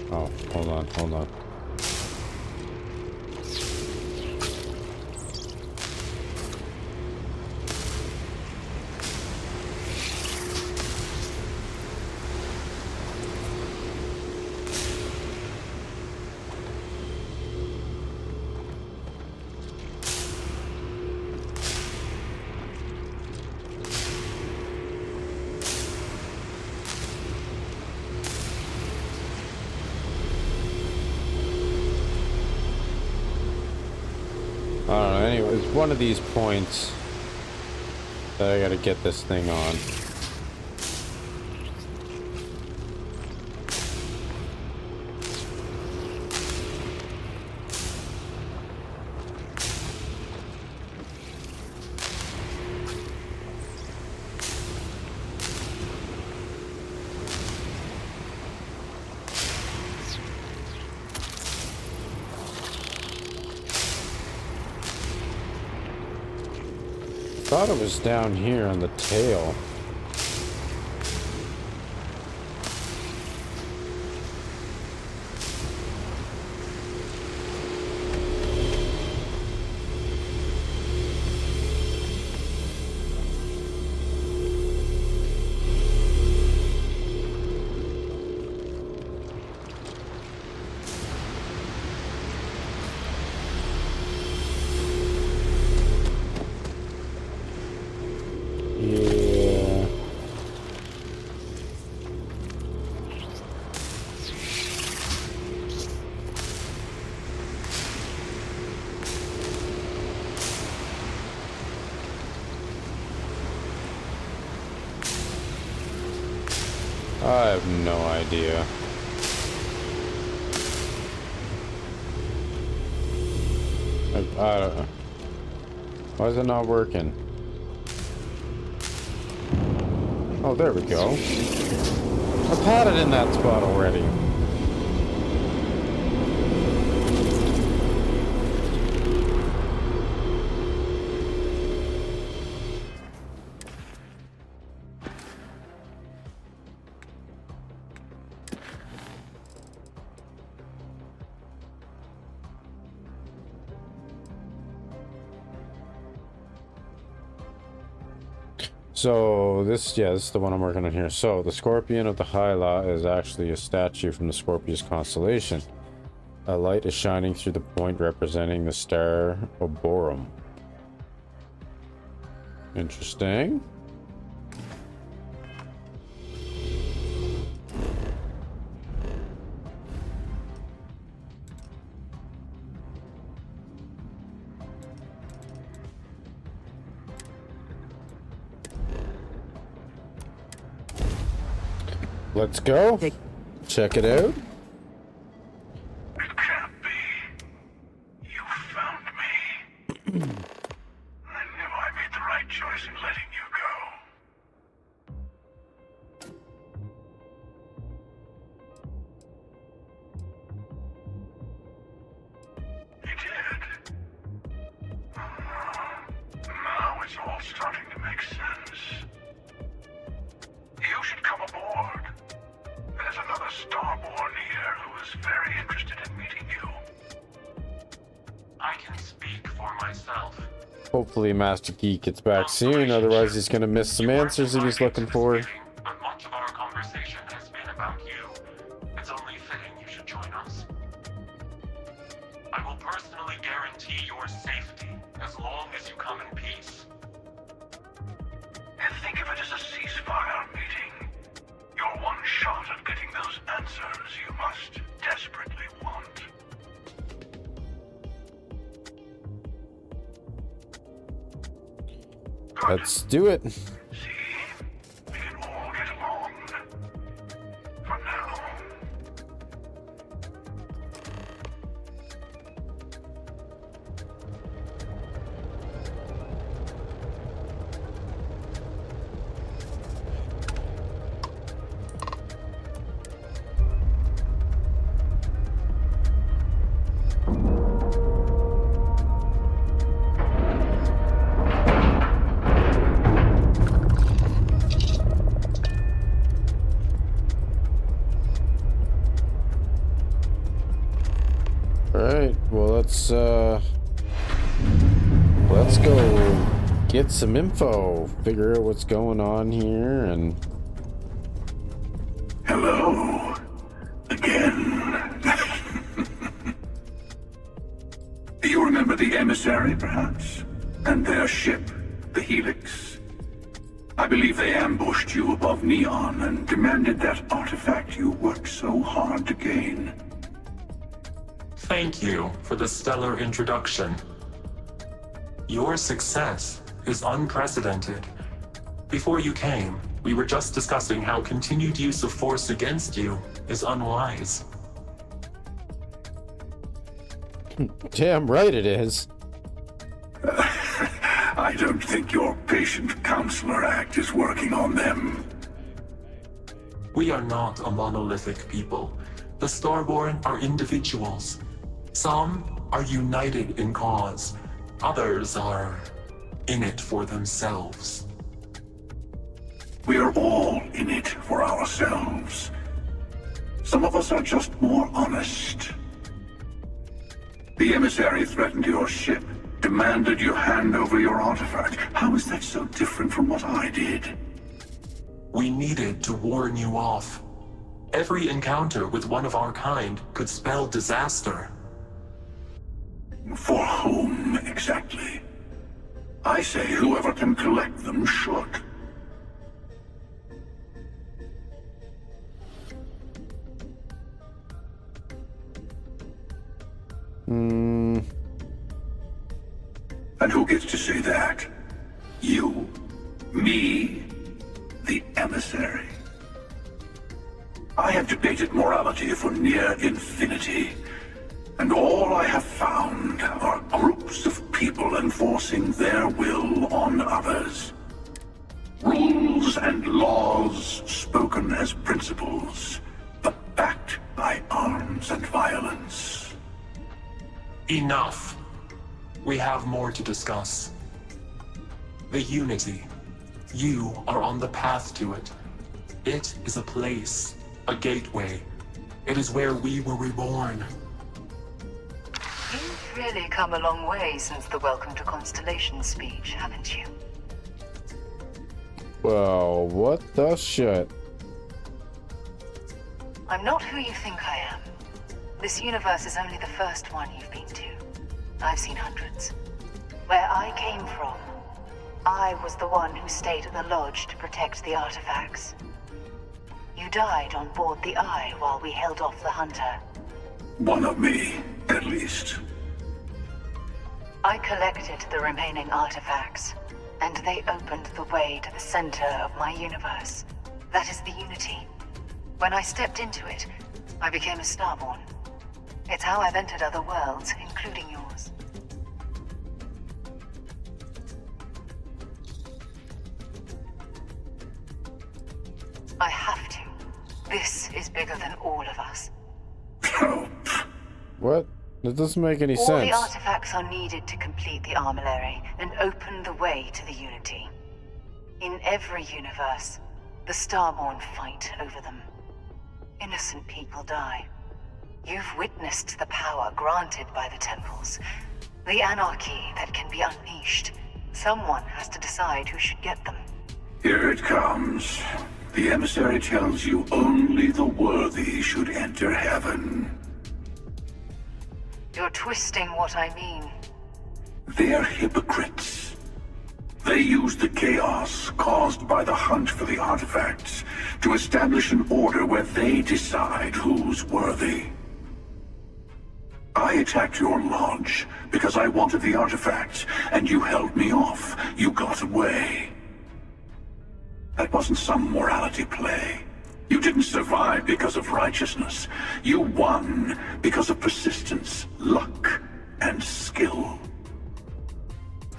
Speaker 1: Oh, hold on, hold on. one of these points that I gotta get this thing on. I thought it was down here on the tail. I have no idea. I don't know. Why is it not working? Oh, there we go. I've had it in that spot already. So this is the one I'm working on here. So the Scorpion of the Hyla is actually a statue from the Scorpius constellation. A light is shining through the point representing the star Oborum. Interesting. Let's go. Check it out.
Speaker 12: It can't be. You found me. I knew I made the right choice in letting you go. You did. Now it's all starting to make sense. You should come aboard. There's another Starborn here who is very interested in meeting you.
Speaker 7: I can speak for myself.
Speaker 1: Hopefully Master Geek gets back soon, otherwise he's gonna miss some answers that he's looking for.
Speaker 7: But much of our conversation has been about you. It's only fitting you should join us. I will personally guarantee your safety as long as you come in peace.
Speaker 12: And think of it as a ceasefire meeting. Your one shot at getting those answers you must desperately want.
Speaker 1: Let's do it.
Speaker 12: We can all get along. For now.
Speaker 1: Alright, well let's go get some info, figure out what's going on here, and
Speaker 12: Hello. Again. You remember the emissary, perhaps? And their ship, the Helix? I believe they ambushed you above Neon and demanded that artifact you worked so hard to gain.
Speaker 7: Thank you for the stellar introduction. Your success is unprecedented. Before you came, we were just discussing how continued use of force against you is unwise.
Speaker 1: Damn right it is.
Speaker 12: I don't think your patient counselor act is working on them.
Speaker 7: We are not a monolithic people. The Starborn are individuals. Some are united in cause. Others are in it for themselves.
Speaker 12: We are all in it for ourselves. Some of us are just more honest. The emissary threatened your ship, demanded you hand over your artifact. How is that so different from what I did?
Speaker 7: We needed to warn you off. Every encounter with one of our kind could spell disaster.
Speaker 12: For whom, exactly? I say whoever can collect them should. And who gets to say that? You? Me? The emissary? I have debated morality for near infinity, and all I have found are groups of people enforcing their will on others. Rules and laws spoken as principles, but backed by arms and violence.
Speaker 7: Enough. We have more to discuss. The Unity. You are on the path to it. It is a place, a gateway. It is where we were reborn.
Speaker 9: You've really come a long way since the Welcome to Constellation speech, haven't you?
Speaker 1: Well, what the shit?
Speaker 9: I'm not who you think I am. This universe is only the first one you've been to. I've seen hundreds. Where I came from, I was the one who stayed at the lodge to protect the artifacts. You died on board the Eye while we held off the Hunter.
Speaker 12: One of me, at least.
Speaker 9: I collected the remaining artifacts, and they opened the way to the center of my universe. That is the Unity. When I stepped into it, I became a Starborn. It's how I've entered other worlds, including yours. I have to. This is bigger than all of us.
Speaker 1: What? That doesn't make any
Speaker 9: All
Speaker 1: sense.
Speaker 9: the artifacts are needed to complete the armillary and open the way to the Unity. In every universe, the Starborn fight over them. Innocent people die. You've witnessed the power granted by the temples, the anarchy that can be unleashed. Someone has to decide who should get them.
Speaker 12: Here it comes. The emissary tells you only the worthy should enter heaven.
Speaker 9: You're twisting what I mean.
Speaker 12: They're hypocrites. They use the chaos caused by the hunt for the artifacts to establish an order where they decide who's worthy. I attacked your lodge because I wanted the artifacts, and you held me off. You got away. That wasn't some morality play. You didn't survive because of righteousness. You won because of persistence, luck, and skill.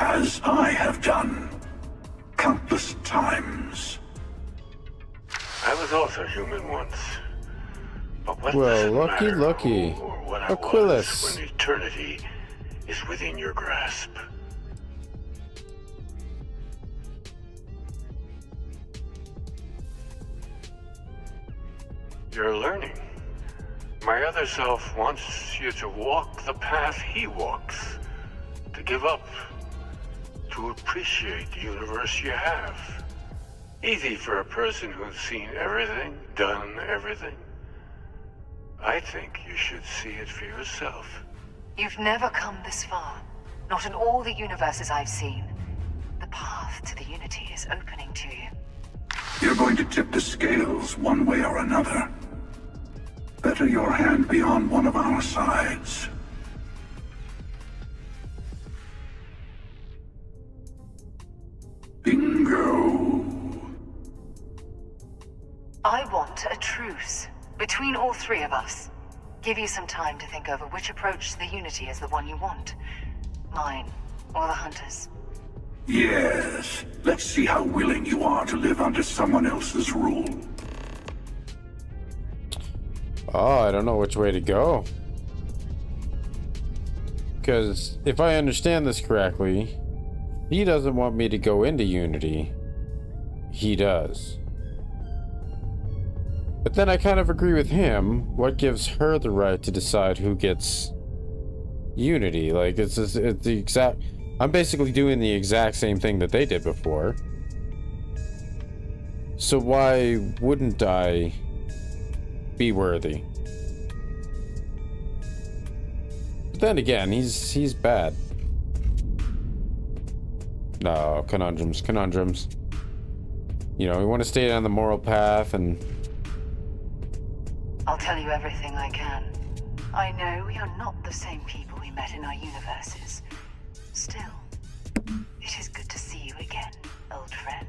Speaker 12: As I have done countless times.
Speaker 11: I was also human once. But what
Speaker 1: Well,
Speaker 11: does it
Speaker 1: lucky,
Speaker 11: matter
Speaker 1: lucky.
Speaker 11: who or what I
Speaker 1: Aquilus.
Speaker 11: was when eternity is within your grasp? You're learning. My other self wants you to walk the path he walks. To give up. To appreciate the universe you have. Easy for a person who's seen everything, done everything. I think you should see it for yourself.
Speaker 9: You've never come this far. Not in all the universes I've seen. The path to the Unity is opening to you.
Speaker 12: You're going to tip the scales one way or another. Better your hand be on one of our sides. Bingo.
Speaker 9: I want a truce between all three of us. Give you some time to think over which approach to the Unity is the one you want. Mine, or the Hunters.
Speaker 12: Yes. Let's see how willing you are to live under someone else's rule.
Speaker 1: Oh, I don't know which way to go. Because if I understand this correctly, he doesn't want me to go into Unity. He does. But then I kind of agree with him. What gives her the right to decide who gets Unity? Like, it's the exact... I'm basically doing the exact same thing that they did before. So why wouldn't I be worthy? But then again, he's bad. No, conundrums. You know, we want to stay on the moral path and...
Speaker 9: I'll tell you everything I can. I know we are not the same people we met in our universes. Still, it is good to see you again, old friend.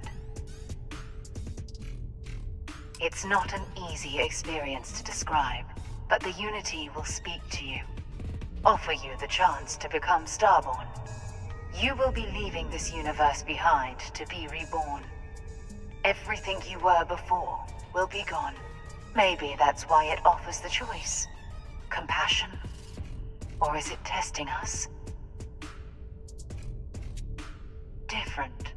Speaker 9: It's not an easy experience to describe, but the Unity will speak to you. Offer you the chance to become Starborn. You will be leaving this universe behind to be reborn. Everything you were before will be gone. Maybe that's why it offers the choice. Compassion? Or is it testing us? Different.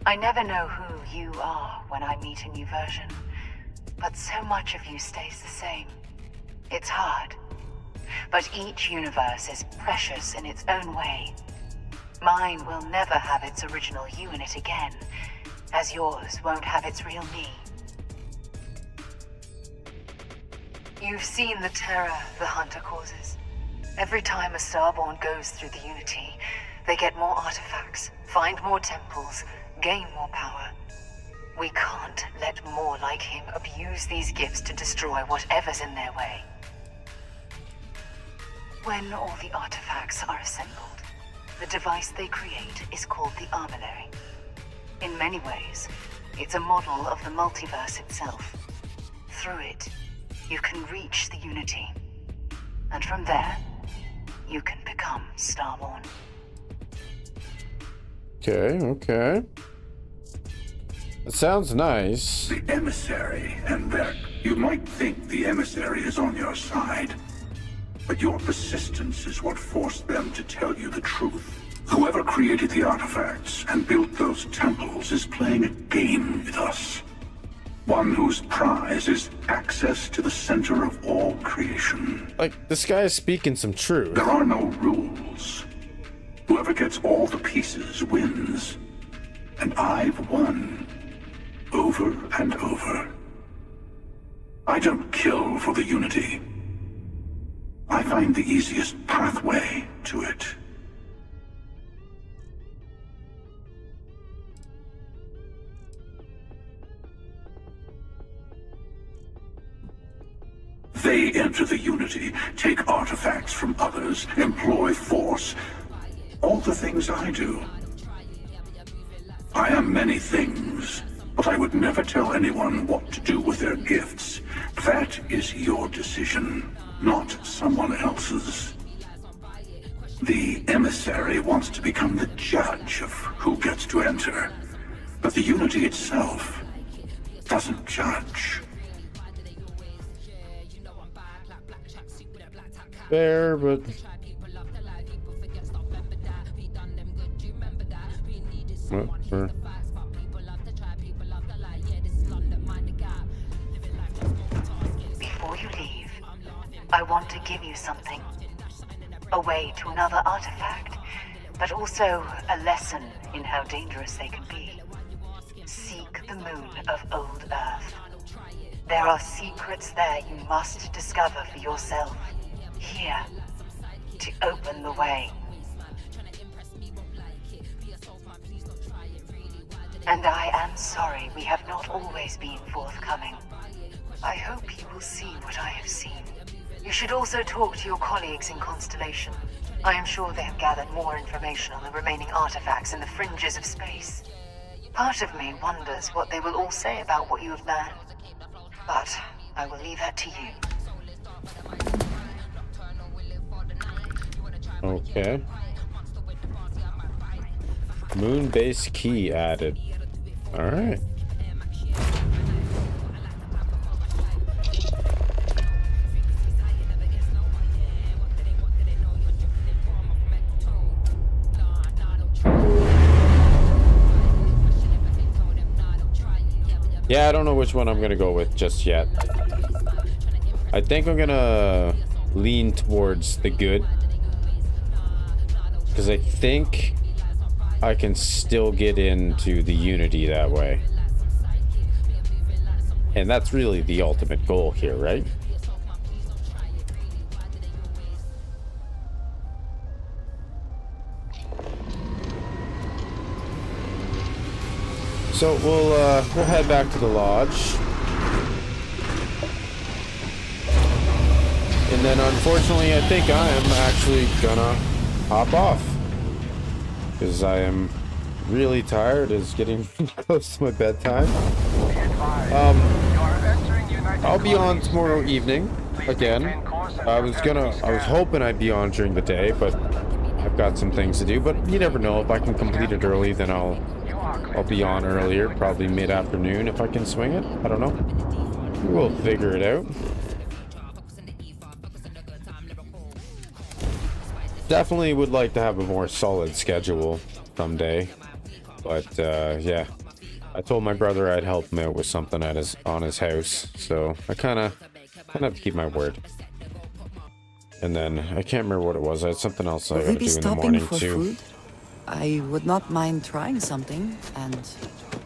Speaker 9: I never know who you are when I meet a new version, but so much of you stays the same. It's hard. But each universe is precious in its own way. Mine will never have its original you in it again, as yours won't have its real me. You've seen the terror the Hunter causes. Every time a Starborn goes through the Unity, they get more artifacts, find more temples, gain more power. We can't let more like him abuse these gifts to destroy whatever's in their way. When all the artifacts are assembled, the device they create is called the Armillary. In many ways, it's a model of the multiverse itself. Through it, you can reach the Unity. And from there, you can become Starborn.
Speaker 1: Okay. That sounds nice.
Speaker 12: The Emissary, and that you might think the Emissary is on your side. But your persistence is what forced them to tell you the truth. Whoever created the artifacts and built those temples is playing a game with us. One whose prize is access to the center of all creation.
Speaker 1: Like, this guy is speaking some truth.
Speaker 12: There are no rules. Whoever gets all the pieces wins. And I've won. Over and over. I don't kill for the Unity. I find the easiest pathway to it. They enter the Unity, take artifacts from others, employ force. All the things I do. I am many things, but I would never tell anyone what to do with their gifts. That is your decision, not someone else's. The Emissary wants to become the judge of who gets to enter, but the Unity itself doesn't judge.
Speaker 1: Fair, but... Whatever.
Speaker 9: Before you leave, I want to give you something. A way to another artifact, but also a lesson in how dangerous they can be. Seek the moon of old Earth. There are secrets there you must discover for yourself. Here, to open the way. And I am sorry we have not always been forthcoming. I hope you will see what I have seen. You should also talk to your colleagues in Constellation. I am sure they have gathered more information on the remaining artifacts in the fringes of space. Part of me wonders what they will all say about what you have learned. But I will leave that to you.
Speaker 1: Okay. Moon base key added. Alright. Yeah, I don't know which one I'm gonna go with just yet. I think I'm gonna lean towards the good, because I think I can still get into the Unity that way. And that's really the ultimate goal here, right? So we'll head back to the lodge. And then unfortunately I think I am actually gonna hop off, because I am really tired. It's getting close to my bedtime. I'll be on tomorrow evening again. I was hoping I'd be on during the day, but I've got some things to do. But you never know. If I can complete it early, then I'll be on earlier, probably mid-afternoon if I can swing it. I don't know. We'll figure it out. Definitely would like to have a more solid schedule someday, but yeah, I told my brother I'd help him out with something on his house, so I kind of have to keep my word. And then I can't remember what it was. I had something else I gotta do in the morning too.
Speaker 3: Food? I would not mind trying something, and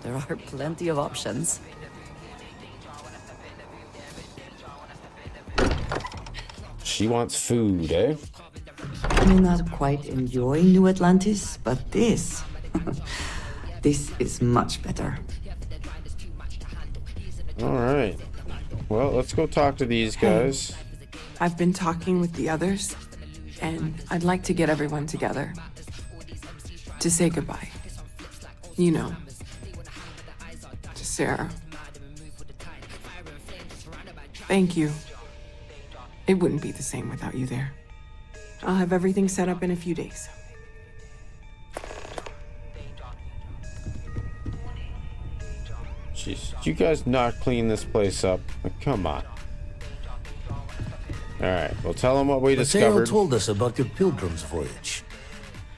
Speaker 3: there are plenty of options.
Speaker 1: She wants food, eh?
Speaker 3: I may not quite enjoy New Atlantis, but this is much better.
Speaker 1: All right. Well, let's go talk to these guys.
Speaker 19: I've been talking with the others, and I'd like to get everyone together to say goodbye. You know, to Sarah. Thank you. It wouldn't be the same without you there. I'll have everything set up in a few days.
Speaker 1: Jeez, did you guys not clean this place up? Like, come on. Alright, well tell them what we discovered.
Speaker 21: told us about your pilgrim's voyage.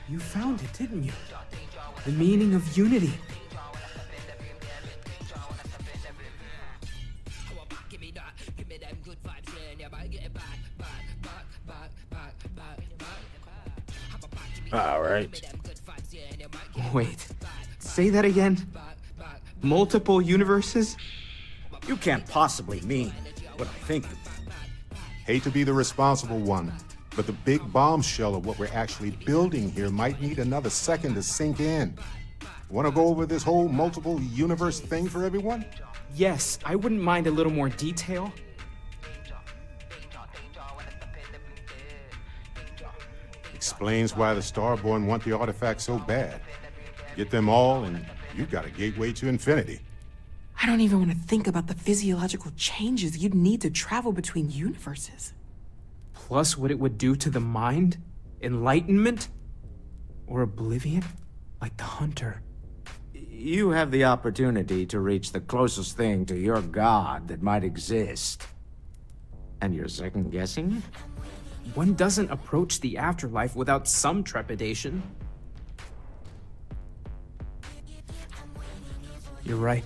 Speaker 5: You found it, didn't you? The meaning of unity.
Speaker 1: Alright.
Speaker 5: Wait, say that again? Multiple universes?
Speaker 22: You can't possibly mean what I think. Hate to be the responsible one, but the big bombshell of what we're actually building here might need another second to sink in. Want to go over this whole multiple universe thing for everyone?
Speaker 5: Yes, I wouldn't mind a little more detail.
Speaker 22: Explains why the Starborn want the artifact so bad. Get them all, and you've got a gateway to infinity.
Speaker 19: I don't even want to think about the physiological changes you'd need to travel between universes.
Speaker 5: Plus what it would do to the mind? Enlightenment? Or oblivion? Like the Hunter.
Speaker 15: You have the opportunity to reach the closest thing to your god that might exist. And you're second-guessing it?
Speaker 5: One doesn't approach the afterlife without some trepidation. You're right.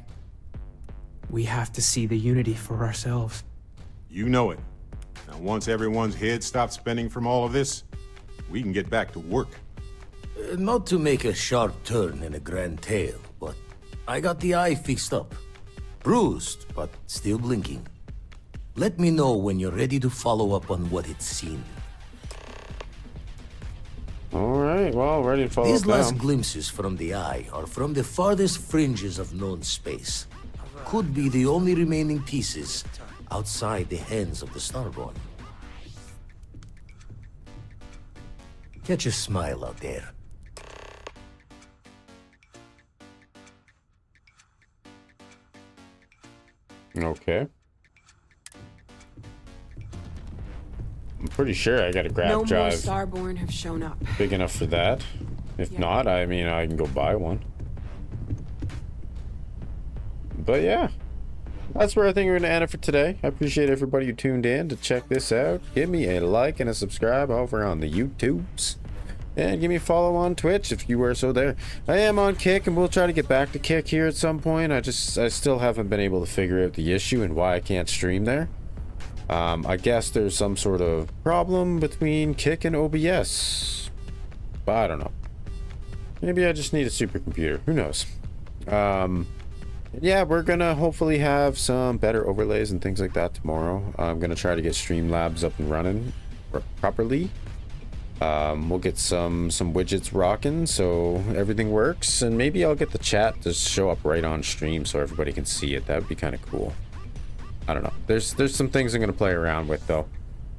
Speaker 5: We have to see the unity for ourselves.
Speaker 22: You know it. Now, once everyone's head stops spinning from all of this, we can get back to work.
Speaker 21: Not to make a sharp turn in a grand tale, but I got the eye fixed up. Bruised, but still blinking. Let me know when you're ready to follow up on what it's seen.
Speaker 1: Alright, well, ready to follow
Speaker 21: These
Speaker 1: up
Speaker 21: last
Speaker 1: now.
Speaker 21: glimpses from the eye are from the farthest fringes of known space. Could be the only remaining pieces outside the hands of the Starborn. Catch a smile out there.
Speaker 1: Okay. I'm pretty sure I got a grab
Speaker 19: No more
Speaker 1: drive
Speaker 19: Starborn have shown up.
Speaker 1: big enough for that. If not, I mean, I can go buy one. But yeah, that's where I think we're going to end it for today. I appreciate everybody who tuned in to check this out. Give me a like and a subscribe over on the YouTubes. And give me a follow on Twitch if you were so there. I am on Kick, and we'll try to get back to Kick here at some point. I still haven't been able to figure out the issue and why I can't stream there. I guess there's some sort of problem between Kick and OBS. But I don't know. Maybe I just need a supercomputer. Who knows? Yeah, we're gonna hopefully have some better overlays and things like that tomorrow. I'm gonna try to get Streamlabs up and running properly. We'll get some widgets rocking so everything works, and maybe I'll get the chat to show up right on stream so everybody can see it. That would be kind of cool. I don't know. There's some things I'm gonna play around with though,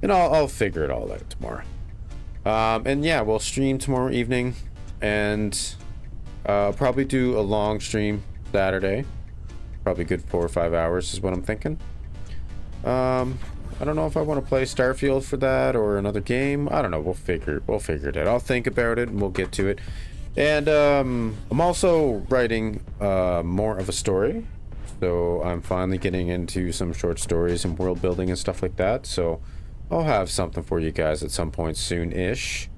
Speaker 1: and I'll figure it all out tomorrow. And yeah, we'll stream tomorrow evening, and probably do a long stream Saturday. Probably good 4 or 5 hours is what I'm thinking. I don't know if I want to play Starfield for that or another game. I don't know. We'll figure it out. I'll think about it and we'll get to it. And I'm also writing more of a story. So I'm finally getting into some short stories and world building and stuff like that. So I'll have something for you guys at some point soon-ish.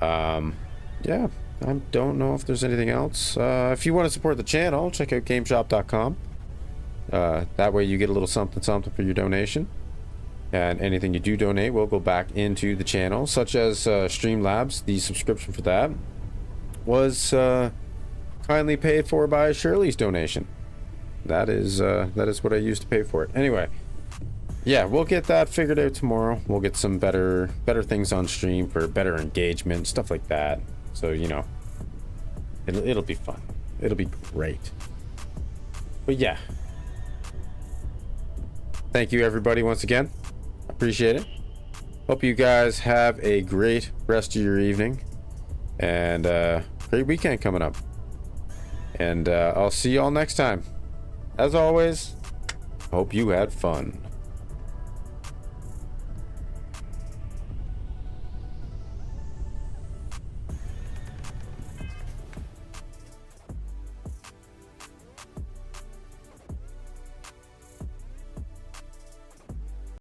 Speaker 1: Yeah, I don't know if there's anything else. If you want to support the channel, check out gameshop.com. That way you get a little something for your donation. And anything you do donate will go back into the channel, such as Streamlabs. The subscription for that was kindly paid for by Shirley's donation. That is what I used to pay for it. Anyway, yeah, we'll get that figured out tomorrow. We'll get some better things on stream for better engagement, stuff like that. So, you know, it'll be fun. It'll be great. But yeah, thank you everybody once again. Appreciate it. Hope you guys have a great rest of your evening and great weekend coming up. And I'll see you all next time. As always, hope you had fun.